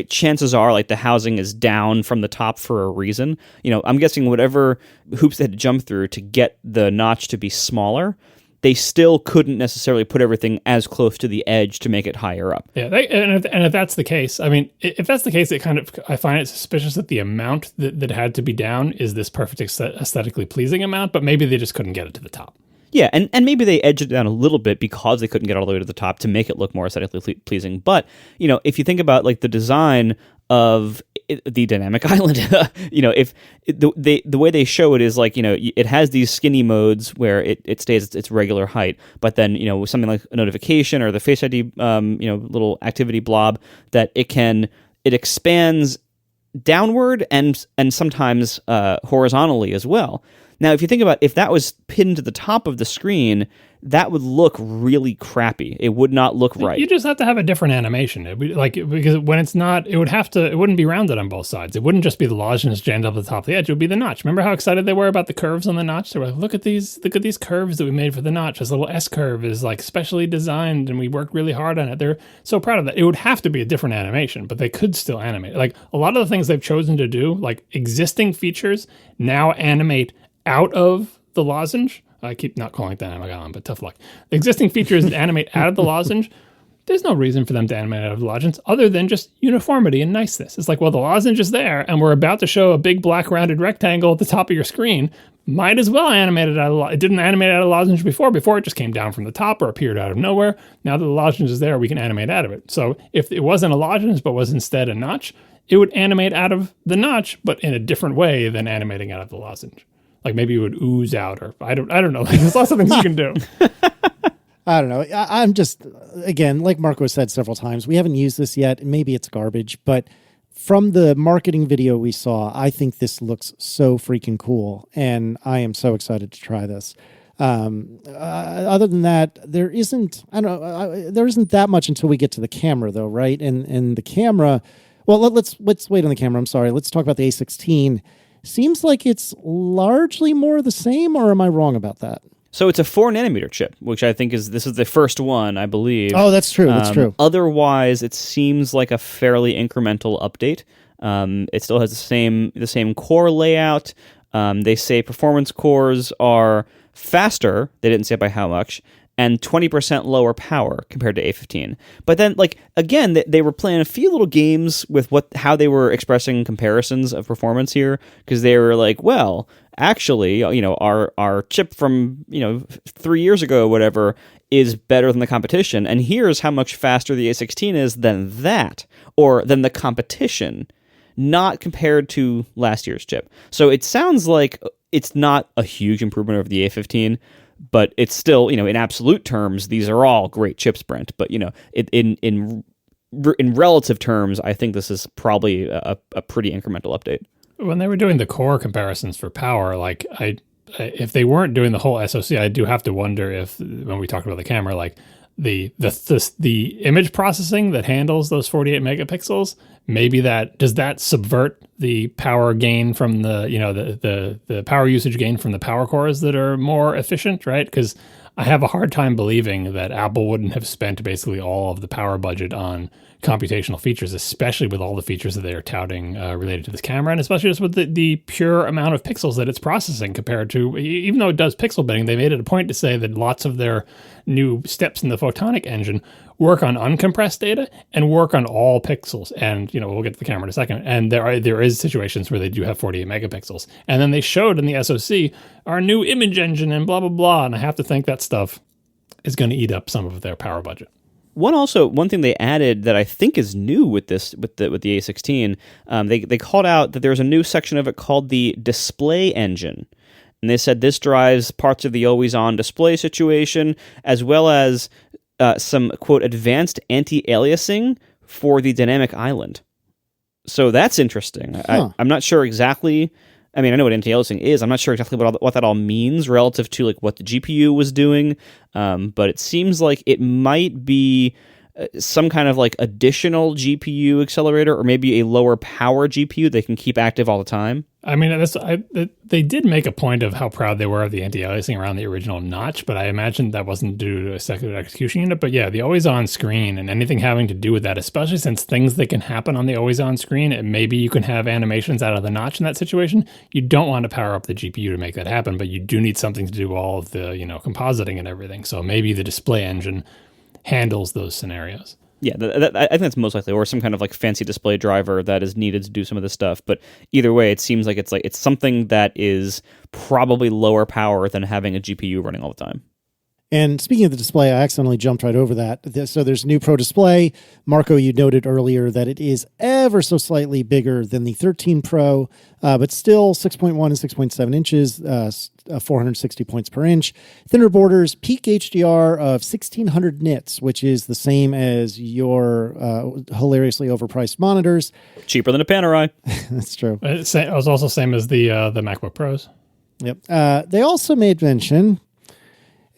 chances are like the housing is down from the top for a reason. I'm guessing whatever hoops they had to jump through to get the notch to be smaller, they still couldn't necessarily put everything as close to the edge to make it higher up. Yeah, and if that's the case, I mean, if that's the case, I find it suspicious that the amount that had to be down is this perfect aesthetically pleasing amount, but maybe they just couldn't get it to the top. Yeah, and maybe they edged it down a little bit because they couldn't get all the way to the top to make it look more aesthetically pleasing. But, if you think about like the design of the dynamic island, if the way they show it is like, it has these skinny modes where it stays at its regular height, but then, with something like a notification or the Face ID, little activity blob, that it expands downward and sometimes horizontally as well. Now, if you think about if that was pinned to the top of the screen, that would look really crappy. It would not look right. You just have to have a different animation. Because when it's not, it wouldn't be rounded on both sides. It wouldn't just be the lozenge jammed up at the top of the edge. It would be the notch. Remember how excited they were about the curves on the notch? They were like, look at these curves that we made for the notch. This little S curve is like specially designed and we worked really hard on it. They're so proud of that. It would have to be a different animation, but they could still animate. Like a lot of the things they've chosen to do, like existing features now animate out of the lozenge. I keep not calling it dynamic island, but tough luck. The existing features that animate out of the lozenge, there's no reason for them to animate out of the lozenge other than just uniformity and niceness. It's like, well, the lozenge is there, and we're about to show a big black rounded rectangle at the top of your screen. Might as well animate it out of it didn't animate out of the lozenge before. Before, it just came down from the top or appeared out of nowhere. Now that the lozenge is there, we can animate out of it. So if it wasn't a lozenge, but was instead a notch, it would animate out of the notch, but in a different way than animating out of the lozenge. Like maybe it would ooze out, or I don't know. Like, there's lots of things you can do. I don't know. I'm just, again, like Marco said several times, we haven't used this yet. Maybe it's garbage, but from the marketing video we saw, I think this looks so freaking cool, and I am so excited to try this. Other than that, there isn't that much until we get to the camera, though, right? And the camera, well, let's wait on the camera. I'm sorry. Let's talk about the A16. Seems like it's largely more the same, or am I wrong about that? So it's a 4nm chip, which I think this is the first one, I believe. Oh, that's true. That's true. Otherwise, it seems like a fairly incremental update. It still has the same core layout. They say performance cores are faster, they didn't say by how much, and 20% lower power compared to A15. But then, like, again, they were playing a few little games with how they were expressing comparisons of performance here, because they were like, well, actually, our chip from, 3 years ago or whatever is better than the competition, and here's how much faster the A16 is than that, or than the competition, not compared to last year's chip. So it sounds like it's not a huge improvement over the A15, but it's still, in absolute terms, these are all great chips, Brent. But, in relative terms, I think this is probably a pretty incremental update. When they were doing the core comparisons for power, like if they weren't doing the whole SoC, I do have to wonder if, when we talked about the camera, like the image processing that handles those 48 megapixels, maybe does that subvert the power gain from the power usage gain from the power cores that are more efficient, right? Because I have a hard time believing that Apple wouldn't have spent basically all of the power budget on computational features, especially with all the features that they are touting related to this camera, and especially just with the pure amount of pixels that it's processing compared to, even though it does pixel binning, they made it a point to say that lots of their new steps in the photonic engine work on uncompressed data and work on all pixels. And, we'll get to the camera in a second. And there is situations where they do have 48 megapixels. And then they showed in the SoC our new image engine and blah, blah, blah. And I have to think that stuff is going to eat up some of their power budget. One thing they added that I think is new with the A16, they called out that there's a new section of it called the display engine. And they said this drives parts of the always-on display situation, as well as some, quote, advanced anti-aliasing for the dynamic island. So that's interesting. Huh. I'm not sure exactly. I mean, I know what anti-aliasing is. I'm not sure exactly what that all means relative to like what the GPU was doing. But it seems like it might be some kind of like additional GPU accelerator, or maybe a lower power GPU they can keep active all the time. I mean, they did make a point of how proud they were of the anti-aliasing around the original notch, but I imagine that wasn't due to a second execution unit. But yeah, the always-on screen and anything having to do with that, especially since things that can happen on the always-on screen, and maybe you can have animations out of the notch in that situation. You don't want to power up the GPU to make that happen, but you do need something to do all of the compositing and everything. So maybe the display engine handles those scenarios. Yeah, I think that's most likely, or some kind of like fancy display driver that is needed to do some of this stuff. But either way, it seems like it's something that is probably lower power than having a GPU running all the time. And speaking of the display, I accidentally jumped right over that. So there's new Pro Display. Marco, you noted earlier that it is ever so slightly bigger than the 13 Pro, but still 6.1 and 6.7 inches, 460 points per inch. Thinner borders, peak HDR of 1600 nits, which is the same as your hilariously overpriced monitors. Cheaper than a Panerai. That's true. It was also same as the MacBook Pros. Yep. They also made mention,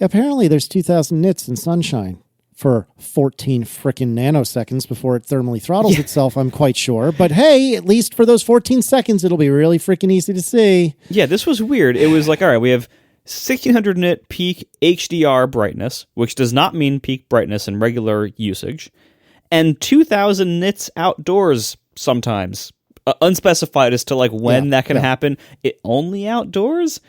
apparently there's 2000 nits in sunshine for 14 frickin' nanoseconds before it thermally throttles itself, I'm quite sure. But hey, at least for those 14 seconds, it'll be really frickin' easy to see. Yeah, this was weird. It was like, all right, we have 1600 nit peak HDR brightness, which does not mean peak brightness in regular usage, and 2000 nits outdoors sometimes. Unspecified as to like when that can happen. It only outdoors?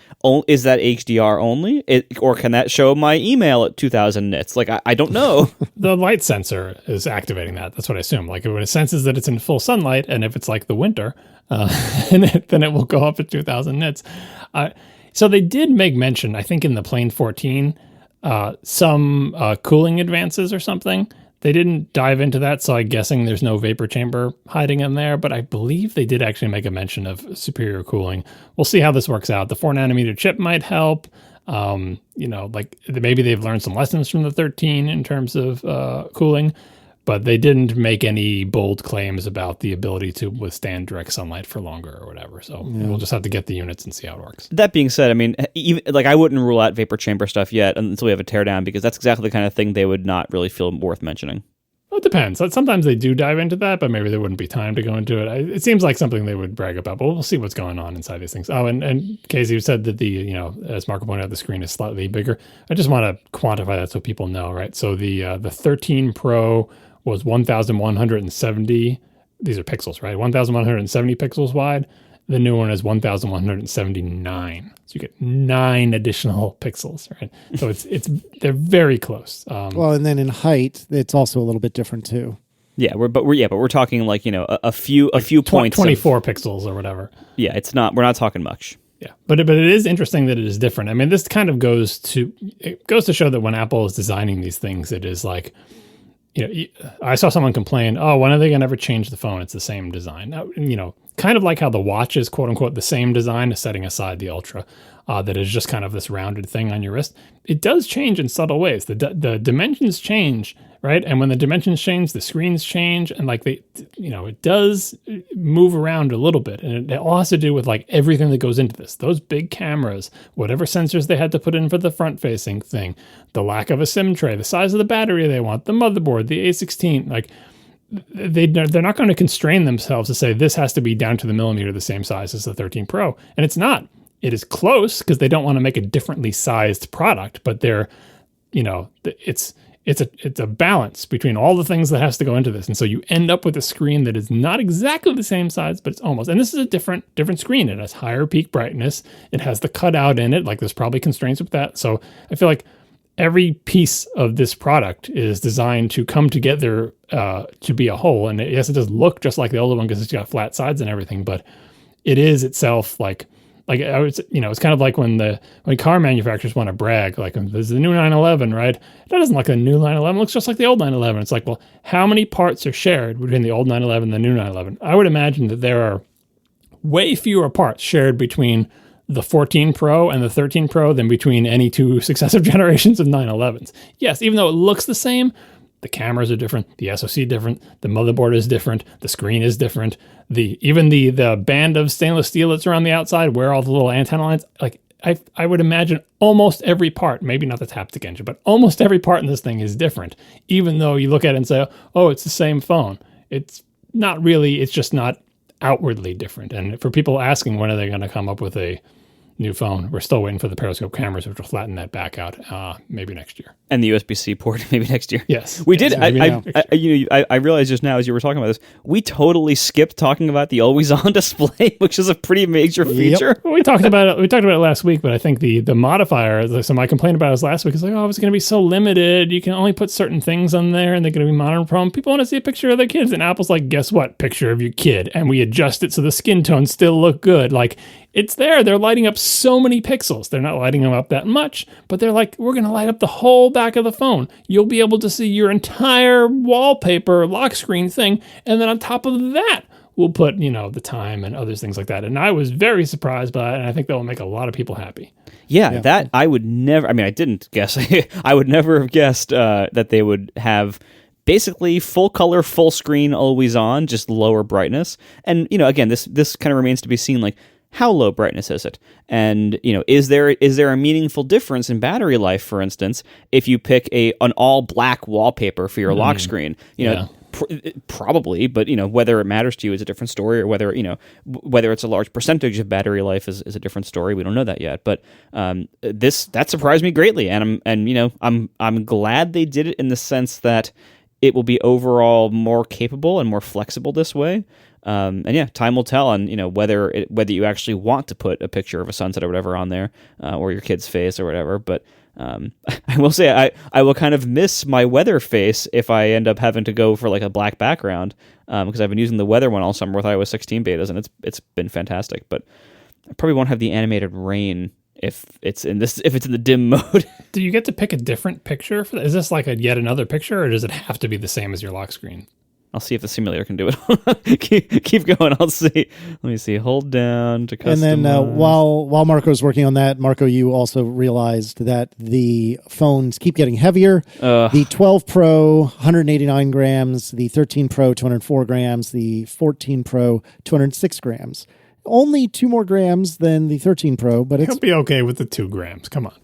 Is that HDR only? Or can that show my email at 2000 nits? Like, I don't know. The light sensor is activating that. That's what I assume. Like when it senses that it's in full sunlight, and if it's like the winter, then it will go up at 2000 nits. So they did make mention, I think in the Plane 14, some cooling advances or something. They didn't dive into that, so I'm guessing there's no vapor chamber hiding in there, but I believe they did actually make a mention of superior cooling. We'll see how this works out. The 4-nanometer chip might help. Like maybe they've learned some lessons from the 13 in terms of cooling, but they didn't make any bold claims about the ability to withstand direct sunlight for longer or whatever. So we'll just have to get the units and see how it works. That being said, I mean, even like I wouldn't rule out vapor chamber stuff yet until we have a teardown, because that's exactly the kind of thing they would not really feel worth mentioning. Well, it depends. Sometimes they do dive into that, but maybe there wouldn't be time to go into it. It seems like something they would brag about, but we'll see what's going on inside these things. Oh, and Casey, you said that as Marco pointed out, the screen is slightly bigger. I just want to quantify that so people know, right? So the 13 Pro was 1,170. These are pixels, right? 1,170 pixels wide, The new one is 1,179. So you get 9 additional pixels, right? So they're very close. Well, and then in height, it's also a little bit different too. Yeah, we're talking like, a few points. 24 pixels or whatever. Yeah, we're not talking much. Yeah, but it is interesting that it is different. I mean, this kind of goes to show that when Apple is designing these things, it is like, I saw someone complain, oh, when are they going to ever change the phone? It's the same design. Now, kind of like how the watch is, quote unquote, the same design, setting aside the Ultra, that is just kind of this rounded thing on your wrist. It does change in subtle ways. The dimensions change, right? And when the dimensions change, the screens change, and like it does move around a little bit. And it all has to do with like everything that goes into this. Those big cameras, whatever sensors they had to put in for the front-facing thing, the lack of a SIM tray, the size of the battery they want, the motherboard, the A16, like they're not going to constrain themselves to say this has to be down to the millimeter the same size as the 13 Pro. And it's not. It is close because they don't want to make a differently sized product, but it's a balance between all the things that has to go into this. And so you end up with a screen that is not exactly the same size, but it's almost. And this is a different screen. It has higher peak brightness. It has the cutout in it. Like there's probably constraints with that. So I feel like every piece of this product is designed to come together to be a whole. And yes, it does look just like the older one because it's got flat sides and everything, but it is itself like I would, it's kind of like when car manufacturers want to brag, like there's the new 911, right? That doesn't look like the new 911. It looks just like the old 911. It's like, well, how many parts are shared between the old 911 and the new 911? I would imagine that there are way fewer parts shared between the 14 Pro and the 13 Pro than between any two successive generations of 911s. Yes, even though it looks the same, the cameras are different, the SoC different, the motherboard is different, the screen is different, even the band of stainless steel that's around the outside, where all the little antenna lines, like I would imagine almost every part, maybe not the haptic engine, but almost every part in this thing is different, even though you look at it and say, oh, it's the same phone. It's not really, it's just not outwardly different. And for people asking when are they going to come up with a new phone, we're still waiting for the periscope cameras, which will flatten that back out maybe next year. And the USB-C port maybe next year. Yes. We did. I realized just now as you were talking about this, we totally skipped talking about the always-on display, which is a pretty major feature. Yep. Well, we talked about it. We talked about it last week, but I think the modifier. So my complaint about it last week is like, oh, it's going to be so limited. You can only put certain things on there, and they're going to be monochrome. People want to see a picture of their kids, and Apple's like, guess what? Picture of your kid, and we adjust it so the skin tones still look good. Like it's there. They're lighting up so many pixels. They're not lighting them up that much, but they're like, we're going to light up the whole back of the phone. You'll be able to see your entire wallpaper lock screen thing. And then on top of that, we'll put, the time and other things like that. And I was very surprised by it. And I think that will make a lot of people happy. Yeah, that I would never, I didn't guess. I would never have guessed that they would have basically full color, full screen, always on, just lower brightness. And, again, this kind of remains to be seen, like, how low brightness is it? And, is there a meaningful difference in battery life, for instance, if you pick an all black wallpaper for your lock screen? Probably, but whether it matters to you is a different story, or whether it's a large percentage of battery life is a different story. We don't know that yet, but that surprised me greatly, and I'm glad they did it in the sense that it will be overall more capable and more flexible this way. Time will tell on whether you actually want to put a picture of a sunset or whatever on there, or your kid's face or whatever. But I will say I will kind of miss my weather face if I end up having to go for like a black background, because I've been using the weather one all summer with iOS 16 betas, and it's been fantastic. But I probably won't have the animated rain if it's in the dim mode. Do you get to pick a different picture for that? Is this like yet another picture, or does it have to be the same as your lock screen? I'll see if the simulator can do it. keep going. I'll see. Let me see. Hold down to customize. And then while Marco's working on that, Marco, you also realized that the phones keep getting heavier. The 12 Pro, 189 grams. The 13 Pro, 204 grams. The 14 Pro, 206 grams. Only 2 more grams than the 13 Pro, but He'll be okay with the 2 grams. Come on.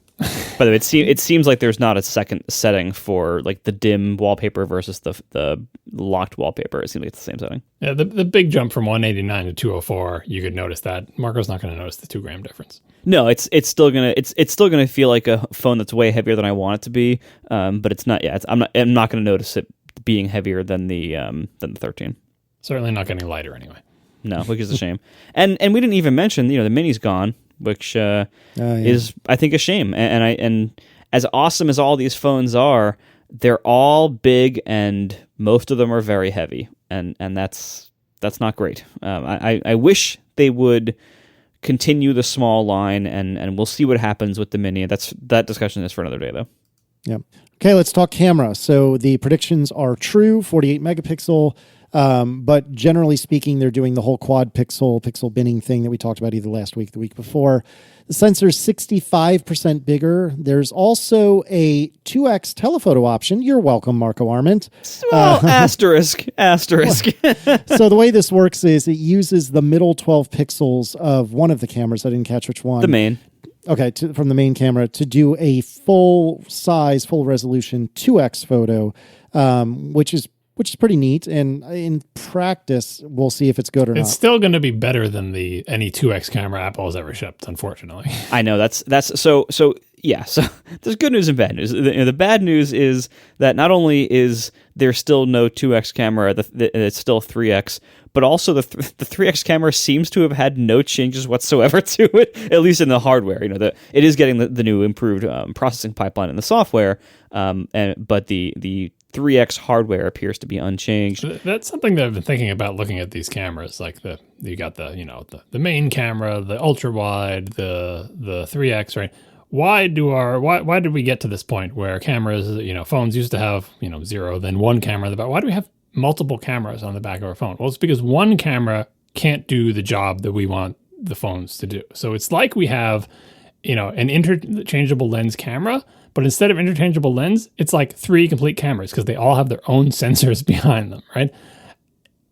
By the way, it seems like there's not a second setting for like the dim wallpaper versus the locked wallpaper. It seems like it's the same setting. Yeah, the big jump from 189 to 204, you could notice that. Marco's not going to notice the 2 gram difference. No, it's still gonna feel like a phone that's way heavier than I want it to be. But it's not. Yeah, I'm not going to notice it being heavier than the 13. Certainly not getting lighter anyway. which is a shame. And we didn't even mention, the mini's gone, which is, I think, a shame. And as awesome as all these phones are, they're all big and most of them are very heavy, and that's not great. I wish they would continue the small line, and we'll see what happens with the mini. That discussion is for another day, though. Yeah. Okay, let's talk camera. So the predictions are true, 48 megapixel. But generally speaking, they're doing the whole quad pixel binning thing that we talked about either last week or the week before. The sensor is 65% bigger. There's also a 2x telephoto option. You're welcome, Marco Arment. Well, asterisk. So the way this works is it uses the middle 12 pixels of one of the cameras. I didn't catch which one. The main. Okay, from the main camera to do a full size, full resolution 2x photo, which is pretty neat. And in practice, we'll see if it's good or not. It's still going to be better than any 2x camera Apple has ever shipped, unfortunately. I know that's so yeah. So there's good news and bad news. The bad news is that not only is there still no 2x camera, it's still 3x, but also the 3x camera seems to have had no changes whatsoever to it, at least in the hardware. It is getting the new improved processing pipeline in the software, but the 3x hardware appears to be unchanged. That's something that I've been thinking about looking at these cameras. Like you got the main camera, the ultra wide, the 3x, right? Why did we get to this point where cameras, phones used to have, 0, then one camera in the back? Why do we have multiple cameras on the back of our phone? Well, it's because one camera can't do the job that we want the phones to do. So it's like we have, an interchangeable lens camera, but instead of interchangeable lens, it's like 3 complete cameras because they all have their own sensors behind them, right?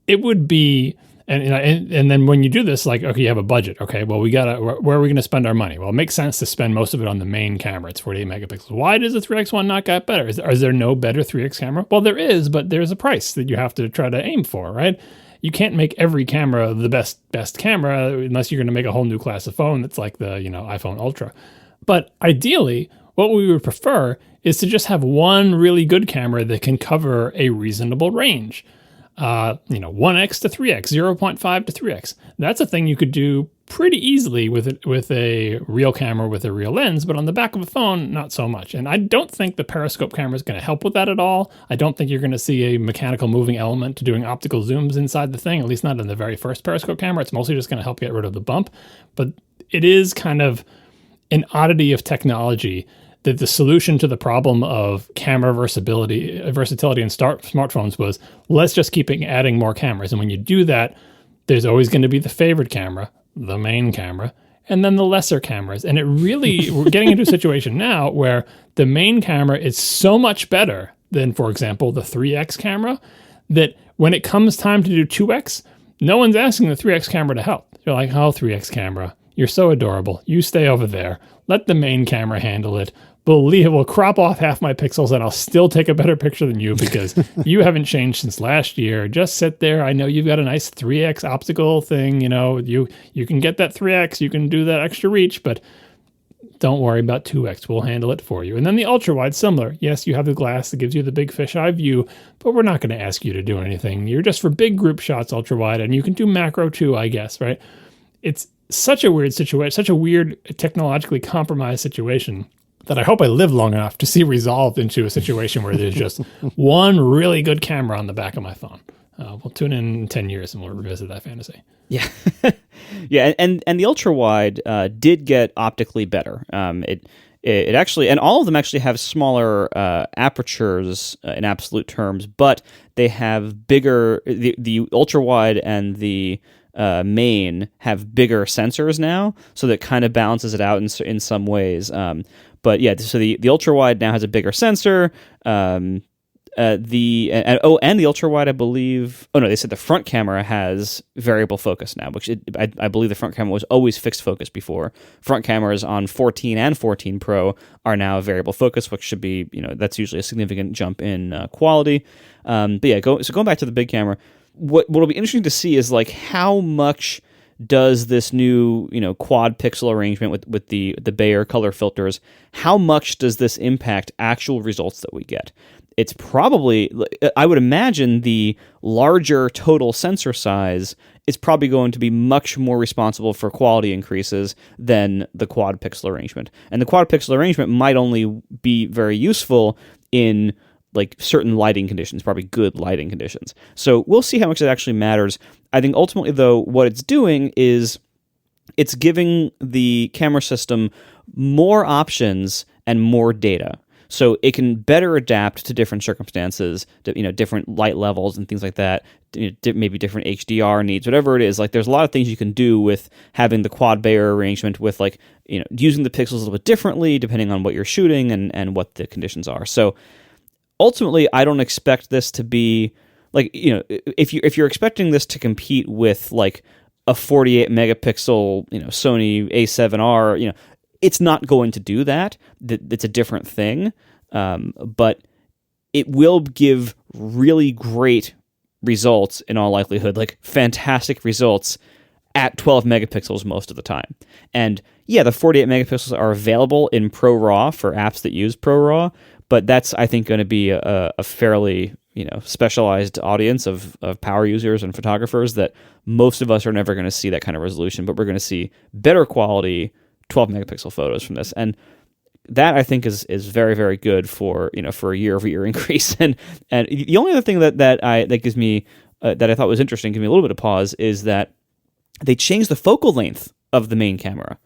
It would be, and then when you do this, like, okay, you have a budget. Okay, well, where are we going to spend our money? Well, it makes sense to spend most of it on the main camera. It's 48 megapixels. Why does the 3x one not get better? Is there no better 3x camera? Well, there is, but there's a price that you have to try to aim for, right? You can't make every camera the best camera unless you're going to make a whole new class of phone that's like the, iPhone Ultra. But ideally, what we would prefer is to just have one really good camera that can cover a reasonable range. 1x to 3x, 0.5 to 3x. That's a thing you could do pretty easily with a real camera with a real lens, but on the back of a phone, not so much. And I don't think the periscope camera is going to help with that at all. I don't think you're going to see a mechanical moving element to doing optical zooms inside the thing, at least not in the very first periscope camera. It's mostly just going to help get rid of the bump. But it is kind of an oddity of technology that the solution to the problem of camera versatility in smartphones was, let's just keep adding more cameras. And when you do that, there's always going to be the favored camera, the main camera, and then the lesser cameras. And we're getting into a situation now where the main camera is so much better than, for example, the 3x camera, that when it comes time to do 2x, no one's asking the 3x camera to help. You're like, oh, 3x camera, you're so adorable. You stay over there. Let the main camera handle it. Believe it will crop off half my pixels and I'll still take a better picture than you because you haven't changed since last year. Just sit there. I know you've got a nice 3x optical thing. You can get that 3x. You can do that extra reach, but don't worry about 2x. We'll handle it for you. And then the ultra wide, similar. Yes, you have the glass that gives you the big fisheye view, but we're not going to ask you to do anything. You're just for big group shots, ultra wide, and you can do macro too, I guess, right? It's such a weird situation, such a weird technologically compromised situation that I hope I live long enough to see resolved into a situation where there's just one really good camera on the back of my phone. We'll tune in 10 years and we'll revisit that fantasy. Yeah. Yeah. And the ultra wide did get optically better. It actually, and all of them actually have smaller apertures in absolute terms, but they have bigger, the ultra wide and the main have bigger sensors now, so that kind of balances it out in some ways. But yeah, so the ultra wide now has a bigger sensor. And the ultra wide, I believe. Oh no, they said the front camera has variable focus now, which I believe the front camera was always fixed focus before. Front cameras on 14 and 14 Pro are now variable focus, which should be, that's usually a significant jump in quality. But yeah, going back to the big camera, what'll be interesting to see is like how much does this new quad pixel arrangement with the Bayer color filters, how much does this impact actual results that we get? It's probably, I would imagine, the larger total sensor size is probably going to be much more responsible for quality increases than the quad pixel arrangement. And the quad pixel arrangement might only be very useful in like certain lighting conditions, probably good lighting conditions. So we'll see how much it actually matters. I think ultimately, though, what it's doing is it's giving the camera system more options and more data. So it can better adapt to different circumstances, different light levels and things like that, maybe different HDR needs, whatever it is. Like there's a lot of things you can do with having the quad Bayer arrangement with like, using the pixels a little bit differently depending on what you're shooting and what the conditions are. So ultimately, I don't expect this to be like, if you're expecting this to compete with like a 48 megapixel, Sony A7R, it's not going to do that. It's a different thing, but it will give really great results in all likelihood, like fantastic results at 12 megapixels most of the time. And yeah, the 48 megapixels are available in ProRAW for apps that use ProRAW, but that's, I think, going to be a fairly specialized audience of power users and photographers that most of us are never going to see that kind of resolution, but we're going to see better quality 12 megapixel photos from this. And that I think is very, very good for a year-over-year increase. And the only other thing that gives me that I thought was interesting, give me a little bit of pause, is that they changed the focal length of the main camera.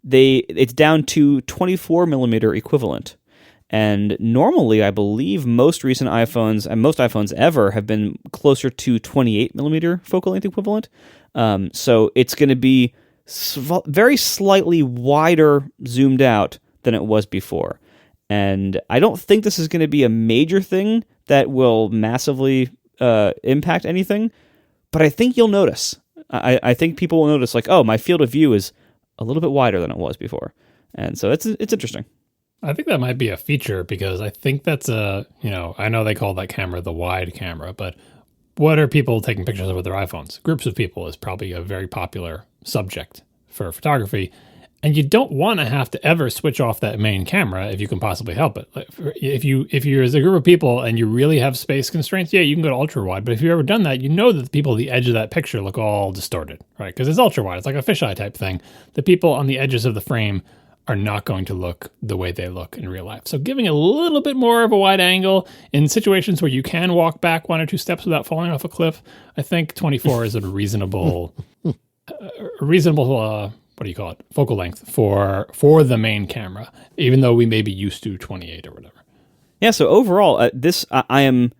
It's down to 24 millimeter equivalent. And normally, I believe most recent iPhones and most iPhones ever have been closer to 28 millimeter focal length equivalent. So it's going to be very slightly wider zoomed out than it was before. And I don't think this is going to be a major thing that will massively impact anything, but I think you'll notice. I think people will notice, like, oh, my field of view is a little bit wider than it was before. And so it's interesting. I think that might be a feature because I think that's I know they call that camera the wide camera, but what are people taking pictures of with their iPhones? Groups of people is probably a very popular subject for photography. And you don't want to have to ever switch off that main camera if you can possibly help it. Like if you're as a group of people and you really have space constraints, yeah, you can go to ultra wide. But if you've ever done that, you know that the people at the edge of that picture look all distorted, right? Because it's ultra wide. It's like a fisheye type thing. The people on the edges of the frame are not going to look the way they look in real life. So giving a little bit more of a wide angle in situations where you can walk back one or two steps without falling off a cliff, I think 24 is a reasonable, what do you call it? Focal length for the main camera, even though we may be used to 28 or whatever. Yeah. So overall, I am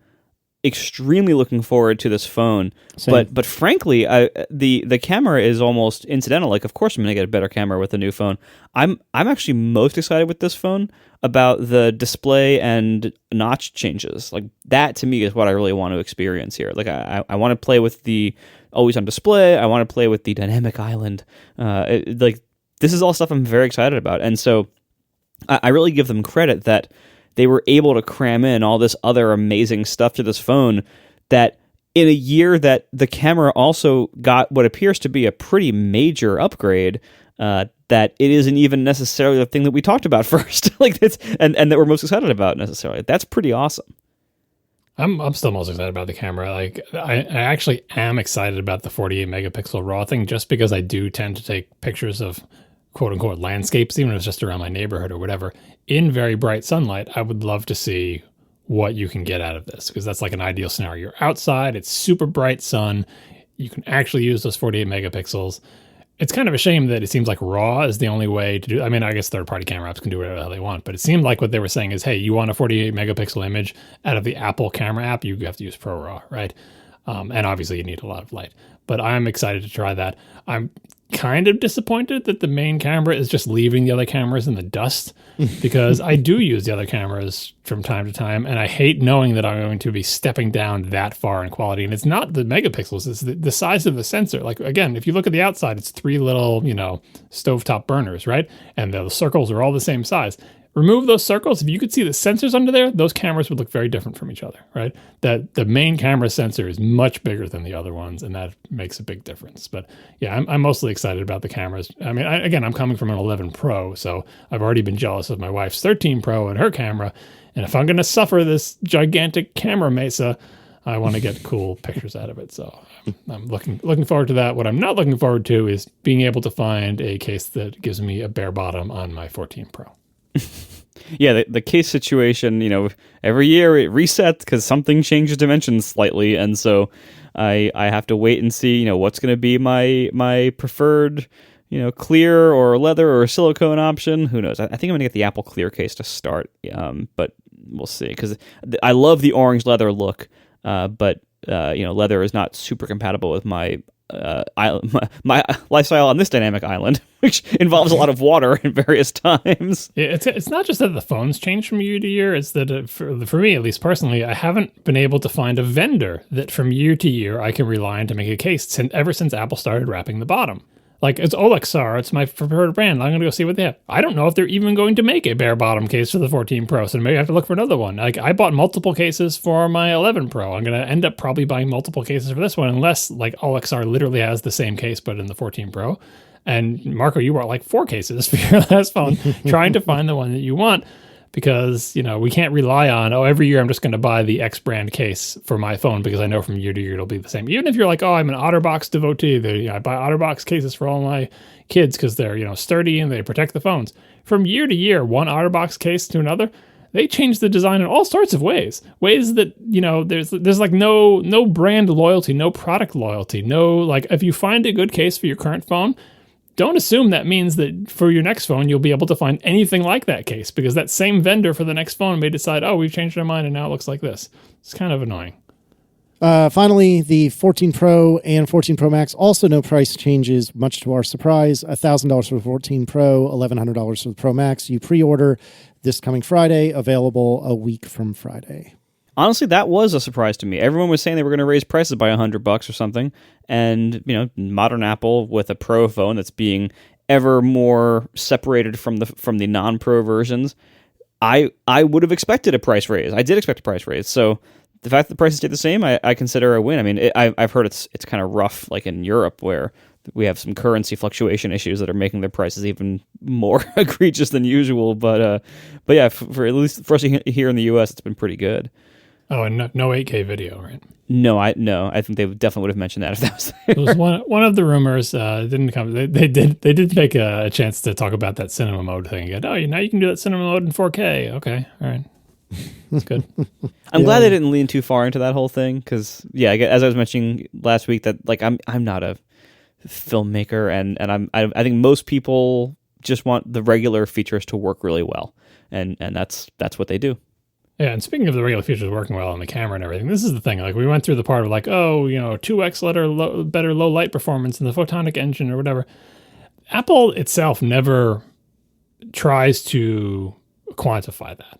extremely looking forward to this phone. Same. But frankly, the camera is almost incidental. Like, of course, I'm going to get a better camera with the new phone. I'm actually most excited with this phone about the display and notch changes. Like that to me is what I really want to experience here. Like I want to play with the always on display. I want to play with the dynamic island. Like this is all stuff I'm very excited about. And so I really give them credit that they were able to cram in all this other amazing stuff to this phone that in a year that the camera also got what appears to be a pretty major upgrade, that it isn't even necessarily the thing that we talked about first, like this, and that we're most excited about necessarily. That's pretty awesome. I'm still most excited about the camera. Like I actually am excited about the 48 megapixel RAW thing just because I do tend to take pictures of quote unquote landscapes, even if it's just around my neighborhood or whatever, in very bright sunlight. I would love to see what you can get out of this because that's like an ideal scenario. You're outside, it's super bright sun. You can actually use those 48 megapixels. It's kind of a shame that it seems like RAW is the only way to do. I mean, I guess third-party camera apps can do whatever the hell they want, but it seemed like what they were saying is, hey, you want a 48 megapixel image out of the Apple camera app, you have to use ProRAW, right? And obviously you need a lot of light. But I'm excited to try that. I'm kind of disappointed that the main camera is just leaving the other cameras in the dust because I do use the other cameras from time to time, and I hate knowing that I'm going to be stepping down that far in quality. And it's not the megapixels, it's the size of the sensor. Like, again, if you look at the outside, it's three little, stovetop burners, right? And the circles are all the same size. Remove those circles. If you could see the sensors under there, those cameras would look very different from each other, right? That the main camera sensor is much bigger than the other ones, and that makes a big difference. But yeah, I'm mostly excited about the cameras. I mean, I'm coming from an 11 Pro, so I've already been jealous of my wife's 13 Pro and her camera. And if I'm going to suffer this gigantic camera mesa, I want to get cool pictures out of it. So I'm looking forward to that. What I'm not looking forward to is being able to find a case that gives me a bare bottom on my 14 Pro. Yeah, the case situation, every year it resets because something changes dimensions slightly, and so I have to wait and see, what's going to be my preferred, clear or leather or silicone option. Who knows? I think I'm going to get the Apple Clear case to start, but we'll see, because I love the orange leather look, but leather is not super compatible with my lifestyle on this dynamic island, which involves a lot of water at various times. Yeah, it's not just that the phones change from year to year. It's that for me, at least personally, I haven't been able to find a vendor that from year to year I can rely on to make a case ever since Apple started wrapping the bottom. Like, it's Olexar, it's my preferred brand. I'm going to go see what they have. I don't know if they're even going to make a bare bottom case for the 14 Pro, so maybe I have to look for another one. Like, I bought multiple cases for my 11 Pro. I'm going to end up probably buying multiple cases for this one, unless, like, Olexar literally has the same case, but in the 14 Pro. And, Marco, you bought, like, 4 cases for your last phone, trying to find the one that you want. Because, we can't rely on, every year I'm just going to buy the X brand case for my phone because I know from year to year it'll be the same. Even if you're like, I'm an OtterBox devotee, I buy OtterBox cases for all my kids because they're, sturdy and they protect the phones. From year to year, one OtterBox case to another, they change the design in all sorts of ways. Ways that, there's like no brand loyalty, no product loyalty, no, like, if you find a good case for your current phone, don't assume that means that for your next phone, you'll be able to find anything like that case, because that same vendor for the next phone may decide, we've changed our mind and now it looks like this. It's kind of annoying. Finally, the 14 Pro and 14 Pro Max, also no price changes, much to our surprise. $1,000 for the 14 Pro, $1,100 for the Pro Max. You pre-order this coming Friday, available a week from Friday. Honestly, that was a surprise to me. Everyone was saying they were going to raise prices by $100 or something, and modern Apple with a Pro phone that's being ever more separated from the non-Pro versions, I would have expected a price raise. I did expect a price raise, so the fact that the prices stayed the same, I consider a win. I mean, I've heard it's kind of rough, like in Europe, where we have some currency fluctuation issues that are making their prices even more egregious than usual. But yeah, for at least for us here in the U.S., it's been pretty good. Oh, and no 8K video, right? No, I think they definitely would have mentioned that if that was there. It was one of the rumors. Didn't come. They did take a chance to talk about that cinema mode thing again. Now you can do that cinema mode in 4K. Okay, all right, that's good. I'm glad they didn't lean too far into that whole thing, because as I was mentioning last week, that like I'm not a filmmaker, and I think most people just want the regular features to work really well, and that's what they do. Yeah, and speaking of the regular features working well on the camera and everything, this is the thing. Like, we went through the part of like, 2x better low light performance in the photonic engine or whatever. Apple itself never tries to quantify that,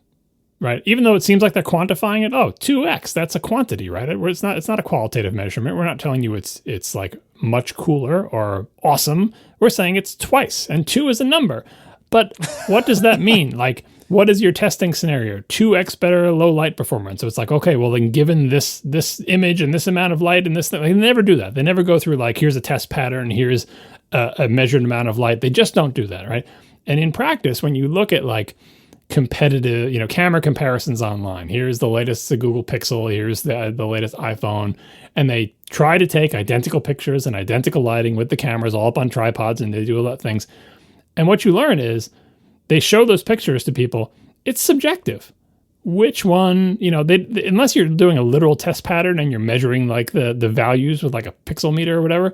right? Even though it seems like they're quantifying it. 2x, that's a quantity, right? It's not a qualitative measurement. We're not telling you it's like much cooler or awesome. We're saying it's twice, and 2 is a number. But what does that mean? Like, what is your testing scenario? 2x better low light performance. So it's like, okay, well then given this image and this amount of light and this thing, they never do that. They never go through like, here's a test pattern, here's a measured amount of light. They just don't do that, right? And in practice, when you look at like competitive, camera comparisons online, here's the latest Google Pixel, here's the latest iPhone, and they try to take identical pictures and identical lighting with the cameras all up on tripods, and they do a lot of things. And what you learn is, they show those pictures to people. It's subjective. Which one, unless you're doing a literal test pattern and you're measuring like the values with like a pixel meter or whatever,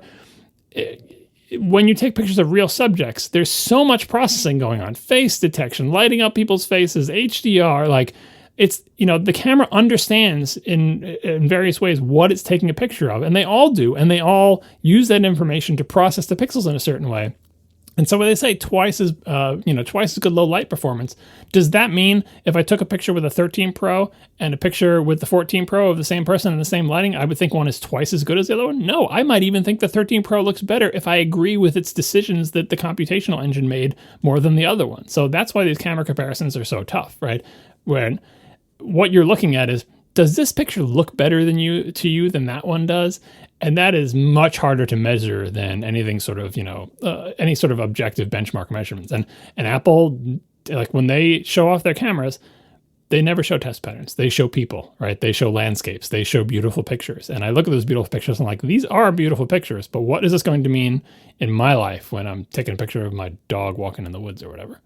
when you take pictures of real subjects, there's so much processing going on. Face detection, lighting up people's faces, HDR, like it's, the camera understands in various ways what it's taking a picture of, and they all do, and they all use that information to process the pixels in a certain way. And so when they say twice as good low light performance, does that mean if I took a picture with a 13 Pro and a picture with the 14 Pro of the same person and the same lighting, I would think one is twice as good as the other one? No, I might even think the 13 Pro looks better if I agree with its decisions that the computational engine made more than the other one. So that's why these camera comparisons are so tough, right? When what you're looking at is, does this picture look better to you than that one does? And that is much harder to measure than anything sort of, any sort of objective benchmark measurements. And Apple, like when they show off their cameras, they never show test patterns. They show people, right? They show landscapes. They show beautiful pictures. And I look at those beautiful pictures and I'm like, these are beautiful pictures, but what is this going to mean in my life when I'm taking a picture of my dog walking in the woods or whatever?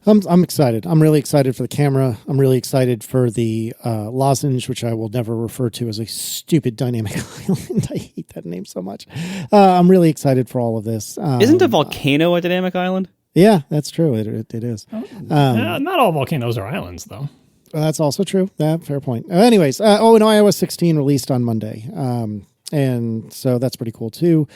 I'm excited. I'm really excited for the camera. I'm really excited for the lozenge, which I will never refer to as a stupid dynamic island. I hate that name so much. I'm really excited for all of this. Isn't a volcano a dynamic island? Yeah, that's true. It is. Not all volcanoes are islands, though. That's also true. Yeah, fair point. Anyways, and iOS 16 released on Monday, and so that's pretty cool too.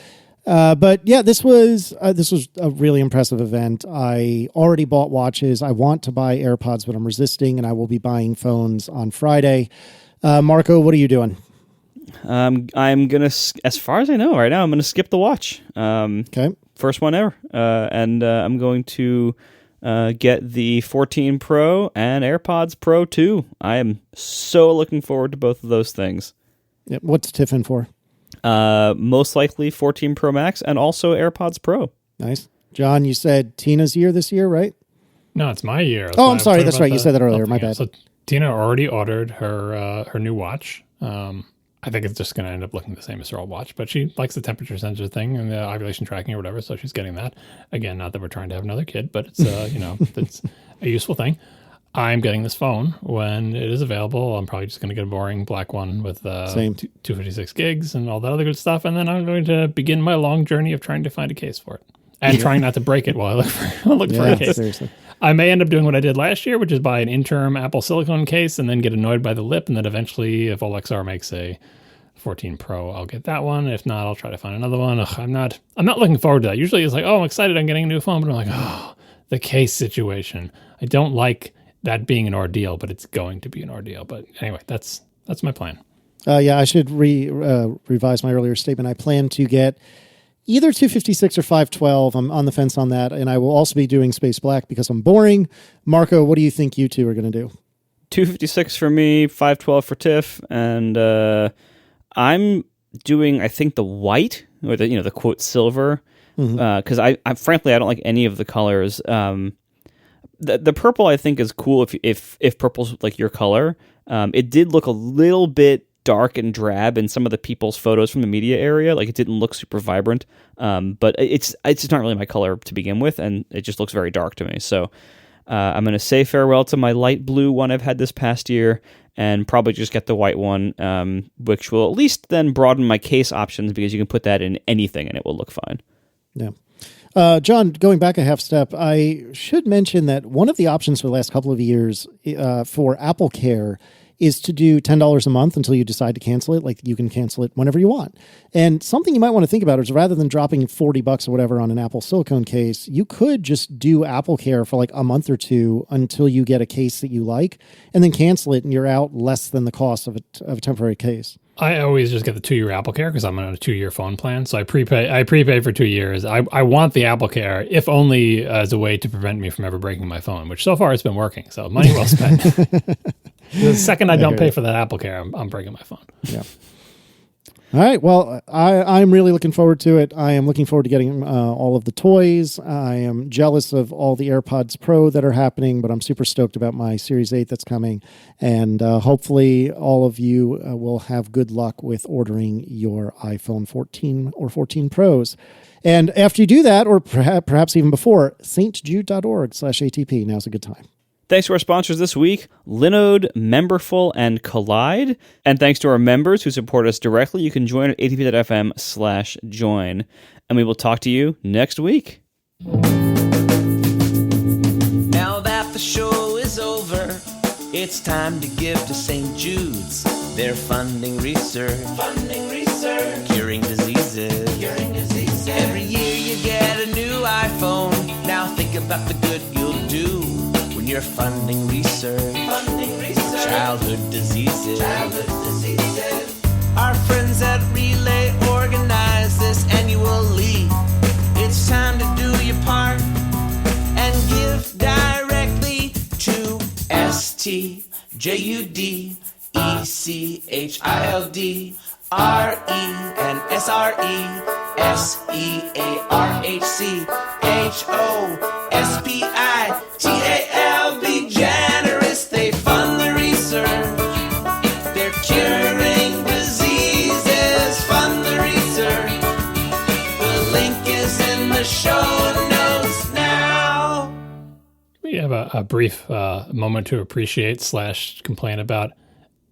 But yeah, this was a really impressive event. I already bought watches. I want to buy AirPods, but I'm resisting, and I will be buying phones on Friday. Marco, what are you doing? I'm gonna, as far as I know right now, I'm gonna skip the watch. Okay. First one ever, and I'm going to get the 14 Pro and AirPods Pro 2. I am so looking forward to both of those things. Yep. What's Tiffin for? Most likely 14 Pro Max and also AirPods Pro. Nice. John, you said Tina's year this year, right? No, it's my year. I'm sorry. That's right. You said that earlier. My bad. So Tina already ordered her new watch. I think it's just going to end up looking the same as her old watch, but she likes the temperature sensor thing and the ovulation tracking or whatever, so she's getting that. Again, not that we're trying to have another kid, but it's it's a useful thing. I'm getting this phone when it is available. I'm probably just going to get a boring black one with 256 gigs and all that other good stuff, and then I'm going to begin my long journey of trying to find a case for it and trying not to break it while I look for a case. Seriously. I may end up doing what I did last year, which is buy an interim Apple silicone case and then get annoyed by the lip, and then eventually, if OLXR makes a 14 Pro, I'll get that one. If not, I'll try to find another one. I'm not looking forward to that. Usually it's like, oh, I'm excited I'm getting a new phone, but I'm like, oh, the case situation. I don't like that being an ordeal, but it's going to be an ordeal. But anyway, that's my plan. I should revise my earlier statement. I plan to get either 256 or 512. I'm on the fence on that, and I will also be doing Space Black because I'm boring. Marco, what do you think you two are going to do? 256 for me, 512 for Tiff, and I'm doing, I think, the white or the quote silver, because I frankly I don't like any of the colors. The purple I think is cool if purple's like your color. It did look a little bit dark and drab in some of the people's photos from the media area. Like it didn't look super vibrant, but it's just not really my color to begin with, and it just looks very dark to me. So I'm going to say farewell to my light blue one I've had this past year, and probably just get the white one, which will at least then broaden my case options because you can put that in anything and it will look fine. Yeah. John, going back a half step, I should mention that one of the options for the last couple of years for Apple Care is to do $10 a month until you decide to cancel it. Like you can cancel it whenever you want. And something you might want to think about is rather than dropping $40 or whatever on an Apple silicone case, you could just do Apple Care for like a month or two until you get a case that you like, and then cancel it, and you're out less than the cost of a temporary case. I always just get the 2-year Apple Care because I'm on a 2-year phone plan. So I prepay for 2 years. I want the Apple Care, if only as a way to prevent me from ever breaking my phone, which so far it's been working. So money well spent. The second I don't pay for that Apple Care, I'm breaking my phone. Yeah. All right. Well, I'm really looking forward to it. I am looking forward to getting all of the toys. I am jealous of all the AirPods Pro that are happening, but I'm super stoked about my Series 8 that's coming. And hopefully all of you will have good luck with ordering your iPhone 14 or 14 Pros. And after you do that, or perhaps even before, stjude.org/ATP. Now's a good time. Thanks to our sponsors this week, Linode, Memberful, and Kolide. And thanks to our members who support us directly. You can join at atp.fm/join. And we will talk to you next week. Now that the show is over, it's time to give to St. Jude's. They're funding research. Curing diseases. Every year you get a new iPhone. Now think about the good you'll do when you're funding research. Childhood diseases. Our friends at Relay organize this annually. It's time to do your part and give directly to STJUDECHILD and SRESEARCHCHOSPITAL. Be generous, they fund their we have a brief moment to appreciate / complain about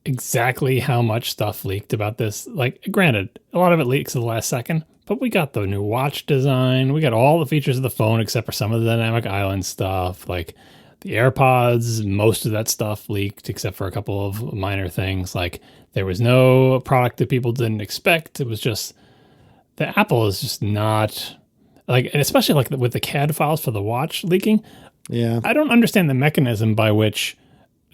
exactly how much stuff leaked about this? Like, granted, a lot of it leaks at the last second, but we got the new watch design. We got all the features of the phone except for some of the dynamic island stuff. Like the AirPods, most of that stuff leaked except for a couple of minor things. Like there was no product that people didn't expect. It was just the Apple is just not like, and especially like with the CAD files for the watch leaking. Yeah. I don't understand the mechanism by which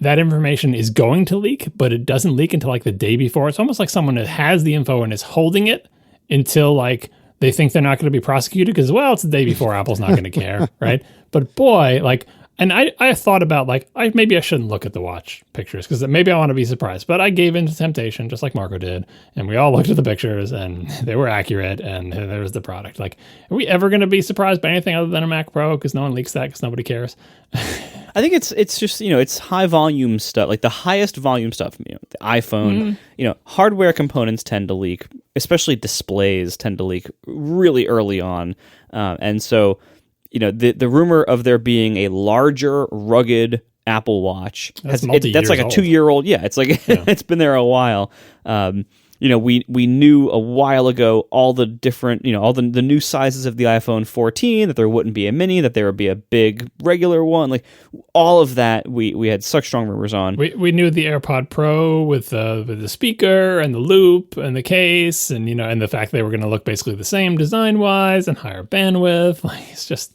that information is going to leak, but it doesn't leak until like the day before. It's almost like someone that has the info and is holding it until like they think they're not going to be prosecuted because, well, it's the day before. Apple's not going to care, right? But boy, like, and I thought about like, maybe I shouldn't look at the watch pictures because maybe I want to be surprised. But I gave in to temptation, just like Marco did, and we all looked at the pictures and they were accurate, and there was the product. Like, are we ever going to be surprised by anything other than a Mac Pro? Because no one leaks that because nobody cares. I think it's just, it's high volume stuff, like the highest volume stuff, the iPhone, hardware components tend to leak, especially displays tend to leak really early on. And so, the rumor of there being a larger, rugged Apple Watch, that's like a 2-year-old. Yeah, it's like, it's been there a while. We knew a while ago all the different, all the new sizes of the iPhone 14, that there wouldn't be a mini, that there would be a big regular one. Like all of that, we had such strong rumors on. We knew the AirPod Pro with the speaker and the loop and the case, and and the fact they were going to look basically the same design wise and higher bandwidth. Like it's just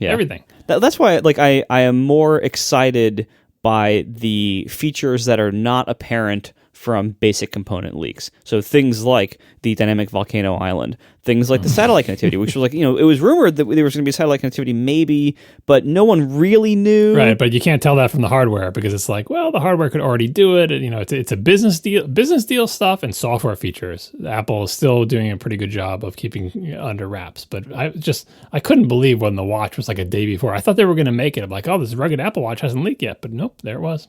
everything. That's why, like, I am more excited by the features that are not apparent from basic component leaks. So things like the dynamic volcano island, things like the satellite connectivity, which was like, it was rumored that there was going to be satellite connectivity maybe, but no one really knew. Right, but you can't tell that from the hardware because it's like, well, the hardware could already do it. It's a business deal stuff and software features. Apple is still doing a pretty good job of keeping under wraps. But I couldn't believe when the watch was like a day before. I thought they were going to make it. I'm like, oh, this rugged Apple Watch hasn't leaked yet, but nope, there it was.